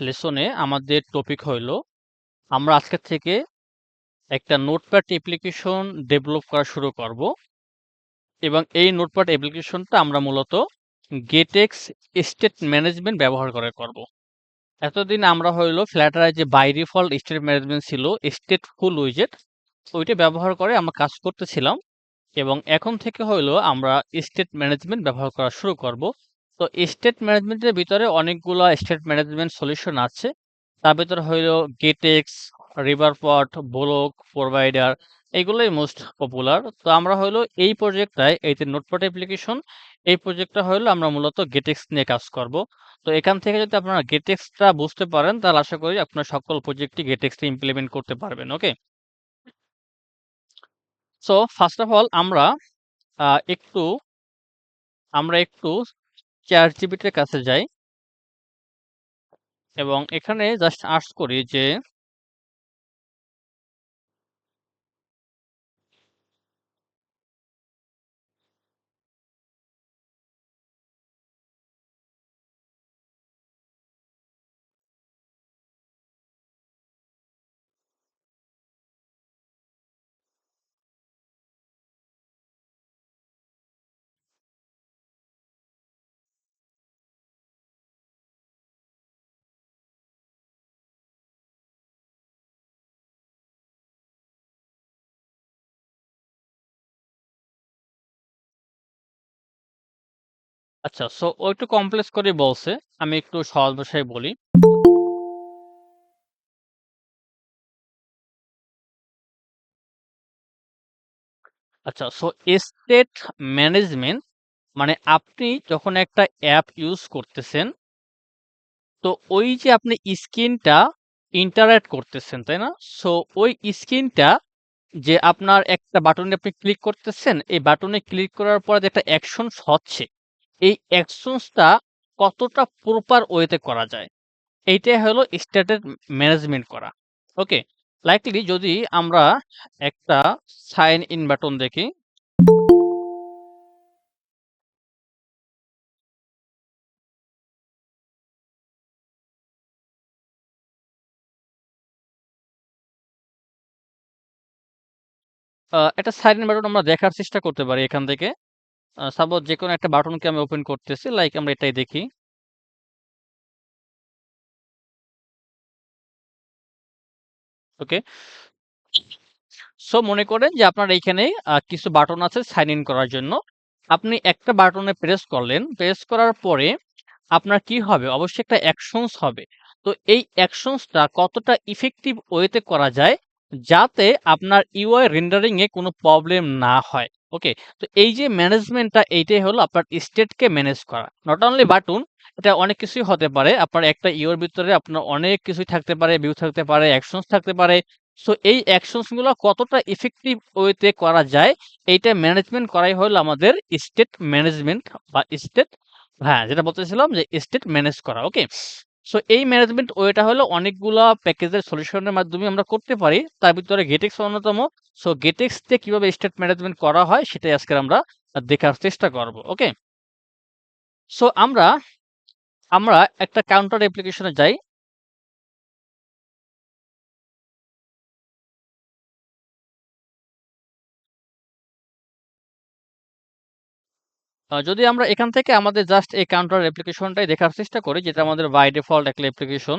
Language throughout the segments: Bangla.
লেসনে আমাদের টপিক হইল আমরা আজকের থেকে একটা নোটপ্যাড অ্যাপ্লিকেশন ডেভেলপ করা শুরু করব এবং এই নোটপ্যাড অ্যাপ্লিকেশনটা আমরা মূলত গেটেক্স স্টেট ম্যানেজমেন্ট ব্যবহার করে করব। এতদিন আমরা হইলো ফ্ল্যাটারে যে বাই ডিফল্ট স্টেট ম্যানেজমেন্ট ছিল স্টেট ফুল উইজেট ওইটা ব্যবহার করে আমরা কাজ করতেছিলাম এবং এখন থেকে হইলো আমরা স্টেট ম্যানেজমেন্ট ব্যবহার করা শুরু করব। তো স্টেট ম্যানেজমেন্টের ভিতরে অনেকগুলো স্টেট ম্যানেজমেন্ট সলিউশন আছে। তার ভিতরে হইলো গেটেক্স, রিভারপড, ব্লক, প্রোভাইডার এগুলোই মোস্ট পপুলার। তো আমরা হইলো এই প্রজেক্টটায় এই যে নোটপ্যাড অ্যাপ্লিকেশন এই প্রজেক্টটা হইলো আমরা মূলত গেটেক্স নিয়ে কাজ করব। তো এখান থেকে যদি আপনারা গেটেক্সটা বুঝতে পারেন তাহলে আশা করি আপনার সকল প্রজেক্টই গেটেক্সে ইমপ্লিমেন্ট করতে পারবেন। ওকে, সো ফার্স্ট অফ অল একটু একটু ChatGPT-র কাছে যাই এবং এখানে জাস্ট আস্ক করি যে আচ্ছা, সো ও একটু কমপ্লেক্স করে বলছে। আমি একটু সহজ ভাষায় বলি। আচ্ছা, সো স্টেট ম্যানেজমেন্ট মানে আপনি যখন একটা অ্যাপ ইউজ করতেছেন, তো ওই যে আপনি স্ক্রিনটা ইন্টারেক্ট করতেছেন, তাই না? সো ওই স্ক্রিনটা যে আপনার একটা বাটনে আপনি ক্লিক করতেছেন, এই বাটনে ক্লিক করার পরে যে একটা অ্যাকশনস হচ্ছে, এই অ্যাকশনসটা কতটা প্রপার ওয়েতে করা যায়? এইটাই হলো স্ট্যাটাস ম্যানেজমেন্ট করা। ওকে, লাইকলি যদি আমরা একটা সাইন ইন বাটন দেখি, একটা সাইন ইন বাটন আমরা দেখার চেষ্টা করতে পারি এখান থেকে। সাপোজ যেকোনো একটা বাটনকে আমি ওপেন করতেছি, লাইক আমরা এটাই দেখি। ওকে, সো মনে করেন যে আপনার এইখানে কিছু বাটন আছে সাইন ইন করার জন্য। আপনি একটা বাটনে প্রেস করলেন, প্রেস করার পরে আপনার কি হবে? অবশ্যই একটা অ্যাকশনস হবে। তো এই অ্যাকশনসটা কতটা ইফেক্টিভ ওয়েতে করা যায়, যাতে আপনার UI রেন্ডারিং এ কোনো প্রবলেম না হয়। ওকে? তো এই যে ম্যানেজমেন্টটা এইটাই হলো আপনার স্টেটকে ম্যানেজ করা। নট অনলি বাটন, এটা অনেক কিছুই হতে পারে। আপনার একটা ইওর ভিতরে আপনার অনেক কিছুই থাকতে পারে, ভিউ থাকতে পারে, অ্যাকশনস থাকতে পারে। সো এই অ্যাকশনস গুলো কতটা ইফেক্টিভ ওয়েতে করা যায়, এইটা ম্যানেজমেন্ট করাই হলো আমাদের স্টেট ম্যানেজমেন্ট বা স্টেট, হ্যাঁ, যেটা বলতেছিলাম যে স্টেট ম্যানেজ করা। ওকে, সো এই ম্যানেজমেন্ট ওয়েটা হলো অনেকগুলা প্যাকেজের সলিউশনের মাধ্যমে আমরা করতে পারি, তার ভিতরে গেটেক্স অন্যতম। সো গেটেক্স দিয়ে কিভাবে স্টেট ম্যানেজমেন্ট করা হয় সেটাই আজকে আমরা দেখার চেষ্টা করব। ওকে, সো আমরা একটা কাউন্টার অ্যাপ্লিকেশনে যাই। যদি আমরা এখান থেকে আমাদের জাস্ট এই কাউন্টার অ্যাপ্লিকেশনটাই দেখার চেষ্টা করি, যেটা আমাদের বাই ডিফল্ট একটা অ্যাপ্লিকেশন।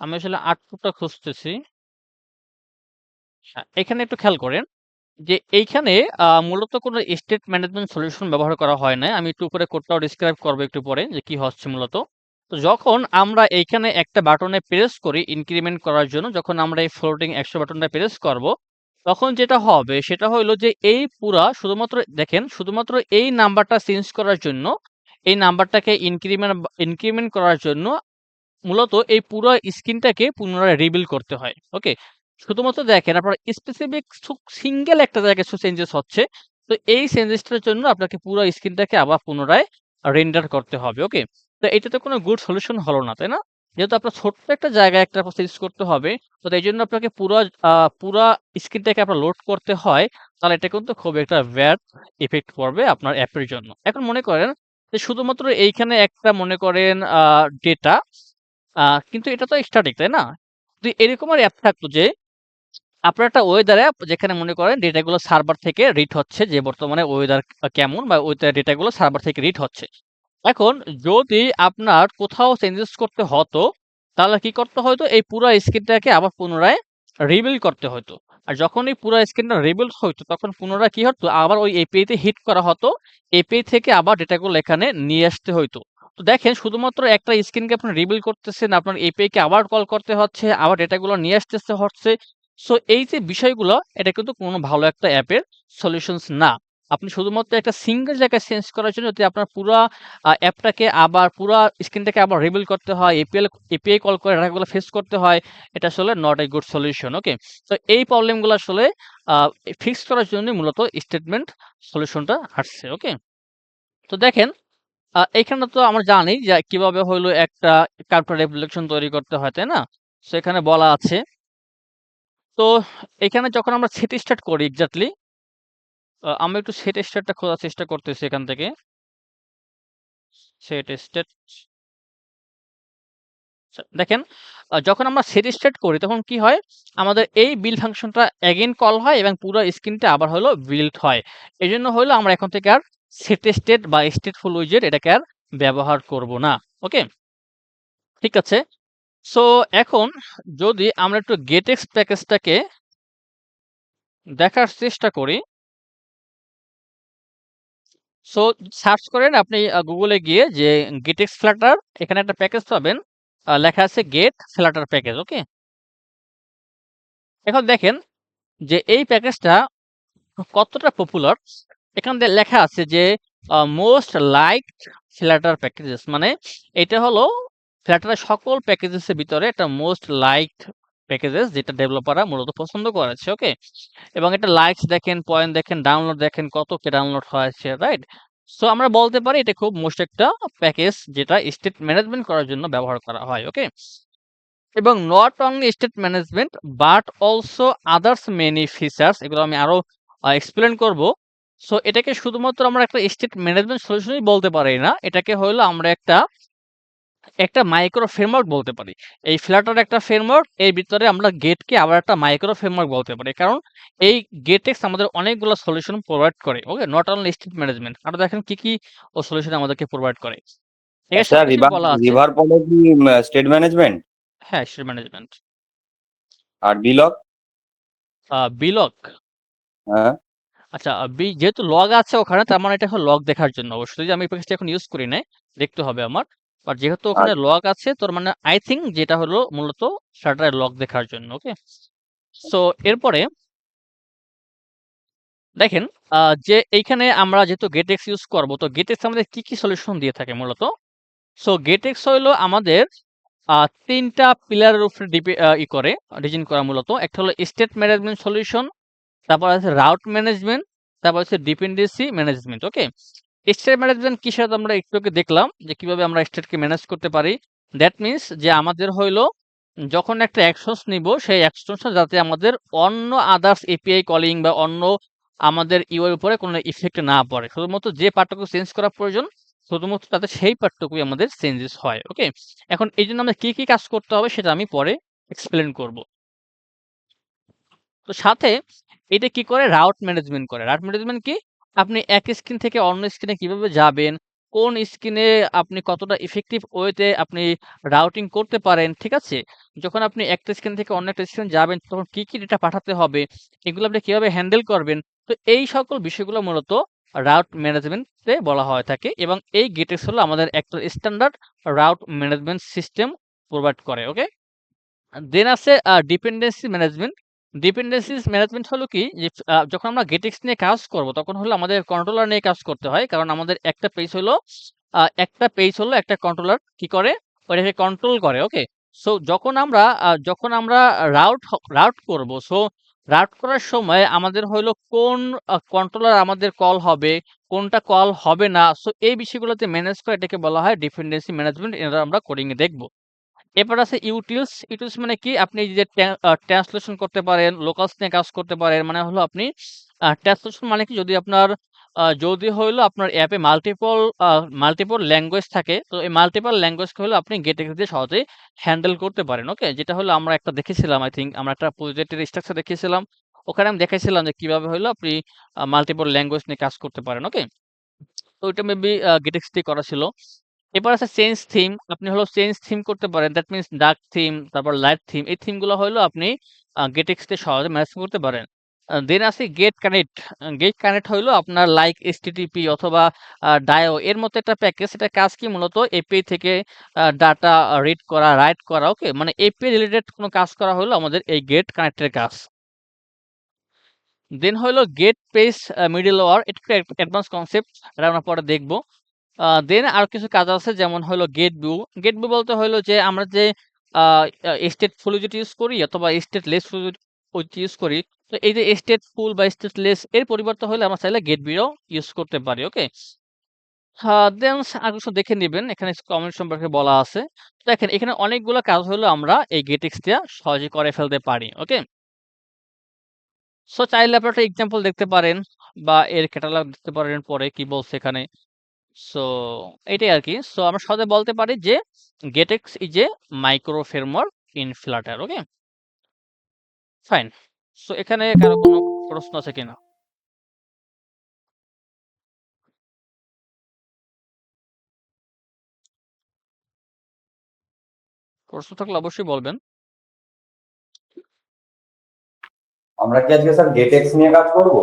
আমি আসলে আউটপুটটা খুঁজতেছি। হ্যাঁ, এখানে একটু খেয়াল করেন যে এইখানে মূলত কোনো স্টেট ম্যানেজমেন্ট সলিউশন ব্যবহার করা হয় নাই। আমি একটু উপরে কোডটাও ডিসক্রাইব করব একটু পরে যে কি হচ্ছে মূলত। তো যখন আমরা এইখানে একটা বাটনে প্রেস করি ইনক্রিমেন্ট করার জন্য, যখন আমরা এই ফ্লোটিং ১০০ বাটনটা প্রেস করব, তখন যেটা হবে সেটা হইলো যে এই পুরা শুধুমাত্র দেখেন, শুধুমাত্র এই নাম্বারটা চেঞ্জ করার জন্য, এই নাম্বারটাকে ইনক্রিমেন্ট করার জন্য মূলত এই পুরো স্ক্রিনটাকে পুনরায় রিবিল্ড করতে হয়। ওকে? শুধুমাত্র দেখেন আপনার স্পেসিফিক সিঙ্গেল একটা জায়গায় কিছু চেঞ্জেস হচ্ছে। তো এই চেঞ্জেসটার জন্য আপনাকে পুরো স্ক্রিনটাকে আবার পুনরায় রেন্ডার করতে হবে। ওকে? তো এটা তো কোনো গুড সলিউশন হলো না, তাই না? যেহেতু আপনার ছোট্ট একটা জায়গায় একটা প্রসেস ইউজ করতে হবে, তো এইজন্য আপনাকে পুরা স্ক্রিনটাকে আপনার লোড করতে হয়, তাহলে এটা কিন্তু খুব একটা ব্যাড ইফেক্ট পড়বে আপনার অ্যাপের জন্য। এখন মনে করেন যে শুধুমাত্র এইখানে একটা মনে করেন ডেটা, কিন্তু এটা তো স্ট্যাটিক, তাই না? তো এরকম আর অ্যাপ থাকতো যে আপনার একটা ওয়েদার অ্যাপ যেখানে মনে করেন ডেটাগুলো সার্ভার থেকে রিড হচ্ছে যে বর্তমানে ওয়েদার কেমন বা ওয়েদার ডেটাগুলো সার্ভার থেকে রিড হচ্ছে। এখন যদি আপনার কোথাও চেঞ্জেস করতে হতো, তাহলে কি করতে হতো? এই পুরা স্ক্রিনটাকে আবার পুনরায় রিবিল্ড করতে হতো। আর যখন এই পুরা স্ক্রিনটা রিবিল্ড হইতো, তখন পুনরায় কি হতো? আবার ওই এপিআই তে হিট করা হতো। এপিআই থেকে আবার ডেটাগুলো এখানে নিয়ে আসতে হইতো। তো দেখেন শুধুমাত্র একটা স্ক্রিনকে আপনি রিবিল্ড করতেছেন, আপনার এপিআই কে আবার কল করতে হচ্ছে, আবার ডেটাগুলো নিয়ে আসতেছে হচ্ছে। সো এই যে বিষয়গুলো, এটা কিন্তু কোনো ভালো একটা অ্যাপের সলিউশনস না। আপনি শুধুমাত্র একটা সিঙ্গেল জায়গায় চেঞ্জ করার জন্য যদি আপনার পুরা অ্যাপটাকে আবার পুরা স্ক্রিনটাকে আবার রিবিল্ড করতে হয়, এপিআই কল করে ডাটাগুলো ফেচ করতে হয়, এটা আসলে নট এ গুড সলিউশন। ওকে? তো এই প্রবলেমগুলো আসলে আ ফিক্স করার জন্যই মূলত স্টেটমেন্ট সলিউশনটা আসছে। ওকে? তো দেখেন এইখানে তো আমরা জানি যে কিভাবে হইলো একটা কার্ভটা রেপ্লিকেশন তৈরি করতে হয়, তাই না? সো এখানে বলা আছে। তো এখানে যখন আমরা সেট স্টার্ট করি এক্সাক্টলি, আমরা একটু সেট স্টার্টটা খোঁজার চেষ্টা করতেছি এখান থেকে। সেট স্টেট দেখেন যখন আমরা সেট স্টার্ট করি তখন কি হয়? আমাদের এই বিল্ড ফাংশনটা এগেইন কল হয় এবং পুরো স্ক্রিনটা আবার হলো বিল্ড হয়। এজন্য হলো আমরা এখন থেকে আর সেট স্টেট বা স্টেটফুল উইজেট এটাকে আর ব্যবহার করব না। ওকে? ঠিক আছে। সো এখন যদি আমরা একটু গেটএক্স প্যাকেজটাকে দেখার চেষ্টা করি। সো সার্চ করেন আপনি গুগলে গিয়ে যে গেটএক্স ফ্লাটার, এখানে একটা প্যাকেজ পাবেন। লেখা আছে গেট ফ্লাটার প্যাকেজ। ওকে? এখন দেখেন যে এই প্যাকেজটা কতটা পপুলার। এখানে লেখা আছে যে মোস্ট লাইকড ফ্লাটার প্যাকেজেস, মানে এটা হলো ফ্লাটারের সকল প্যাকেজেস এর ভিতরে একটা মোস্ট লাইকড প্যাকেজেস, যেটা ডেভেলপাররা মূলত পছন্দ করেছে। ওকে? এবং এটা লাইকস দেখেন, পয়েন্ট দেখেন, ডাউনলোড দেখেন, কত কে ডাউনলোড হয়েছে, রাইট? সো আমরা বলতে পারি এটা খুব মোস্ট একটা প্যাকেজ যেটা স্টেট ম্যানেজমেন্ট করার জন্য ব্যবহার করা হয়। ওকে? এবং not only state management but also others many features, এগুলো আমি আরো এক্সপ্লেন করব। সো এটাকে শুধুমাত্র আমরা একটা স্টেট ম্যানেজমেন্ট সলিউশনই বলতে পারি না, এটাকে হলো আমরা একটা একটা মাইক্রো ফ্রেমওয়ার্ক বলতে পারি। এই ফ্লাটার একটা ফ্রেমওয়ার্ক, এর ভিতরে আমরা গেটকে আবার একটা মাইক্রো ফ্রেমওয়ার্ক বলতে পারি। কারণ এই গেটেক্স আমাদের অনেকগুলো সলিউশন প্রোভাইড করে। Okay? Not only state management. আরো দেখেন কি, কি ও সলিউশন আমাদেরকে প্রোভাইড করে। এর আচ্ছা, সাথে, সাথে রিভার বলা আছে রিভার পলে কি স্টেট ম্যানেজমেন্ট? হ্যাঁ, স্টেট ম্যানেজমেন্ট। আর বিলক? বিলক? হ্যাঁ। আচ্ছা, যেহেতু লগ আছে ওখানে, তার মানে এটা হলো লগ দেখার জন্য অবশ্যই। যে আমি প্যাকেজটা এখন ইউজ করি নাই, দেখতে হবে আমার। বাট যেহেতু ওখানে আচ্ছা। লগ আছে, তোর মানে আই থিংক যেটা হলো মূলত শাটারের লগ দেখার জন্য। ওকে? সো এরপরে দেখেন যে এইখানে আমরা যেহেতু গেটএক্স ইউজ করব, তো গেটএক্স আমাদের কি, কি সলিউশন দিয়ে থাকে মূলত? সো গেটএক্স হইলো আমাদের ৩ টা পিলারের উপরে করে ডিজাইন করা মূলত। একটা হলো স্টেট ম্যানেজমেন্ট সলিউশন, তারপর আছে রাউট ম্যানেজমেন্ট, তারপর হচ্ছে ডিপেন্ডেন্সি ম্যানেজমেন্ট। ওকে? স্টেট ম্যানেজমেন্ট কিসের আমরা একটু আগে দেখলাম যে কিভাবে আমরা স্টেটকে ম্যানেজ করতে পারি। দ্যাট মিনস যে আমাদের হইলো যখন একটা অ্যাকশনস নিব, সেই অ্যাকশনসটা যাতে আমাদের অন্য আদার্স এপিআই কলিং বা অন্য আমাদের ইউআই উপরে কোনো ইফেক্ট না পড়ে। শুধুমাত্র যে পার্টটুকু চেঞ্জ করা প্রয়োজন, শুধুমাত্র তাতে সেই পার্টটুকুই আমাদের চেঞ্জেস হয়। ওকে? এখন এইজন্য আমরা কি, কি কাজ করতে হবে সেটা আমি পরে এক্সপ্লেন করব। তো সাথে এটা কি করে? রাউট ম্যানেজমেন্ট করে। রাউট ম্যানেজমেন্ট কি? আপনি এক স্ক্রিন থেকে অন্য স্ক্রিনে কিভাবে যাবেন, কোন স্ক্রিনে আপনি কতটা ইফেক্টিভ ওয়েতে আপনি রাউটিং করতে পারেন, ঠিক আছে? যখন আপনি একটা স্ক্রিন থেকে অন্য একটা স্ক্রিনে যাবেন, তখন কি, কি ডেটা পাঠাতে হবে, এগুলো আপনি কিভাবে হ্যান্ডেল করবেন। তো এই সকল বিষয়গুলো মূলত রাউট ম্যানেজমেন্টে বলা হয়ে থাকে এবং এই গেটএক্স হলো আমাদের একটা standard route management system provide করে। ওকে? দেন আছে ডিপেন্ডেন্সি ম্যানেজমেন্ট। ডিপেন্ডেন্সিস ম্যানেজমেন্ট হলো কি যে যখন আমরা গেটএক্স নিয়ে কাজ করব, তখন হলো আমাদের কন্ট্রোলার নিয়ে কাজ করতে হয়। কারণ আমাদের একটা পেজ হলো একটা কন্ট্রোলার কি করে? ওইটাকে কন্ট্রোল করে। ওকে? সো যখন আমরা রাউট করব, সো রাউট করার সময় আমাদের হইলো কোন কন্ট্রোলার আমাদের কল হবে, কোনটা কল হবে না। সো এই বিষয়গুলোতে ম্যানেজ করে এটাকে বলা হয় ডিপেন্ডেন্সি ম্যানেজমেন্ট। এটা আমরা কোডিং এ দেখব। এরপর আছে ইউটিলস। ইউটিলস মানে কি? আপনি যে ট্রান্সলেশন করতে পারেন, লোকালস নিয়ে কাজ করতে পারেন। মানে হলো আপনি ট্রান্সলেশন মানে কি? যদি হইলো আপনার অ্যাপে মাল্টিপল ল্যাঙ্গুয়েজ থাকে, তো এই মাল্টিপল ল্যাঙ্গুয়েজকে হলো আপনি গেটএক্স দিয়ে সহজেই হ্যান্ডেল করতে পারেন। ওকে? যেটা হলো আমরা একটা দেখেছিলাম, আই থিংক আমরা একটা প্রজেক্টের স্ট্রাকচার দেখিয়েছিলাম। ওখানে আমি দেখাইছিলাম যে কিভাবে হইলো আপনি মাল্টিপল ল্যাঙ্গুয়েজ নিয়ে কাজ করতে পারেন। ওকে? তো ওইটা মেবি গেটএক্স দিয়ে করা ছিল। এরপর আছে চেঞ্জ থিম। আপনি হলো চেঞ্জ থিম করতে পারেন। দ্যাট মিনস ডার্ক থিম, তারপর লাইট থিম। এই থিমগুলো হইলো আপনি গেটএক্স দিয়ে সহজে ম্যানেজ করতে পারেন। দেন আছে গেট কানেক্ট। গেট কানেক্ট হইলো আপনার লাইক এইচটিটিপি অথবা ডায়ো এর মতো একটা প্যাকেজ। এটার কাজ কি? মূলত এপিআই থেকে ডাটা রিড করা, রাইট করা। ওকে? মানে এপিআই রিলেটেড কোনো কাজ করা হলো আমাদের এই গেট কানেক্টের কাজ। দেন হইলো গেট পেজ মিডলওয়্যার। এটা একটু অ্যাডভান্স কনসেপ্ট। এটা আমরা পরে দেখব। দেন আরো কিছু কাজ আছে, যেমন হলো গেট ভিউ। গেট ভিউ বলতে হইলো যে আমরা যে আ আ স্টেটফুল যেটা ইউজ করি অথবা স্টেটলেস ওইটা ইউজ করি। তো এই যে স্টেটফুল বা স্টেটলেস এর পরিবর্তে হলে আমরা চাইলে গেট ভিউ ইউজ করতে পারি। ওকে? দেন আর কিছু দেখে নিবেন। এখানে কমেন্ট সম্পর্কে বলা আছে। দেখেন এখানে অনেকগুলো কাজ হলো আমরা এই গেটএক্স দিয়া সহজে করে ফেলতে পারি। ওকে? সো চাইলে আপনারা একটা এক্সাম্পল দেখতে পারেন বা এর ক্যাটালগ দেখতে পারেন পরে কি বলছে এখানে। সো এটাই আরকি। সো আমরা সহজে বলতে পারি যে GetX is a micro framework in Flutter. Okay? Fine. So এখানে কারো কোনো প্রশ্ন আছে কিনা? প্রশ্ন থাকলে অবশ্যই বলবেন। আমরা কি আজকে স্যার গেটএক্স নিয়ে কাজ করব?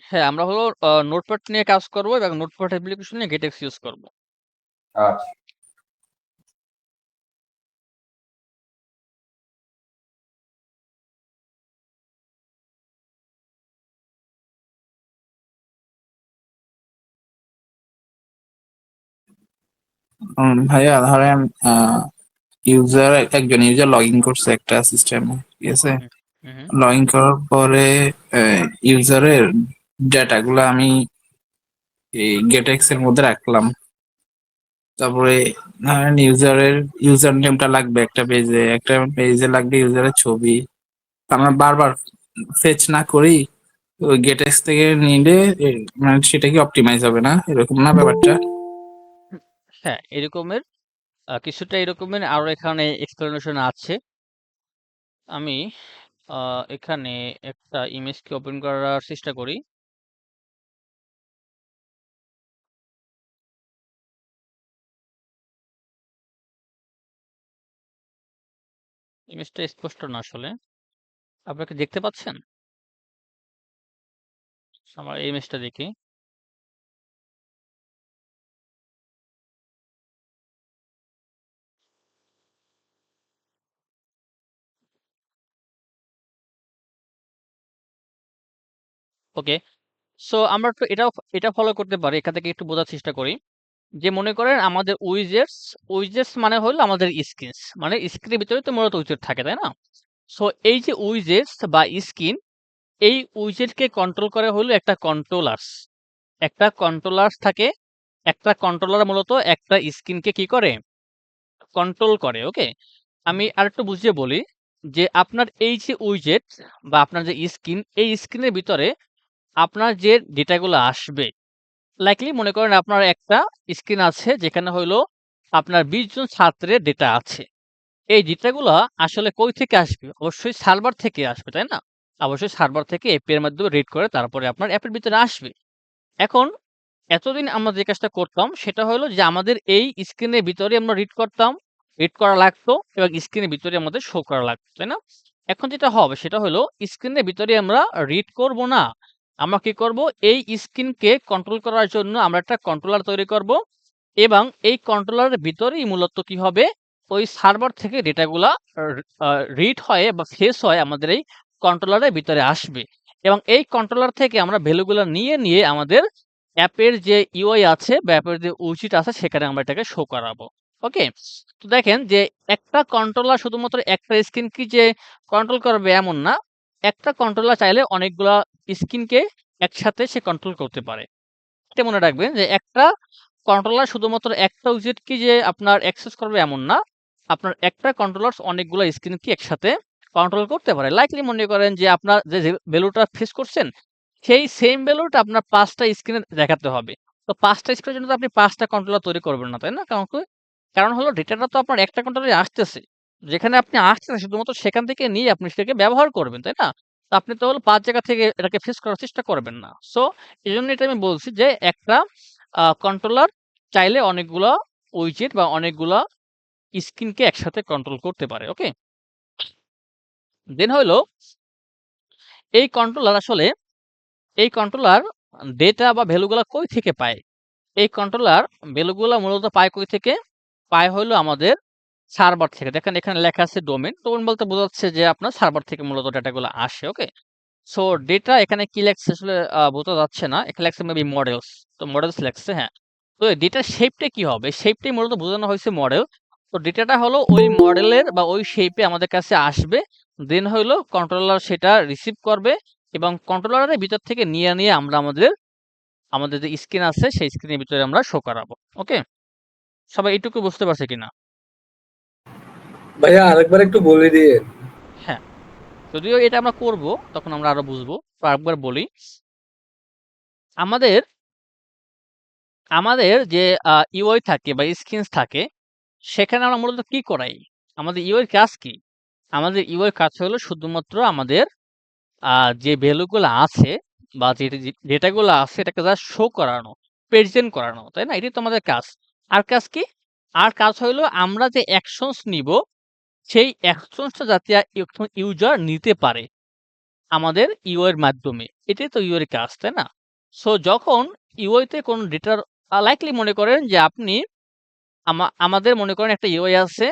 হ্যাঁ, আমরা হলো নোটপ্যাড নিয়ে কাজ করব এবং নোটপ্যাড অ্যাপ্লিকেশন নিয়ে GetX ইউজ করব। আচ্ছা। ভাইয়া ধরেন একজন ইউজার লগ ইন করছে একটা সিস্টেমে, ঠিক আছে? হুম, হুম, লগ ইন করার পরে ইউজারের ডেটাগুলো আমি এই গেটএক্স এর মধ্যে রাখলাম। তারপরে ধরেন ইউজার নেমটা লাগবে একটা পেজে লাগবে ইউজারের ছবি। আমরা বারবার ফেচ না করি, ওই গেটএক্স থেকে নিলে মানে সেটা কি অপটিমাইজ হবে না, এরকম না ব্যাপারটা? হুম। হ্যাঁ, এরকমের কিছুটা এরকমের আরো এখানে এক্সপ্লেনেশন আছে। আমি এখানে একটা ইমেজকে ওপেন করার চেষ্টা করি। ইমেজটা স্পষ্ট না আসলে। আপনারা কি দেখতে পাচ্ছেন? আমার এই ইমেজটা দেখি। ওকে। সো আমরা একটু এটা ফলো করতে পারি। এখান থেকে একটু বোঝার চেষ্টা করি। যে মনে করেন আমাদের উইজেটস মানে হলো আমাদের স্কিনস। মানে স্ক্রিনের ভিতরে তো মূলত উইজেট থাকে, তাই না? সো এই যে উইজেটস বা স্কিন, এই উইজেটকে কন্ট্রোল করে হলো একটা কন্ট্রোলার্স। একটা কন্ট্রোলার্স থাকে। একটা কন্ট্রোলার মূলত একটা স্কিনকে কি করে? কন্ট্রোল করে। ওকে? আমি আরেকটু বুঝিয়ে বলি যে আপনার এই যে উইজেট বা আপনার যে স্কিন, এই স্কিনের ভিতরে আপনার যে ডেটাগুলো আসবে, লাইকলি মনে করেন আপনার একটা স্ক্রিন আছে যেখানে হইলো আপনার ২০ জন ছাত্রের ডেটা আছে। এই ডেটাগুলা আসলে কই থেকে আসবে? অবশ্যই সার্ভার থেকে আসবে, তাই না? অবশ্যই সার্ভার থেকে এপি এর মাধ্যমে রিড করে তারপরে আপনার অ্যাপের ভিতরে আসবে। এখন এতদিন আমরা যে কাজটা করতাম সেটা হলো যে আমাদের এই স্ক্রিনের ভিতরে আমরা রিড করতাম, রিড করা লাগতো এবং স্ক্রিনের ভিতরে আমাদের শো করা লাগতো, তাই না? এখন যেটা হবে সেটা হলো স্ক্রিনের ভিতরে আমরা রিড করব না। আমরা কি করব? এই স্ক্রিনকে কন্ট্রোল করার জন্য আমরা একটা কন্ট্রোলার তৈরি করব এবং এই কন্ট্রোলারের ভিতরেই মূলত কি হবে? ওই সার্ভার থেকে ডেটাগুলা রিড হয়ে বা ফেচ হয়ে আমাদের এই কন্ট্রোলারের ভিতরে আসবে এবং এই কন্ট্রোলার থেকে আমরা ভ্যালুগুলা নিয়ে আমাদের অ্যাপের যে ইউআই আছে বা অ্যাপের যে উইজেট আছে সেখানে আমরা এটাকে শো করাবো। ওকে? তো দেখেন যে একটা কন্ট্রোলার শুধুমাত্র একটা স্ক্রিন কি যে কন্ট্রোল করবে এমন না। একটা কন্ট্রোলার চাইলে অনেকগুলা স্ক্রিনকে একসাথে সে কন্ট্রোল করতে পারে। এটা মনে রাখবেন যে একটা কন্ট্রোলার শুধুমাত্র একটা উইজেট কি যে আপনার অ্যাক্সেস করবে এমন না। আপনার একটা কন্ট্রোলার অনেকগুলো স্ক্রিন কি একসাথে কন্ট্রোল করতে পারে। লাইকলি মনে করেন যে আপনার যে ভ্যালুটা ফেস করছেন, সেই সেম ভ্যালুটা আপনার ৫ টা স্ক্রিনে দেখাতে হবে। তো ৫ টা স্ক্রিনের জন্য তো আপনি ৫ টা কন্ট্রোলার তৈরি করবেন না, তাই না? কারণ হলো ডেটাটা তো আপনার একটা কন্ট্রোলারে আসতেছে। যেখানে আপনি আসতেছে শুধুমাত্র সেখান থেকে নিয়ে আপনি সেটাকে ব্যবহার করবেন, তাই না? তো আপনি তো হলো ৫ জায়গা থেকে এটাকে ফেস করার চেষ্টা করবেন না। সো এজন্য এটা আমি বলছি যে একটা কন্ট্রোলার চাইলে অনেকগুলা উইজেট বা অনেকগুলা স্ক্রিনকে একসাথে কন্ট্রোল করতে পারে। ওকে? দেন হইলো এই কন্ট্রোলার আসলে এই কন্ট্রোলার ডেটা বা ভ্যালুগুলা কই থেকে পায়? এই কন্ট্রোলার ভ্যালুগুলা মূলত পায় কই থেকে? পায় হইলো আমাদের সার্ভার থেকে। দেখেন এখানে লেখা আছে ডোমেইন। ডোমেইন বলতে বোঝাচ্ছে যে আপনার সার্ভার থেকে মূলত ডেটাগুলো আসে। ওকে? সো ডেটা এখানে কি লেখছে আসলে বোঝা যাচ্ছে না। এখানে লেখছে মেবি মডেলস। তো মডেলস লেখছে, হ্যাঁ। তো এই ডেটার শেপটা কি হবে? শেপটাই মূলত বোঝানো হয়েছে মডেল। তো ডেটাটা হলো ওই মডেলের বা ওই শেপে আমাদের কাছে আসবে। দেন হইলো কন্ট্রোলার সেটা রিসিভ করবে এবং কন্ট্রোলারের ভিতর থেকে নিয়ে আমরা আমাদের যে স্ক্রিন আছে সেই স্ক্রিনের ভিতরে আমরা শো করাবো। ওকে? সবাই এইটুকু বুঝতে পারছে কিনা? ভাইয়া আরেকবার একটু বলে দিয়ে। হ্যাঁ। যদিও এটা আমরা করব তখন আমরা আরো বুঝবো। তো আরেকবার বলি। আমাদের আমাদের যে ইউআই থাকে বা স্কিনস থাকে সেখানে আমরা মূলত কি করাই? আমাদের ইউআই এর কাজ কি? আমাদের ইউআই এর কাজ হলো শুধুমাত্র আমাদের যে ভ্যালু গুলো আছে বা যে ডেটাগুলো আছে এটাকে জাস্ট শো করানো, প্রেজেন্ট করানো, তাই না? এটাই তো আমাদের কাজ। আর কাজ কি? আর কাজ হইলো আমরা যে অ্যাকশনস নিব সেই অ্যাকশনসটা যাতে ইউজার নিতে পারে আমাদের ইউআই এর মাধ্যমে। এটাই তো ইউআই এর কাজ, তাই না? সো যখন ইউআই তে কোনো ডেটার লাইকলি মনে করেন যে আপনি আমাদের মনে করেন একটা ইউআই আছে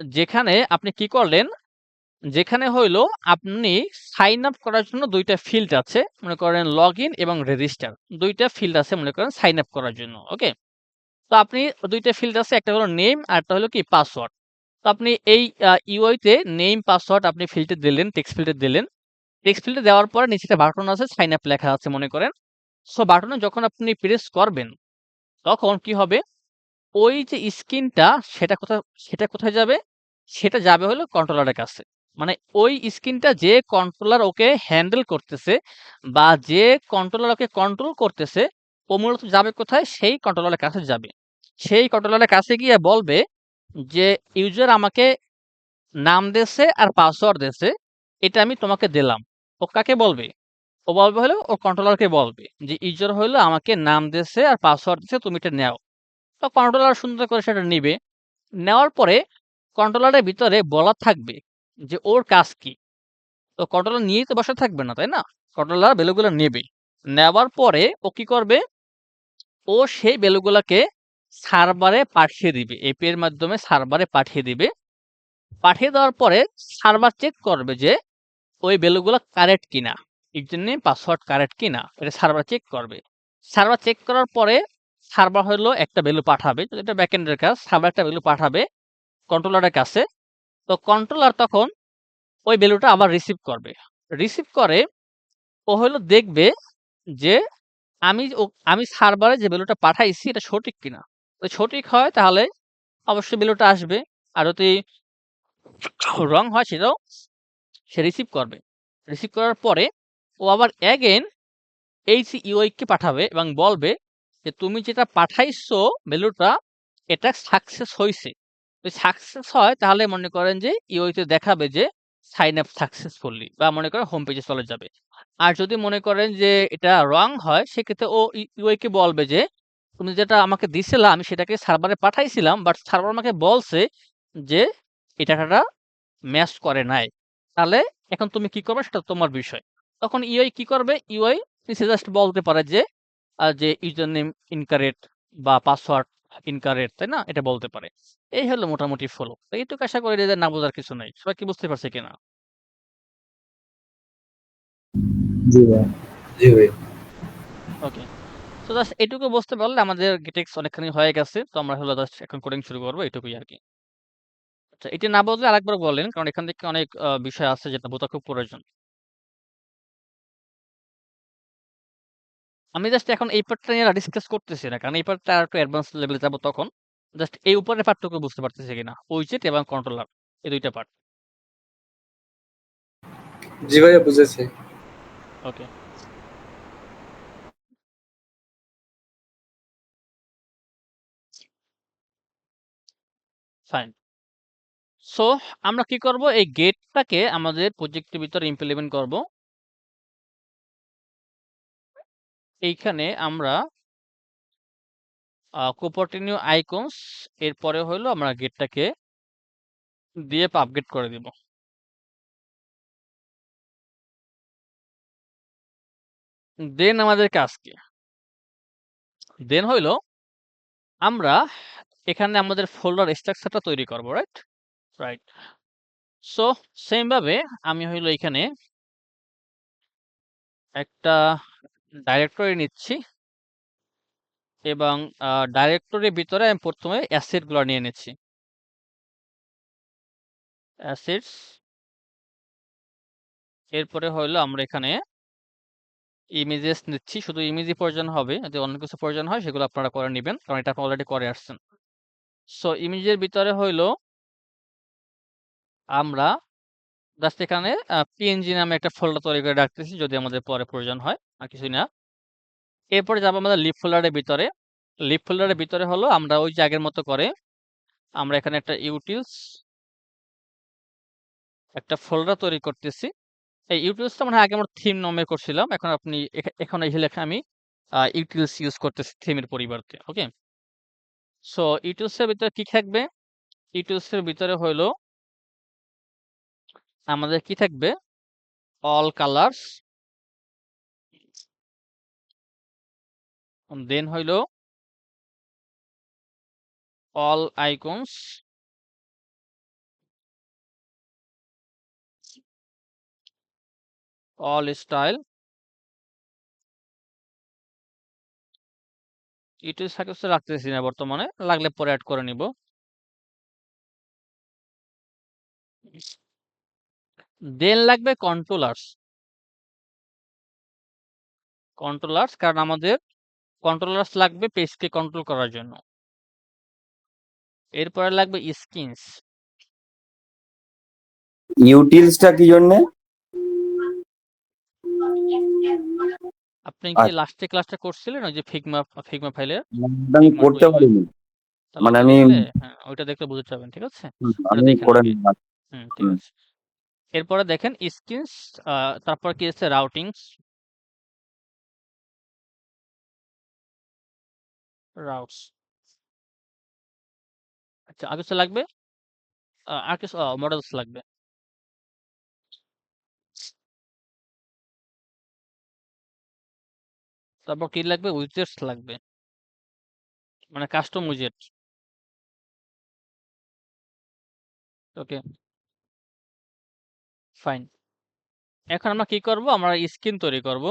যেখানে আপনি কি করলেন? যেখানে হইলো আপনি সাইন আপ করার জন্য ২ টা ফিল্ড আছে। মনে করেন লগইন এবং রেজিস্টার। ২ টা ফিল্ড আছে মনে করেন সাইন আপ করার জন্য। ওকে? তো আপনি ২ টা ফিল্ড আছে। একটা হলো নেম আরেকটা হলো কি পাসওয়ার্ড। তো আপনি এই ইউআই তে নেম, পাসওয়ার্ড আপনি ফিল্ডে দিলেন, টেক্সট ফিল্ডে দিলেন। টেক্সট ফিল্ডে দেওয়ার পরে নিচে একটা বাটন আছে সাইন আপ লেখা আছে মনে করেন। সো বাটনে যখন আপনি প্রেস করবেন তখন কি হবে? ওই যে স্ক্রিনটা সেটা কোথায় যাবে? সেটা যাবে হলো কন্ট্রোলারের কাছে। মানে ওই স্ক্রিনটা যে কন্ট্রোলার ওকে হ্যান্ডেল করতেছে বা যে কন্ট্রোলার ওকে কন্ট্রোল করতেছে, ও মূলত যাবে কোথায়? সেই কন্ট্রোলারের কাছে যাবে। সেই কন্ট্রোলারের কাছে গিয়ে বলবে যে, "ইউজার আমাকে নাম দিয়েছে আর পাসওয়ার্ড দিয়েছে। এটা আমি তোমাকে দিলাম।" ও কাকে বলবে? ও বলবে হলো ওর কন্ট্রোলারকে বলবে যে, "ইউজার হইলো আমাকে নাম দিয়েছে আর পাসওয়ার্ড দিয়েছে, তুমি এটা নেও।" তো কন্ট্রোলার সুন্দর করে সেটা নিবে। নেওয়ার পরে কন্ট্রোলারের ভিতরে বলা থাকবে যে ওর কাজ কি। তো কন্ট্রোলার নিয়েই তো বসে থাকবে না, তাই না? কন্ট্রোলার ভ্যালুগুলো নেবে। নেওয়ার পরে ও কি করবে? ও সেই ভ্যালুগুলাকে সার্ভারে পাঠিয়ে দিবে। এপি এর মাধ্যমে সার্ভারে পাঠিয়ে দিবে। পাঠিয়ে দেওয়ার পরে সার্ভার চেক করবে যে ওই ভ্যালুগুলা কারেক্ট কিনা। ইউজারনেম, পাসওয়ার্ড কারেক্ট কিনা। এটা সার্ভার চেক করবে। সার্ভার চেক করার পরে সার্ভার হলো একটা ভ্যালু পাঠাবে। এটা ব্যাকএন্ডের কাজ। সার্ভার একটা ভ্যালু পাঠাবে কন্ট্রোলারের কাছে। তো কন্ট্রোলার তখন ওই ভ্যালুটা আবার রিসিভ করবে। রিসিভ করে ও হলো দেখবে যে আমি সার্ভারে যে ভ্যালুটা পাঠাইছি এটা সঠিক কিনা। যদি সঠিক হয় তাহলে অবশ্যই ভ্যালুটা আসবে। আর যদি রং হয় সেটাও সে রিসিভ করবে। রিসিভ করার পরে ও আবার এগেইন এই যে ইউআই কে পাঠাবে এবং বলবে যে তুমি যেটা পাঠাইছো ভ্যালুটা এটা সাকসেস হইছে। যদি সাকসেস হয় তাহলে মনে করেন যে ইউআই তে দেখাবে যে সাইন আপ সাকসেসফুলি বা মনে করেন হোম পেজে চলে যাবে। আর যদি মনে করেন যে এটা রং হয় সেক্ষেত্রে ও ইউআই কে বলবে যে তুমি যেটা আমাকে দিছিলা আমি সেটাকে সার্ভারে পাঠাইছিলাম বাট সার্ভার আমাকে বলছে যে এই ডাটাটা ম্যাচ করে নাই। তাহলে এখন তুমি কি করবে সেটা তোমার বিষয়। তখন ইউআই কি করবে? ইউআই নিচে জাস্ট বলতে পারে যে ইউজার নেম ইনকারেক্ট বা পাসওয়ার্ড ইনকারেক্ট, তাই না? এটা বলতে পারে। এই হলো মোটামুটি ফ্লো। তো এইটুকু আশা করি যে না বোঝার কিছু নাই। সবাই কি বুঝতে পারছে কিনা? জি ভাই। জি ভাই। ওকে। তো জাস্ট এটুকু বুঝতে পারলে আমাদের গেটেক্স অনেকখানি হয়ে গেছে। তো আমরা হলো জাস্ট এখন কোডিং শুরু করব এটুকুই আরকি। আচ্ছা, এটা না বুঝলে আরেকবার বলেন, কারণ এখান থেকে অনেক বিষয় আছে যেটা বোঝা খুব প্রয়োজন। আমি জাস্ট এখন এই পার্টটা নিয়ে ডিসকাস করতেছি না, কারণ এই পার্টটা আরেকটু অ্যাডভান্স লেভেলে যাব তখন। জাস্ট এই উপরের পার্টটুকু বুঝতে পারতেছি কিনা, উইজেট এবং কন্ট্রোলার, এই ২ টা পার্ট। জি ভাইয়া বুঝেছি। ওকে। ফাইন। সো আমরা কি করব, এই গেটটাকে আমাদের প্রজেক্টের ভিতরে ইমপ্লিমেন্ট করব। এইখানে আমরা কোপার্টিনিউ আইকনস, এরপরে হলো আমরা গেটটাকে দিয়ে আপগ্রেড করে দিব। দেন আমাদের কাজ কি? দেন হইলো আমরা এখানে আমাদের ফোল্ডার স্ট্রাকচারটা তৈরি করব, রাইট? রাইট। সো সেম ভাবে আমি হইলো এখানে একটা ডাইরেক্টরি নিচ্ছি এবং ডাইরেক্টরির ভিতরে আমি প্রথমে অ্যাসেট গুলো নিয়ে নিচ্ছি। অ্যাসেটস, এরপরে হইলো আমরা এখানে ইমেজেস নিচ্ছি। শুধু ইমেজই প্রয়োজন হবে, যদি অন্য কিছু প্রয়োজন হয় সেগুলো আপনারা করে নিবেন, কারণ এটা আপনি অলরেডি করে আসছেন। সো ইমেজের ভিতরে হইলো আমরা জাস্ট এখানে পিএনজি নামে একটা ফোল্ডার তৈরি করে রাখতেছি, যদি আমাদের পরে প্রয়োজন হয়, আর কিছুই না। এরপরে যাবো আমাদের লিভ ফোল্ডারের ভিতরে। লিভ ফোল্ডারের ভিতরে হলো আমরা ওই যে আগের মতো করে আমরা এখানে একটা ইউটিলস একটা ফোল্ডার তৈরি করতেছি। এই ইউটিলসটা মানে আগে আমরা থিম নামে করছিলাম, এখন আপনি এখন এই লেখা আমি ইউটিলস ইউজ করতেছি থিমের পরিবর্তে। ওকে। সো ইউটিলসের ভিতরে কি থাকবে? ইউটিলসের ভিতরে হইলো আমাদের কি থাকবে? অল কালার্স, দেন হইলো all icons, all style. Utils circles রাখতেছি না বর্তমানে, লাগলে পরে অ্যাড করে নিব। দেন লাগবে কন্ট্রোলার্স। কন্ট্রোলার্স, কারণ আমাদের কন্ট্রোলার্স লাগবে পেজকে কন্ট্রোল করার জন্য। এরপরে লাগবে স্কিনস। ইউটিলসটা কি জন্য? আপনি কি লাস্টে ক্লাসটা করছিলেন ওই যে ফিগমা ফাইলের? আমি ফিগমা করতে 2 পারিনি, তাহলে মানে ওইটা আমি দেখলে, হ্যাঁ, ওইটা দেখলে বুঝতে পারবেন, ঠিক আছে? ওটা আমি দেখে করে নেন প্লিজ। নিলাম। ঠিক আছে। এরপরে দেখেন স্কিনস, তারপর কি আছে? রাউটিংস, রাউটস। আচ্ছা, আর কিছু লাগবে? আর কিছু মডেলস লাগবে। তারপর কি লাগবে? উইজেটস লাগবে, মানে কাস্টম উইজেট। ওকে, ফাইন। এখন আমরা কি করব? আমরা স্ক্রিন তৈরি করব।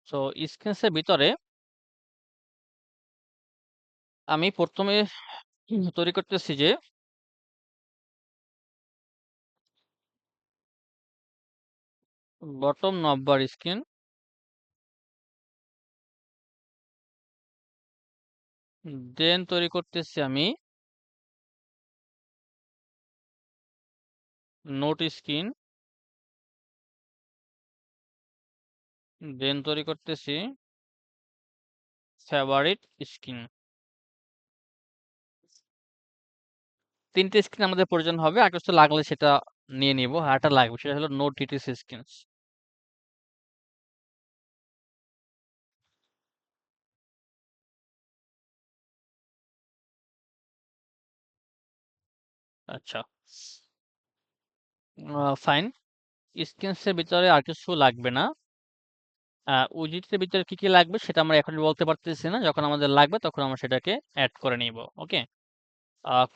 সো স্ক্রিনসের ভিতরে আমি প্রথমে তৈরি করতেছি যে বটম নববার স্ক্রিন, দেন তৈরি করতেছি আমি নোট স্ক্রিন, দেন তৈরি করতেছি ফেভারিট স্ক্রিন। ৩টে স্ক্রিন আমাদের প্রয়োজন হবে, আর কিছু লাগলে সেটা নিয়ে নিব। আরেকটা লাগবে, সেটা হলো নোট ডিটিসি স্ক্রিনস। আচ্ছা, ফাইন। স্ক্রিনসের ভিতরে আর কিছু লাগবে না। উইজেটের ভিতরে কি লাগবে সেটা আমরা এখন বলতে পারতেছি না, যখন আমাদের লাগবে তখন আমরা সেটাকে অ্যাড করে নিব। ওকে।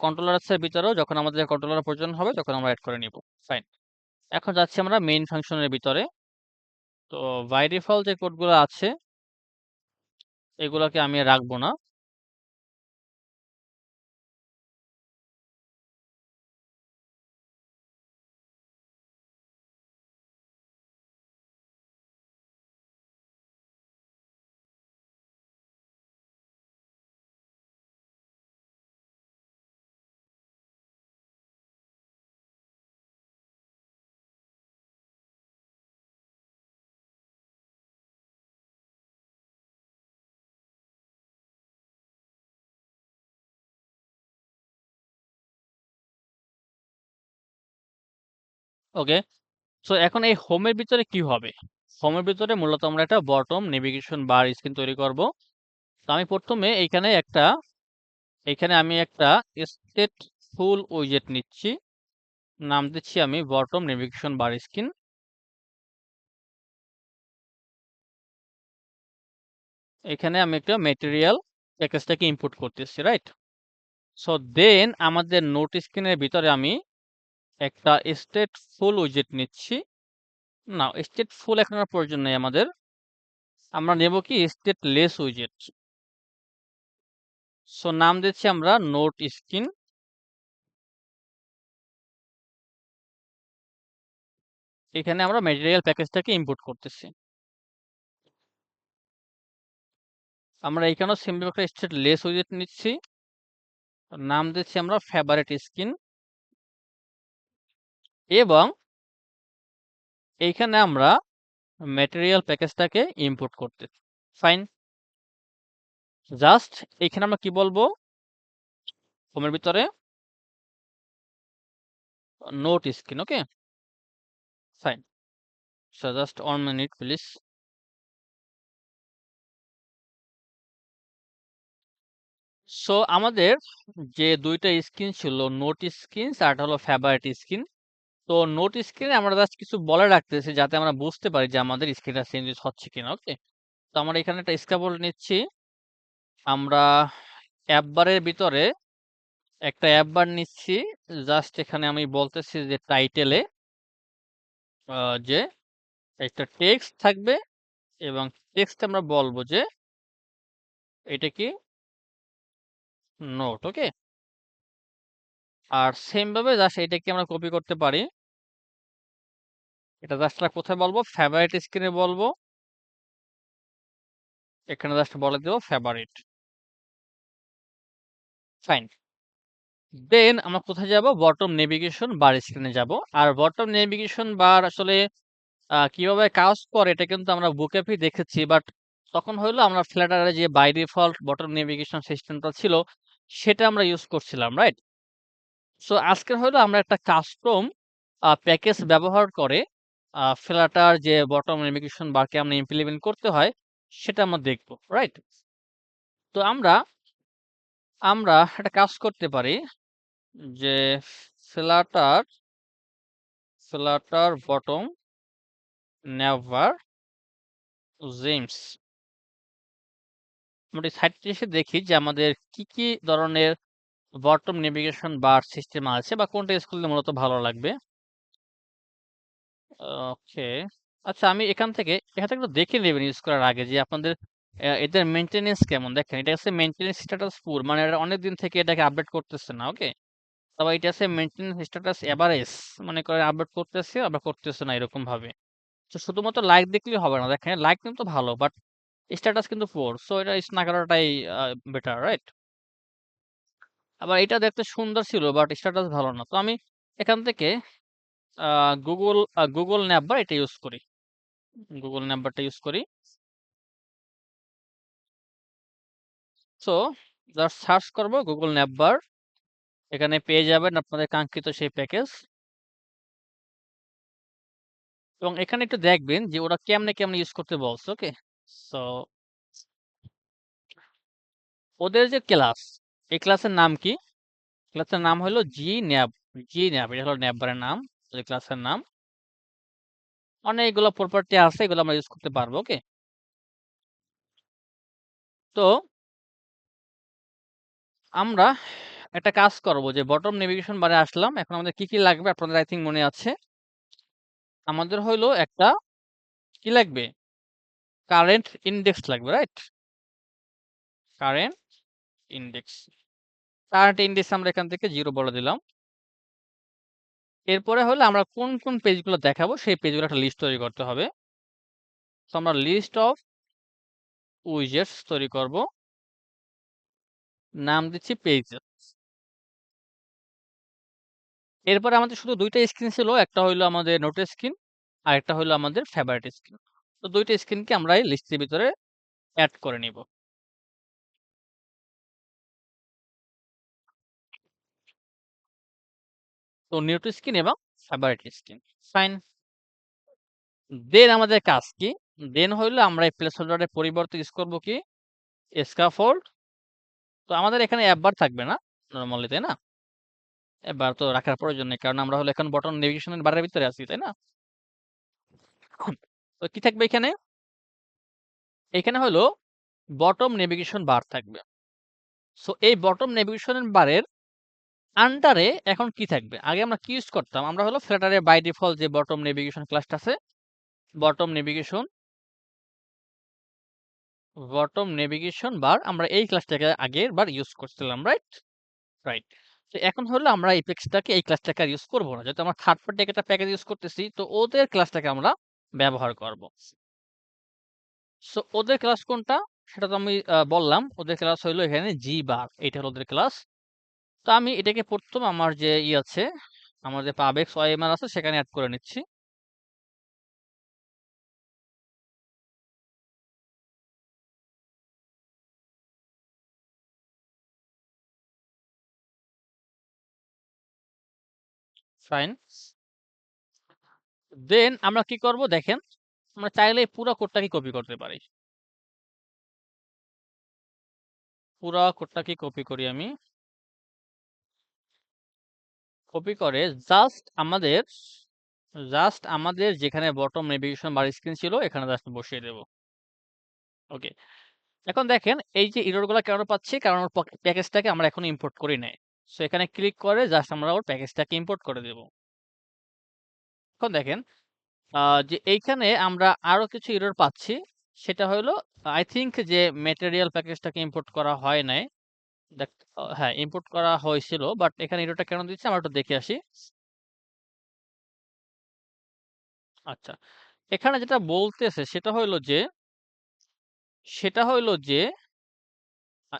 কন্ট্রোলারসের ভিতরেও যখন আমাদের কন্ট্রোলার প্রয়োজন হবে তখন আমরা অ্যাড করে নিব। ফাইন। এখন যাচ্ছি আমরা মেইন ফাংশনের ভিতরে। তো বাই ডিফল্ট যে কোডগুলো আছে এগুলাকে আমি আর রাখবো না। ওকে। সো এখন এই হোমের ভিতরে কি হবে? হোমের ভিতরে মূলত আমরা একটা বটম নেভিগেশন বার স্ক্রিন তৈরি করব। তো আমি প্রথমে এখানে আমি একটা stateful উইজেট নিচ্ছি। নাম দিচ্ছি আমি বটম নেভিগেশন বার স্ক্রিন। এখানে আমি একটা ম্যাটেরিয়াল প্যাকেজটাকে ইনপুট করতেছি, রাইট? সো দেন আমাদের নোট স্ক্রিনের ভিতরে আমি একটা stateful উইজেট নিচ্ছি। না, stateful এখন আর প্রয়োজন নেই আমাদের। আমরা নেব কি stateless উইজেট। সো নাম দিচ্ছি আমরা নোট স্ক্রিন। এখানে আমরা ম্যাটেরিয়াল প্যাকেজটাকে ইনপুট করতেছি। আমরা এখানেও সিম্পল একটা স্টেটলেস উইজেট নিচ্ছি। নাম দিচ্ছি আমরা ফেভারিট স্ক্রিন এবং এইখানে আমরা ম্যাটেরিয়াল প্যাকেজটাকে ইনপুট করতে। ফাইন। জাস্ট এখানে আমরা কি বলবো? হোমের ভিতরে note screen. Okay, fine. So just 1 minute please. So আমাদের যে দুইটা স্ক্রিন ছিল, নোট স্ক্রিন আর হলো ফেভারিট স্ক্রিন। তো নোট স্ক্রিনে আমরা জাস্ট কিছু বলে রাখতেছি যাতে আমরা বুঝতে পারি যে আমাদের স্ক্রিনটা চেঞ্জ হচ্ছে কিনা। ওকে, তো আমরা এখানে একটা স্ক্যাপল নিচ্ছি। আমরা অ্যাপ বারের ভিতরে একটা অ্যাপ বার নিচ্ছি। জাস্ট এখানে আমি বলতেছি যে টাইটেলে যে একটা টেক্সট থাকবে এবং টেক্সট আমরা বলবো যে এটা কি নোট। ওকে, আর সেম ভাবে জাস্ট এটাকে আমরা কপি করতে পারি। এটা জাস্ট কোথায় বলবো? ফেভারিট স্ক্রিনে বলবো। এখানে জাস্ট বলে দেবো ফেভারিট। ফাইন। দেন আমরা কোথায় যাব? বটম নেভিগেশন বার স্ক্রিনে যাব। আর বটম নেভিগেশন বার আসলে কিভাবে কাজ করে এটা কিন্তু আমরা বুকএপই দেখেছি, বাট তখন হইলো আমরা ফ্ল্যাটারে যে বাই ডিফল্ট বটম নেভিগেশন সিস্টেমটা ছিল সেটা আমরা ইউজ করছিলাম, রাইট? সো আজকের হইলো আমরা একটা কাস্টম প্যাকেজ ব্যবহার করে ফ্ল্যাটার যে বটম নেভিগেশন বারকে আমরা ইমপ্লিমেন্ট করতে হয় সেটা আমরা দেখব, রাইট? তো আমরা আমরা একটা কাজ করতে পারি যে ফ্ল্যাটার বটম নেভার জেমস। আমরা সাইটে এসে দেখি যে আমাদের কি কি ধরনের বটম নেভিগেশন বার সিস্টেম আছে বা কোনটা ইউজ করলে মূলত ভালো লাগবে। ওকে, আচ্ছা আমি এখান থেকে একটু দেখে নেবেন ইউজ করার আগে যে আপনাদের এদের মেনটেনেন্স কেমন। দেখেন এটা আছে মেনটেনেন্স স্ট্যাটাস পুর, মানে এরা অনেকদিন থেকে এটাকে আপডেট করতেছে না। ওকে, তবে এটা আছে মেনটেনেন্স স্ট্যাটাস এভারেজ, মনে করে আপডেট করতেছে আবার করতেছে না এরকম ভাবে। তো শুধুমাত্র লাইক দেখলেই হবে না। দেখেন লাইক কিন্তু ভালো, বাট স্ট্যাটাস কিন্তু পুর। সো এটা ইউজ না করাটাই বেটার, রাইট? আবার এটা দেখতে সুন্দর ছিল বাট স্ট্যাটাস ভালো না। তো আমি এখান থেকে গুগল ন্যাপবার এটা ইউজ করি। গুগল ন্যাপবারটা ইউজ করি। সো জাস্ট সার্চ করব গুগল ন্যাপবার। এখানে পেয়ে যাবেন আপনাদের কাঙ্ক্ষিত সেই প্যাকেজ এবং এখানে একটু দেখবেন যে ওরা কেমনে কেমনে ইউজ করতে বলছে। ওকে, সো ওদের যে ক্লাস, এই ক্লাসের নাম কি? ক্লাসের নাম হলো জি ন্যাব। এটা হলো ন্যাপবারের নাম, ওই ক্লাসের নাম। অনেকগুলো প্রপার্টি আছে, এগুলো আমরা ইউজ করতে পারবো। ওকে, তো আমরা একটা কাজ করব যে বটম নেভিগেশন বারে আসলাম। এখন আমাদের কি লাগবে আপনাদের আই থিংক মনে আছে। আমাদের হইলো একটা কি লাগবে? কারেন্ট ইনডেক্স লাগবে, right? Current index. Current index আমরা এখান থেকে 0 বলে দিলাম। এরপরে হলো আমরা কোন পেজগুলো দেখাবো সেই পেজগুলো একটা লিস্ট তৈরি করতে হবে। তো আমরা লিস্ট অফ উইজেটস তৈরি করব। নাম দিচ্ছি পেজেস। এরপরে আমাদের শুধু ২ টা স্ক্রিন ছিল। একটা হইলো আমাদের নোট স্ক্রিন, আরেকটা হইলো আমাদের ফেভারিট স্ক্রিন। তো ২ টা স্ক্রিনকে আমরা এই লিস্টের ভিতরে এড করে নিব। তো নোট স্ক্রিন এবং ফেভারিট স্ক্রিন। ফাইন। দেন আমাদের কাজ কি? দেন হইলো আমরা এই প্লেস হোল্ডারের পরিবর্তে ইউজ করব কি? স্ক্যাফোল্ড। তো আমাদের এখানে অ্যাপ থাকবে না নরমালি, তাই না? অ্যাপ তো রাখার প্রয়োজন নেই। কারণ আমরা হলো এখন বটন নেভিগেশনের বারের ভিতরে আছি, তাই না? তো কি থাকবে এখানে? এখানে হলো বটম নেভিগেশন বার থাকবে। সো এই বটম নেভিগেশন বারের আন্ডারে এখন কি থাকবে? আগে আমরা কি ইউজ করতাম? আমরা হলো ফ্লাটারে বাই ডিফল্ট যে বটম নেভিগেশন ক্লাসটা আছে, বটম নেভিগেশন বার আমরা এই ক্লাসটাকে আগের বার ইউজ করছিলাম, রাইট? রাইট। তো এখন হলো আমরা এপেক্সটাকে এই ক্লাসটাকে আর ইউজ করব না। যেহেতু আমরা থার্ড পার্টি একটা প্যাকেজ ইউজ করতেছি, তো ওদের ক্লাসটাকে আমরা ব্যবহার করব। সো ওদের ক্লাস কোনটা? সেটা তো আমি বললাম। ওদের ক্লাস হইলো এখানে জি বার। এটা হলো ওদের ক্লাস। তো আমি এটাকে প্রথম আমার যে আছে, আমার যে পাবেক্স ওএমএল আছে সেখানে এড করে নিচ্ছি। ফাইন। দেন আমরা কি করব দেখেন, আমরা চাইলে পুরো কোডটাকে কপি করতে পারি। পুরো কোডটাকে কপি করি আমি। কপি করে জাস্ট আমাদের যেখানে বটম নেভিগেশন বার স্ক্রিন ছিল এখানে জাস্ট বসিয়ে দেব। ওকে। এখন দেখেন এই যে এররগুলো কেন পাচ্ছি? কারণ ওর প্যাকেজটাকে আমরা এখনো ইম্পোর্ট করি নাই। সো এখানে ক্লিক করে জাস্ট আমরা ওর প্যাকেজটাকে ইম্পোর্ট করে দেব। এখন দেখেন যে এইখানে আমরা আরো কিছু এরর পাচ্ছি। সেটা হলো আই থিংক যে ম্যাটেরিয়াল প্যাকেজটাকে ইম্পোর্ট করা হয় নাই। দেখ হ্যাঁ, ইম্পোর্ট করা হয়েছিল। বাট এখানে এররটা কেন দিচ্ছে আমরা একটু দেখে আসি। আচ্ছা। এখানে যেটা বলতেছে সেটা হইলো যে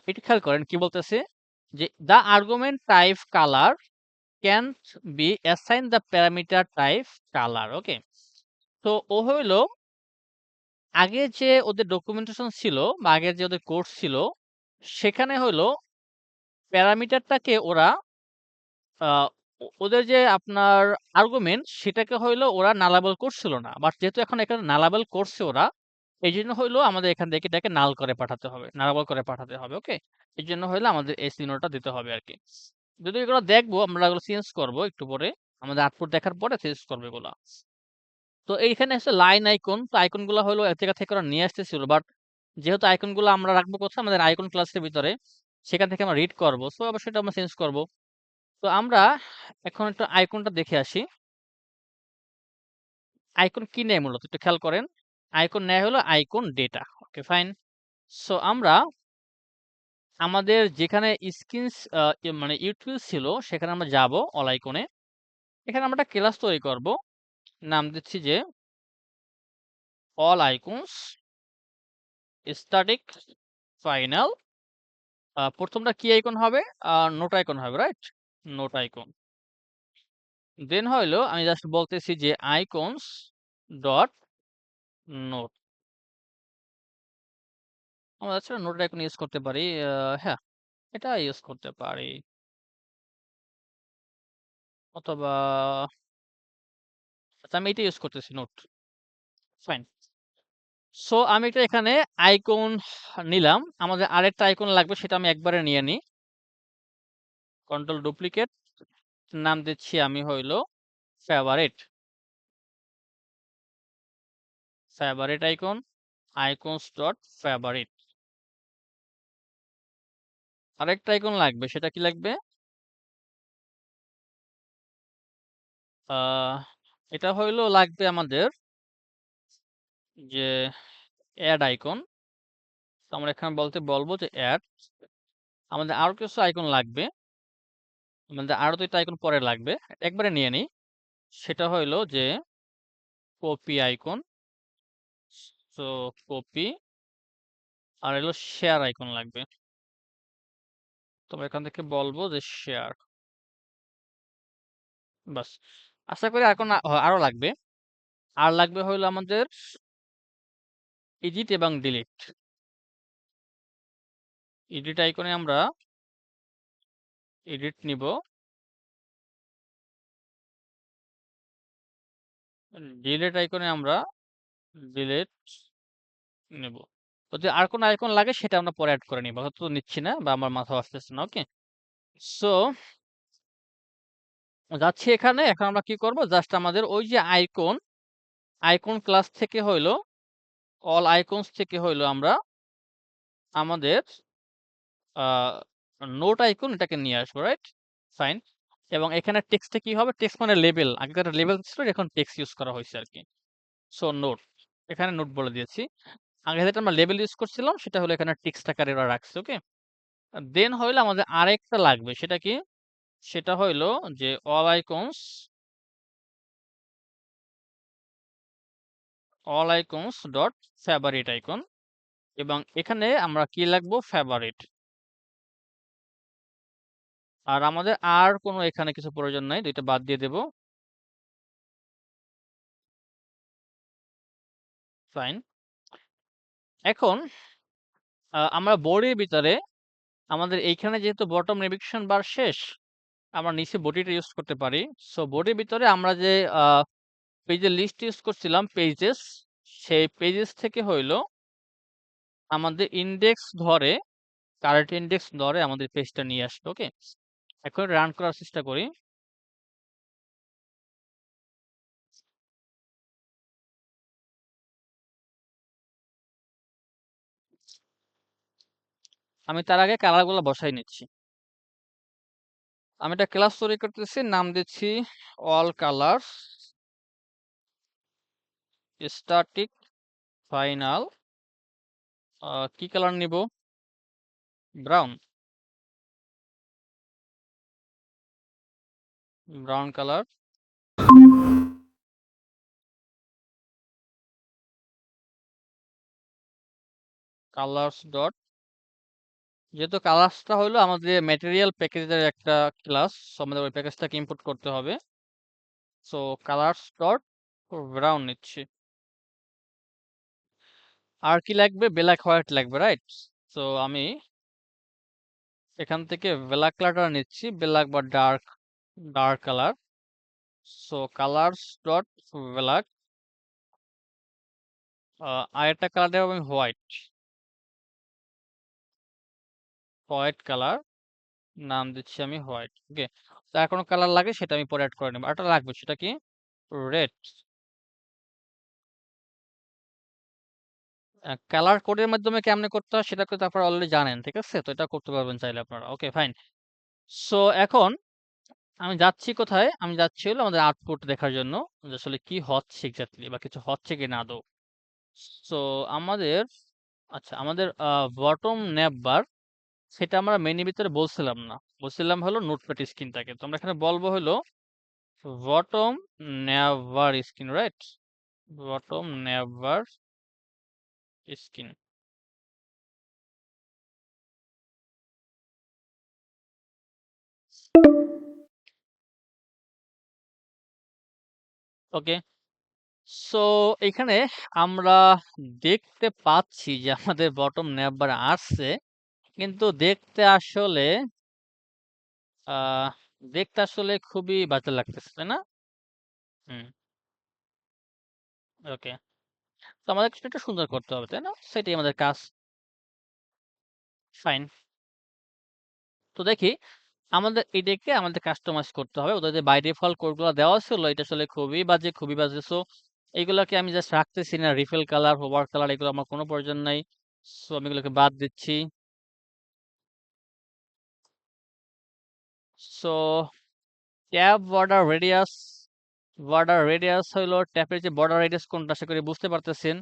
একটু খেয়াল করেন কি বলতেছে যে the argument type color can be assigned the parameter type color. ওকে। তো ও হইলো আগে যে ওদের ডকুমেন্টেশন ছিল বা আগের যে ওদের কোর্স ছিল সেখানে হইলো প্যারামিটারটাকে ওরা ওদের যে আপনার আর্গুমেন্ট সেটাকে হইলো ওরা নালাবল করছিল না। বাট যেহেতু এখন এখানে নালাবল করছে ওরা, এই জন্য হইলো আমাদের এখান থেকে এটাকে নাল করে পাঠাতে হবে, নালাবল করে পাঠাতে হবে। ওকে। এই জন্য হইলো আমাদের এই চিহ্নটা দিতে হবে আর কি। যদি এগুলো দেখবো আমরা এগুলো চেঞ্জ করব একটু পরে, আমাদের আউটপুট দেখার পরে চেঞ্জ করবো এগুলা। তো এইখানে হচ্ছে লাইন আইকন। তো আইকন গুলো হলো এক জায়গা থেকে ওরা নিয়ে আসতেছিল। বাট যেহেতু আইকন গুলো আমরা রাখবো কোথায়? আমাদের আইকন ক্লাসের ভিতরে, সেখান থেকে আমরা রিড করবো। সো অবশ্যই এটা আমরা চেঞ্জ করব। তো আমরা এখন একটু আইকনটা দেখে আসি। আইকন কি নেয় মূলত একটু খেয়াল করেন। আইকন নেয় হলো আইকন ডেটা। ওকে ফাইন। সো আমরা আমাদের যেখানে স্ক্রিনস মানে ইউটিলিটিস ছিল সেখানে আমরা যাব অল আইকনে। এখানে আমরা একটা ক্লাস তৈরি করব। নাম দিচ্ছি যে অল আইকনস স্ট্যাটিক ফাইনাল। প্রথমটা কি আইকন হবে? নোট আইকন হবে, রাইট? Note icon. দেন হইলো আমি জাস্ট বলতেছি যে আইকনস ডট নোট। আমরা আচ্ছা নোট আইকন ইউজ করতে পারি। হ্যাঁ, এটা ইউজ করতে পারি। অথবা আচ্ছা আমি এটা ইউজ করতেছি নোট। ফাইন। সো আমি এটা এখানে আইকন নিলাম। আমাদের আরেকটা আইকন লাগবে সেটা আমি একবারে নিয়ে নিই। Control duplicate. নাম দিচ্ছি আমি হইলো favourite. Favourite icon, icons dot favourite. আরেকটা আইকন লাগবে সেটা কি লাগবে? আহ এটা হইলো লাগবে আমাদের যে অ্যাড আইকন। তো আমরা এখানে বলবো যে অ্যাড, আমাদের আরো কিছু আইকন লাগবে, আমাদের আরো 2টা আইকন পরে লাগবে, একবারে নিয়ে নিই। সেটা হইলো যে কপি আইকন, সো কপি, আর হলো শেয়ার আইকন লাগবে। তোমরা এখান থেকে বলবো যে শেয়ার, বাস। আশা করি এখন আরো লাগবে। আর লাগবে হইলো আমাদের এডিট এবং ডিলিট। এডিট আইকনে আমরা এডিট নিব, ডিলিট আইকনে আমরা ডিলিট নেব। যদি আর কোনো আইকন লাগে সেটা আমরা পরে অ্যাড করে নিব, হয়তো নিচ্ছি না বা আমার মাথা আসতেছে না। ওকে, সো যাচ্ছি এখানে। এখন আমরা কি করব, জাস্ট আমাদের ওই যে আইকন, আইকন ক্লাস থেকে হইলো অল আইকনস থেকে হইলো আমরা আমাদের নোট আইকন এটাকে নিয়ে আসবো, রাইট? ফাইন। এবং এখানে টেক্সটে কি হবে, টেক্সট মানে লেবেল, আগে একটা লেবেল ছিল, এখন টেক্সট ইউজ করা হয়েছে আর কি। সো নোট, এখানে নোট বলে দিয়েছি। আগে যেটা আমরা লেবেল ইউজ করছিলাম সেটা হলো এখানে টেক্সট আকারে ওরা রাখছে। ওকে, দেন হইলো আমাদের আরেকটা লাগবে, সেটা কি, সেটা হইলো যে all icons dot favourite icon, এবং এখানে আমরা কি লাগবো, ফেভারিট। আর আমাদের আর কোনো এখানে কিছু প্রয়োজন নাই, 2টা বাদ দিয়ে দেব। ফাইন। এখন আমরা বডির ভিতরে আমাদের এইখানে যেহেতু বটম নেভিগেশন বার শেষ, আমরা নিচে বডিটা ইউজ করতে পারি। সো বডির ভিতরে আমরা যে পেজের লিস্ট ইউজ করছিলাম, পেজেস, সেই পেজেস থেকে হইলো আমাদের ইন্ডেক্স ধরে, কারেন্ট ইন্ডেক্স ধরে আমাদের পেজটা নিয়ে আসবে। ওকে, এখন রান করার চেষ্টা করি। আমি তার আগে কালারগুলো বসাই নিচ্ছি। আমি একটা ক্লাস তৈরি করতেছি, নাম দিচ্ছি অল কালার্স স্ট্যাটিক ফাইনাল। কি কালার নিব, brown, brown colour. Colours dot, যেহেতু কালার্সটা হলো আমাদের ম্যাটেরিয়াল প্যাকেজের একটা ক্লাস, আমাদের ওই প্যাকেজটাকে ইম্পোর্ট করতে হবে। সো কালার্স ডট ব্রাউন নিচ্ছি। আর কি লাগবে, ব্ল্যাক হোয়াইট লাগবে, রাইট? সো আমি এখান থেকে ব্ল্যাক কালারটা নিচ্ছি, ব্ল্যাক বা dark, dark colour. So colours dot black, আরেকটা কালার দেবো আমি হোয়াইট, হোয়াইট কালার, নাম দিচ্ছি আমি হোয়াইট। ওকে, তো আর কোনো কালার লাগে সেটা আমি পরে অ্যাড করে নেবো। আরেকটা লাগবে, সেটা কি, রেড। কালার কোডের মাধ্যমে কেমনে করতে হয় সেটা কিন্তু আপনারা অলরেডি জানেন, ঠিক আছে? তো এটা করতে পারবেন চাইলে আপনারা। ওকে, ফাইন। সো এখন আমি যাচ্ছি কোথায়, আমি যাচ্ছি হলো আমাদের আউটপুট দেখার জন্য, যে আসলে কি হচ্ছে এক্স্যাক্টলি, বা কিছু হচ্ছে কি না আদৌ। সো আমাদের, আচ্ছা, আমাদের বটম ন্যাপ বার, সেটা আমরা মেনুর ভিতরে বলছিলাম না, বলছিলাম হলো নোটপ্যাড স্ক্রিনটাকে। তো আমরা এখানে বলবো হলো বটম ন্যাপ বার স্ক্রিন, রাইট? বটম ন্যাপ বার স্ক্রিন। ওকে, সো এখানে আমরা দেখতে পাচ্ছি যে আমাদের বটম ন্যাপ বার আসছে, কিন্তু আহ দেখতে আসলে খুবই বাজে লাগতেছে, তাই না? হুম, ওকে। তো আমাদের কিছু একটা সুন্দর করতে হবে, তাই না? সেটাই আমাদের কাজ। ফাইন। তো দেখি, আমাদের এটাকে আমাদের কাস্টমাইজ করতে হবে। ওদের যে বাই ডিফল্ট কোডগুলো দেওয়া ছিল, এটা আসলে খুবই বাজে, খুবই বাজে। সো এগুলোকে আমি জাস্ট রাখতেছি না, রিফিল কালার, হোভার কালার, এগুলো আমার কোনো প্রয়োজন নাই। সো আমি এগুলোকে বাদ দিচ্ছি। সো ট্যাব বর্ডার রেডিয়াস হইলো ট্যাবের যে বর্ডার রেডিয়াস কোনটা, আশা করি বুঝতে পারতেছেন।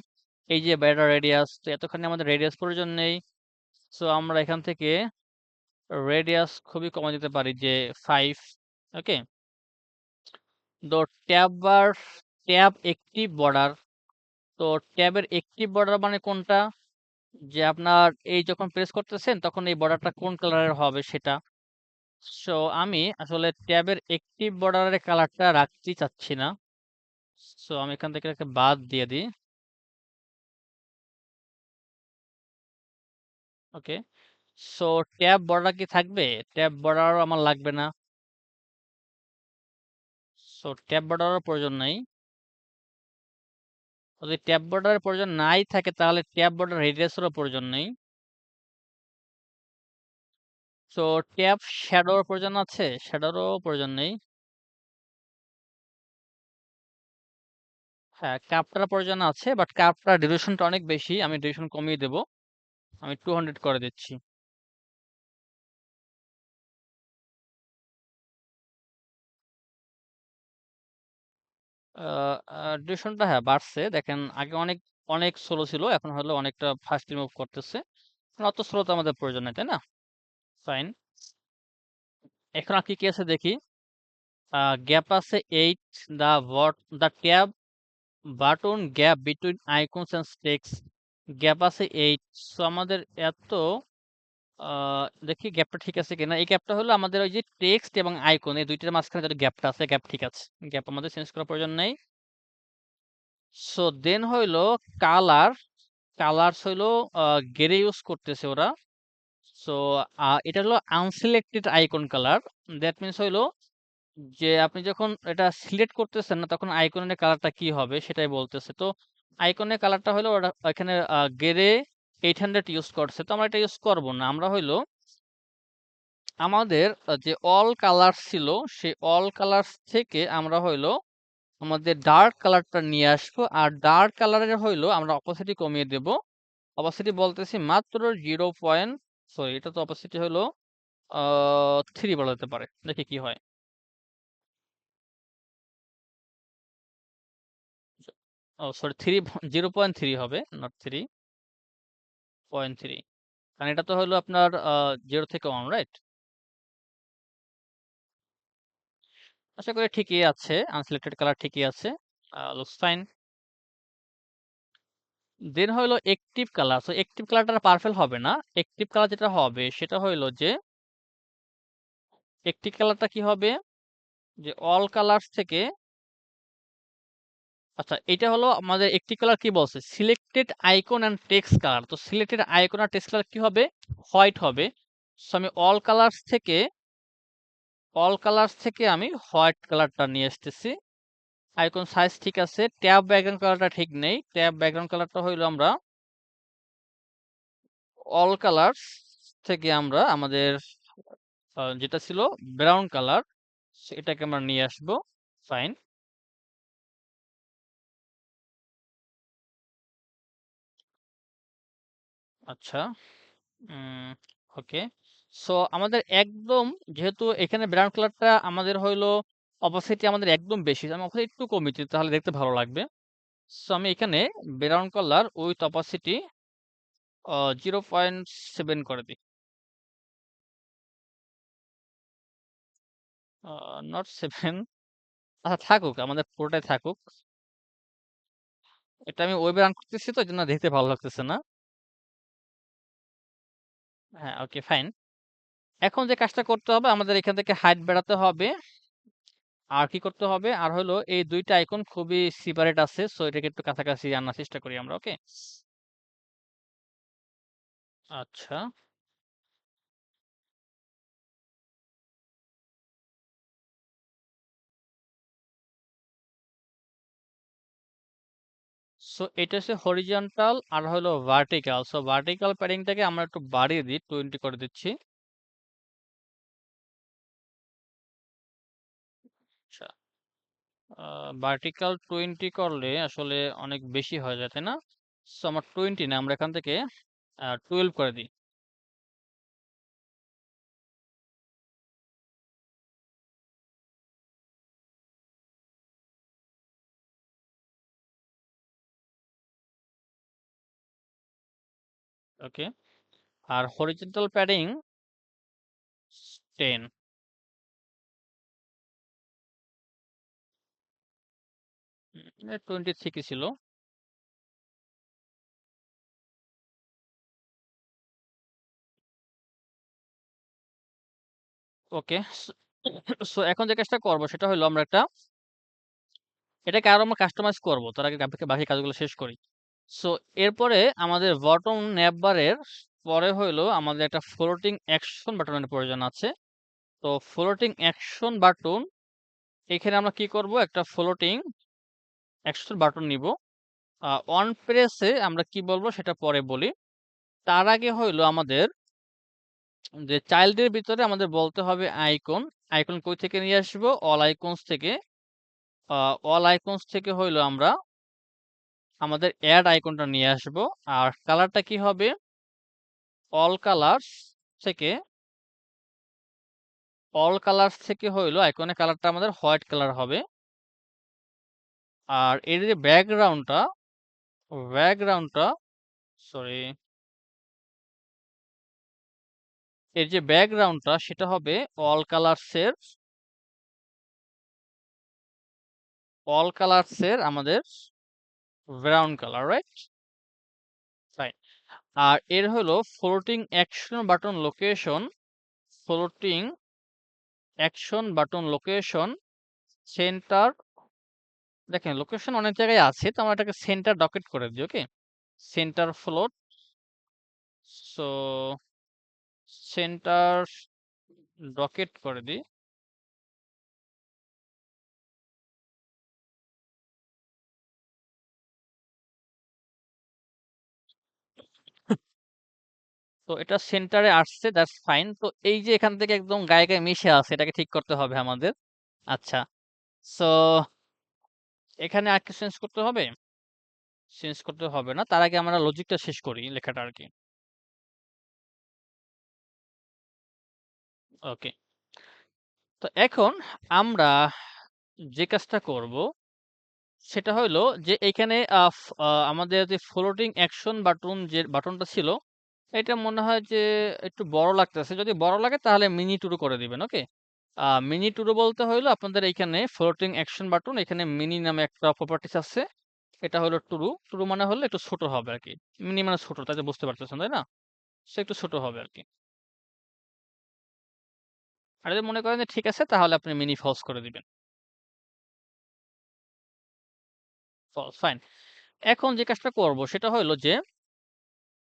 এই যে বাইরেটা রেডিয়াস, তো এতখানি আমাদের রেডিয়াস প্রয়োজন নেই। সো আমরা এখান থেকে রেডিয়াস খুবই কমে দিতে পারি যে 5। ওকে, তো ট্যাব একটিভ বর্ডার। তো ট্যাবের একটিভ বর্ডার মানে কোনটা, যে আপনার এই যখন প্রেস করতেছেন তখন এই বর্ডারটা কোন কালারের হবে সেটা। সো আমি আসলে ট্যাবের একটিভ বর্ডারের কালারটা রাখতে চাচ্ছি না। সো আমি এখান থেকে এটাকে বাদ দিয়ে দিই। ওকে, সো ট্যাব বর্ডার কি থাকবে? ট্যাব বর্ডারও আমার লাগবে না। সো ট্যাব বর্ডারের প্রয়োজন নাই। যদি ট্যাব বর্ডারের প্রয়োজন নাই থাকে তাহলে ট্যাব বর্ডার রেডিয়াসেরও প্রয়োজন নেই। সো ট্যাব শ্যাডোর প্রয়োজন আছে? শ্যাডোরও প্রয়োজন নেই। হ্যাঁ, কাপটার প্রয়োজন আছে, বাট কাপটার ডিউরেশনটা অনেক বেশি, আমি ডিউরেশন কমিয়ে দেব। আমি 200 করে দিচ্ছি। ডিউরেশনটা হ্যাঁ বাড়ছে, দেখেন আগে অনেক অনেক স্লো ছিল, এখন হলো অনেকটা ফাস্টলি মুভ করতেছে। অত স্লো তো আমাদের প্রয়োজন নেই, তাই না? ফাইন। এখন আর কি কি আছে দেখি। গ্যাপ আছে 8, the tab button gap between icons and text gap আছে 8। সো আমাদের এত দেখি গ্যাপটা ঠিক আছে কিনা। এই গ্যাপটা হলো আমাদের ওই যে টেক্সট এবং আইকন এই দুইটার মাঝখানে যে গ্যাপটা আছে, গ্যাপ ঠিক আছে, গ্যাপ আমাদের চেঞ্জ করার প্রয়োজন নেই। সো দেন হইলো কালার। কালারস হইলো গ্রে ইউজ করতেছে ওরা। সো এটা হলো unselected icon colour. That means হইলো যে আপনি যখন এটা সিলেক্ট করতেছেন না তখন আইকনের কালারটা কি হবে সেটাই বলতেছে। তো আইকনের কালারটা হলো ওরা এখানে গ্রে 800 ইউজ করছে, তো আমরা এটা ইউজ করব না। আমরা হইলো আমাদের যে অল কালার ছিল সেই অল কালারস থেকে আমরা হইলো আমাদের ডার্ক কালারটা নিয়ে আসবো, আর ডার্ক কালারের হইলো আমরা অপাসিটি কমিয়ে দেব। অপাসিটি বলতেছি মাত্র 0. সরি, এটা তো অপাসিটি হলো 3 বলা যেতে পারে, দেখি কি হয়। ও সরি, 0.3 হবে, নট 3.3, কারণ এটা তো হলো আপনার 0 থেকে 1, রাইট? আশা করি ঠিকই আছে, আনসিলেক্টেড কালার ঠিকই আছে, লুকস ফাইন। দেন হইলো অ্যাক্টিভ কালার। সো অ্যাক্টিভ কালারটা পারফেক্ট হবে না। অ্যাক্টিভ কালার যেটা হবে সেটা হইলো যে অ্যাক্টিভ কালারটা কি হবে, যে অল কালারস থেকে, আচ্ছা এটা হলো আমাদের অ্যাক্টিভ কালার কি বলছে, selected icon and text colour. তো সিলেক্টেড আইকন আর টেক্সট কালার কি হবে, হোয়াইট হবে। সো আমি অল কালারস থেকে আমি হোয়াইট কালারটা নিয়ে আসতেছি। আইকন সাইজ ঠিক আছে, ট্যাব ব্যাকগ্রাউন্ড কালারটা ঠিক নেই। ট্যাব ব্যাকগ্রাউন্ড কালারটা হইলো আমরা অল কালারস থেকে আমরা আমাদের যেটা ছিল ব্রাউন কালার, এটাকে আমরা নিয়ে আসবো। ফাইন। আচ্ছা, ওকে। সো আমাদের একদম, যেহেতু এখানে ব্রাউন কালারটা আমাদের হইলো অপাসিটি আমাদের একদম বেশি, আমি অপাসিটি একটু কমিয়ে দিই তাহলে দেখতে ভালো লাগবে। সো আমি এখানে ব্রাউন কালার উইথ অপাসিটি 0.7 করে দিই। নট 7, আচ্ছা থাকুক, আমাদের পুরোটাই থাকুক। এটা আমি ওয়েবে রান করতেছি তো, এই জন্য দেখতে ভালো লাগতেছে না। হ্যাঁ, ওকে ফাইন। এখন যে কাজটা করতে হবে, আমাদের এখান থেকে হাইট বাড়াতে হবে। আর কি করতে হবে, আর হলো এই দুইটা আইকন খুবই সেপারেট আছে, সো এটাকে একটু কাছাকাছি আনার চেষ্টা করি আমরা। ওকে, আচ্ছা। সো এটা হচ্ছে হরিজন্টাল আর হলো ভার্টিক্যাল। সো ভার্টিক্যাল প্যাডিংটাকে আমরা একটু বাড়িয়ে দিই, 20 করে দিচ্ছি। আচ্ছা, ভার্টিক্যাল 20 করলে আসলে অনেক বেশি হয়ে যায়, তাই না? সো আমার 20 না, আমরা এখান থেকে 12 করে দিই। ওকে। আর হরিজন্টাল প্যাডিং 10। 23 কি ছিল? ওকে। সো এখন যে কাজটা করব সেটা হলো আমরা এটাকে আরো আমরা কাস্টমাইজ করব। তার আগে বাকি কাজগুলো শেষ করি। সো এরপরে আমাদের বটম ন্যাভ বারের পরে হইলো আমাদের একটা ফ্লোটিং অ্যাকশন বাটনের প্রয়োজন আছে। তো ফ্লোটিং অ্যাকশন বাটন এখানে আমরা কি করব? একটা ফ্লোটিং অ্যাকশন বাটন নিব। অন প্রেসে আমরা কি বলবো সেটা পরে বলি। তার আগে হইলো আমাদের যে চাইল্ডের ভিতরে আমাদের বলতে হবে আইকন। আইকন কই থেকে নিয়ে আসবো? অল আইকনস থেকে। অল আইকনস থেকে হইলো আমরা আমাদের অ্যাড আইকনটা নিয়ে আসবো। আর কালারটা কি হবে? অল কালারস থেকে হইলো আইকনের কালারটা আমাদের হোয়াইট কালার হবে। আর এর যে ব্যাকগ্রাউন্ডটা সরি এর যে ব্যাকগ্রাউন্ডটা সেটা হবে অল কালারসের আমাদের ব্রাউন কালার, রাইট? ফাইন। আর এর হলো floating action button location centre. দেখেন লোকেশন অনেক জায়গায় আছে, তো আমরা এটাকে সেন্টার ডকেট করে দিই। Okay, centre float. So centre docked করে দিই। তো এটা সেন্টারে আসছে, দ্যাটস ফাইন। তো এই যে এখান থেকে একদম গায়ে গায়ে মিশে আছে, এটাকে ঠিক করতে হবে আমাদের। আচ্ছা, সো এখানে আর কি চেঞ্জ করতে হবে না। তার আগে আমরা লজিকটা শেষ করি লেখাটা আর কি। ওকে, তো এখন আমরা যে কাজটা করব সেটা হলো যে এইখানে আমাদের যে ফ্লোটিং অ্যাকশন বাটন যে বাটনটা ছিল এটা মনে হয় যে একটু বড় লাগতেছে। যদি বড় লাগে তাহলে মিনি টুরু করে দিবেন। ওকে, মিনি টুরু বলতে হইলো আপনাদের এইখানে ফ্লোটিং অ্যাকশন বাটন, এখানে মিনি নামে একটা প্রপার্টিস আছে। এটা হলো টুরু মানে হলো একটু ছোট হবে আর কি। মিনি মানে ছোট, তাই তো বুঝতে পারতেছেন তাই না? সে একটু ছোট হবে আর কি। আর যদি মনে করেন যে ঠিক আছে তাহলে আপনি মিনি ফলস করে দিবেন। False, fine. এখন যে কাজটা করব সেটা হলো যে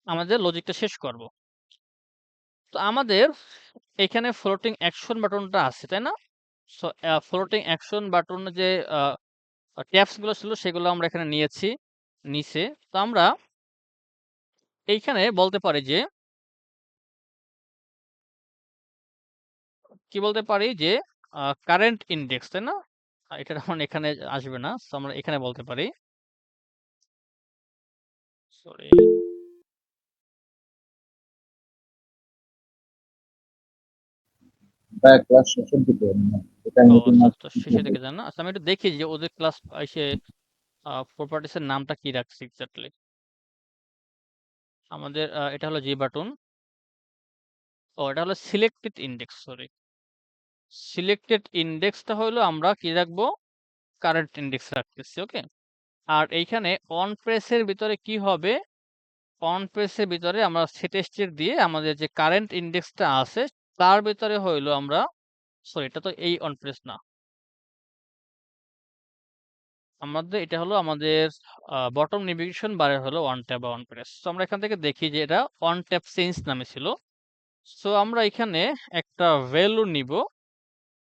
আমাদের লজিকটা শেষ করব। তো আমাদের এখানে ফ্লোটিং অ্যাকশন বাটনটা আছে তাই না? সো ফ্লোটিং অ্যাকশন বাটন যে ট্যাবস গুলো ছিল সেগুলো আমরা এখানে নিচে। তো আমরা এইখানে বলতে পারি যে কি বলতে পারি যে কারেন্ট ইনডেক্স তাই না? এটা এখন এখানে আসবে না, সো আমরা এখানে বলতে পারি। সরি, প্রায় ক্লাস শেষের দিকে এটা ও নতুন আচ্ছা, মাস তো শেষের দিকে যান না। আচ্ছা, আমি একটু দেখি যে ওদের ক্লাস এসে প্রপার্টিস এর নামটা কি রাখছে এক্স্যাক্টলি। আমাদের এটা হলো জি বাটন। ও, এটা হলো সিলেক্টেড ইনডেক্স। সরি, সিলেক্টেড ইনডেক্সটা হলো আমরা কি রাখবো? কারেন্ট ইনডেক্স রাখতেছি। ওকে, আর এইখানে অন প্রেসের ভিতরে কি হবে? অন প্রেসের ভিতরে আমরা সেটেস্টের দিয়ে আমাদের যে কারেন্ট ইনডেক্সটা আছে তার ভিতরে হইলো আমরা সরি এটা তো এই অন প্রেস না, আমাদের এটা হলো আমাদের বটম নেভিগেশন বারের হলো অন ট্যাব বা অন প্রেস। তো আমরা এখান থেকে দেখি যে এটা অন ট্যাব চেঞ্জ নামে ছিল। সো আমরা এখানে একটা ভ্যালু নিব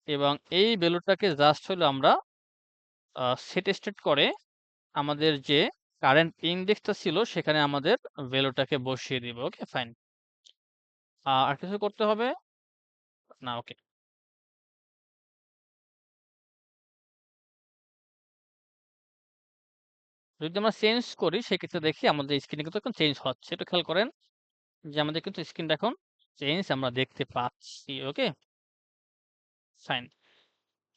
এবং এই ভ্যালুটাকে জাস্ট হলো আমরা সেটেস্টেড করে আমাদের যে কারেন্ট ইনডেক্সটা ছিল সেখানে আমাদের ভ্যালুটাকে বসিয়ে দিব। ওকে, ফাইন। আর কিছু করতে হবে না? ওকে, যদি আমরা চেঞ্জ করি সেক্ষেত্রে দেখি আমাদের স্ক্রিনে কিন্তু এখন চেঞ্জ হচ্ছে। একটু খেয়াল করেন যে আমাদের কিন্তু স্ক্রিনটা এখন চেঞ্জ আমরা দেখতে পাচ্ছি। ওকে, ফাইন।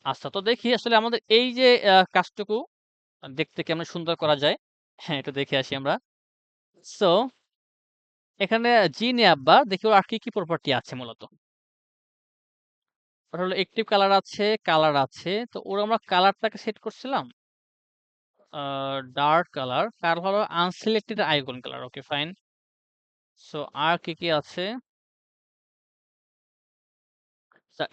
আচ্ছা, তো দেখি আসলে আমাদের এই যে কাজটুকু দেখতে কেমন সুন্দর করা যায়। হ্যাঁ, একটু দেখে আসি আমরা। সো এখানে জি নে আব্বা, দেখি ওর আর কি প্রপার্টি আছে মূলত। ওটা হলো অ্যাক্টিভ কালার আছে, কালার আছে। তো ওর আমরা কালারটাকে সেট করছিলাম ডার্ক কালার, কার হলো unselected icon colour. Okay fine. So আর কি আছে?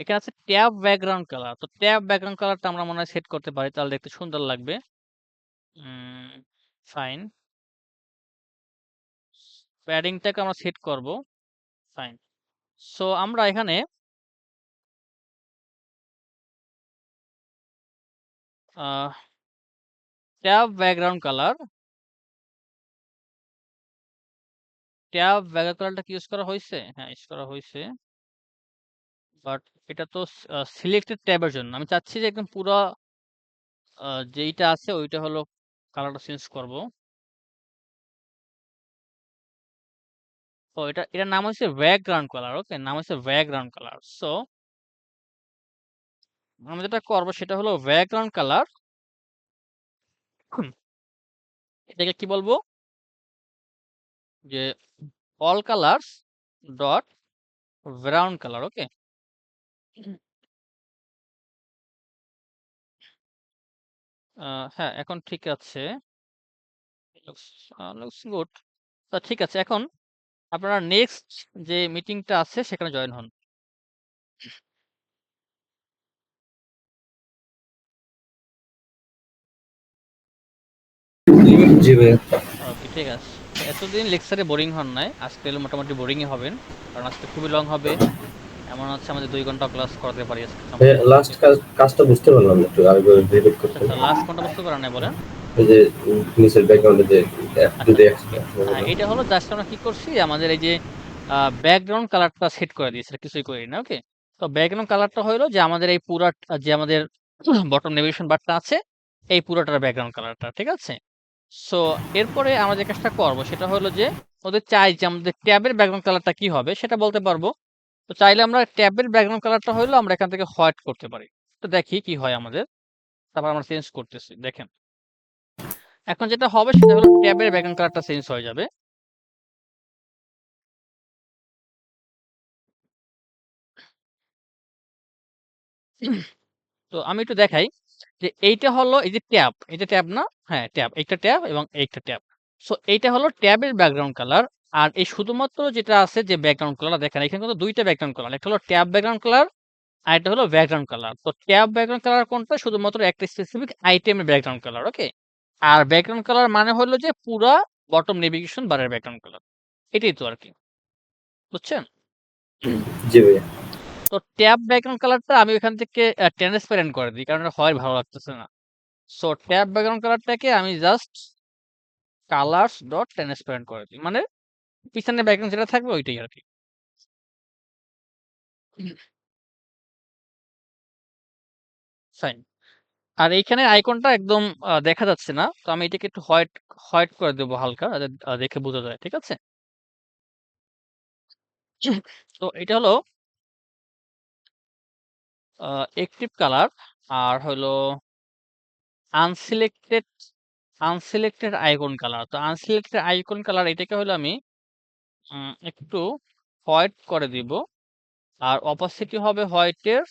এখানে আছে ট্যাব ব্যাকগ্রাউন্ড কালার। তো ট্যাব ব্যাকগ্রাউন্ড কালারটা আমরা মনে হয় সেট করতে পারি, তাহলে দেখতে সুন্দর লাগবে। ফাইন। প্যাডিংটাকে আমরা সেট করব। ফাইন। সো আমরা এখানে tab background colour, tab background কালারটা কি ইউজ করা হয়েছে? হ্যাঁ, ইউজ করা হয়েছে। বাট এটা তো সিলেক্টেড ট্যাবের জন্য। আমি চাচ্ছি যে একদম পুরো যেইটা আছে ওইটা হলো কালারটা চেঞ্জ করব। তো এটার নাম হচ্ছে ব্যাকগ্রাউন্ড কালার। ওকে, নাম হচ্ছে ব্যাকগ্রাউন্ড কালার। সো আমরা যেটা করবো সেটা হলো ব্যাকগ্রাউন্ড কালার, এটাকে কি বলবো যে all colours dot brown colour. Okay, হ্যাঁ এখন ঠিক আছে, লুকস গুড। তো ঠিক আছে, এখন আপনারা নেক্সট যে মিটিংটা আছে সেখানে জয়েন হন। জি ভাইয়া। ওকে ঠিক আছে। তো এতদিন লেকচারে বোরিং হন নাই, আজকে হলো মোটামুটি বোরিংই হবেন, কারণ আজকে খুবই লং হবে। এমন হচ্ছে আমাদের 2 ঘন্টা ক্লাস করাতে পারি আজকে ভাইয়া সম্ভবত। লাস্ট কাজটা বুঝতে পারলাম না, একটু আরেকবার রিপিট আচ্ছা করতে। আচ্ছা, লাস্ট কোনটা বুঝতে পারেন নাই বলেন? ওই যে নিচের ব্যাকগ্রাউন্ডে যে আচ্ছা যদি আচ্ছা, হ্যাঁ এটা হলো জাস্ট আমরা কি করছি, আমাদের এই যে ব্যাকগ্রাউন্ড কালারটা সেট করে দিয়েছি, এটা কিছুই করি না। ওকে, তো ব্যাকগ্রাউন্ড কালারটা হলো যে আমাদের এই পুরা যে আমাদের বটম নেভিগেশন বারটা আছে, এই পুরোটার ব্যাকগ্রাউন্ড কালারটা, ঠিক আছে। সো এরপরে আমরা যে কাজটা করবো সেটা হলো যে ওদের চাই যে আমাদের ট্যাবের ব্যাকগ্রাউন্ড কালারটা কি হবে সেটা বলতে পারবো। তো চাইলে আমরা ট্যাবের ব্যাকগ্রাউন্ড কালারটা হলো আমরা এখান থেকে হোয়াইট করতে পারি। তো দেখি কি হয় আমাদের, তারপর আমরা চেঞ্জ করতেছি। দেখেন এখন যেটা হবে সেটা হলো ট্যাবের ব্যাকগ্রাউন্ড কালারটা চেঞ্জ হয়ে যাবে। তো আমি একটু দেখাই যে এইটা হলো এই যে ট্যাব, এটা ট্যাব না? হ্যাঁ ট্যাব, একটা ট্যাব এবং একটা ট্যাব। সো এইটা হলো ট্যাবের ব্যাকগ্রাউন্ড কালার। আর এই শুধুমাত্র যেটা আছে যে ব্যাকগ্রাউন্ড কালার, দেখেন এখানে কিন্তু দুইটা ব্যাকগ্রাউন্ড কালার, একটা হলো ট্যাব ব্যাকগ্রাউন্ড কালার আর এটা হলো ব্যাকগ্রাউন্ড কালার। তো ট্যাব ব্যাকগ্রাউন্ড কালার কোনটা? শুধুমাত্র একটা স্পেসিফিক আইটেমের ব্যাকগ্রাউন্ড কালার। ওকে, আর ব্যাকগ্রাউন্ড কালার মানে হলো যে পুরা বটম নেভিগেশন বারের ব্যাকগ্রাউন্ড কালার। এটাই তো আর কি, বুঝছেন? জি ভাইয়া। তো ট্যাব ব্যাকগ্রাউন্ড কালারটা আমি এখান থেকে ট্রান্সপারেন্ট করে দিই, কারণ হয় ভালো লাগতেছে না। সো ট্যাব ব্যাকগ্রাউন্ড কালারটাকে আমি জাস্ট কালার্স ডট ট্রান্সপারেন্ট করে দিই, মানে পিছনের ব্যাকগ্রাউন্ড যেটা থাকবে ওইটাই আর কি। ফাইন। আর এইখানে আইকনটা একদম দেখা যাচ্ছে না, তো আমি এটাকে একটু হোয়াইট হোয়াইট করে দেবো হালকা, যাতে দেখে বোঝা যায়। ঠিক আছে, তো এটা হলো অ্যাক্টিভ কালার আর হলো আনসিলেক্টেড আনসিলেক্টেড আইকন কালার। তো আনসিলেক্টেড আইকন কালার এটাকে হলো আমি একটু হোয়াইট করে দিব, আর অপাসিটি হবে হোয়াইটের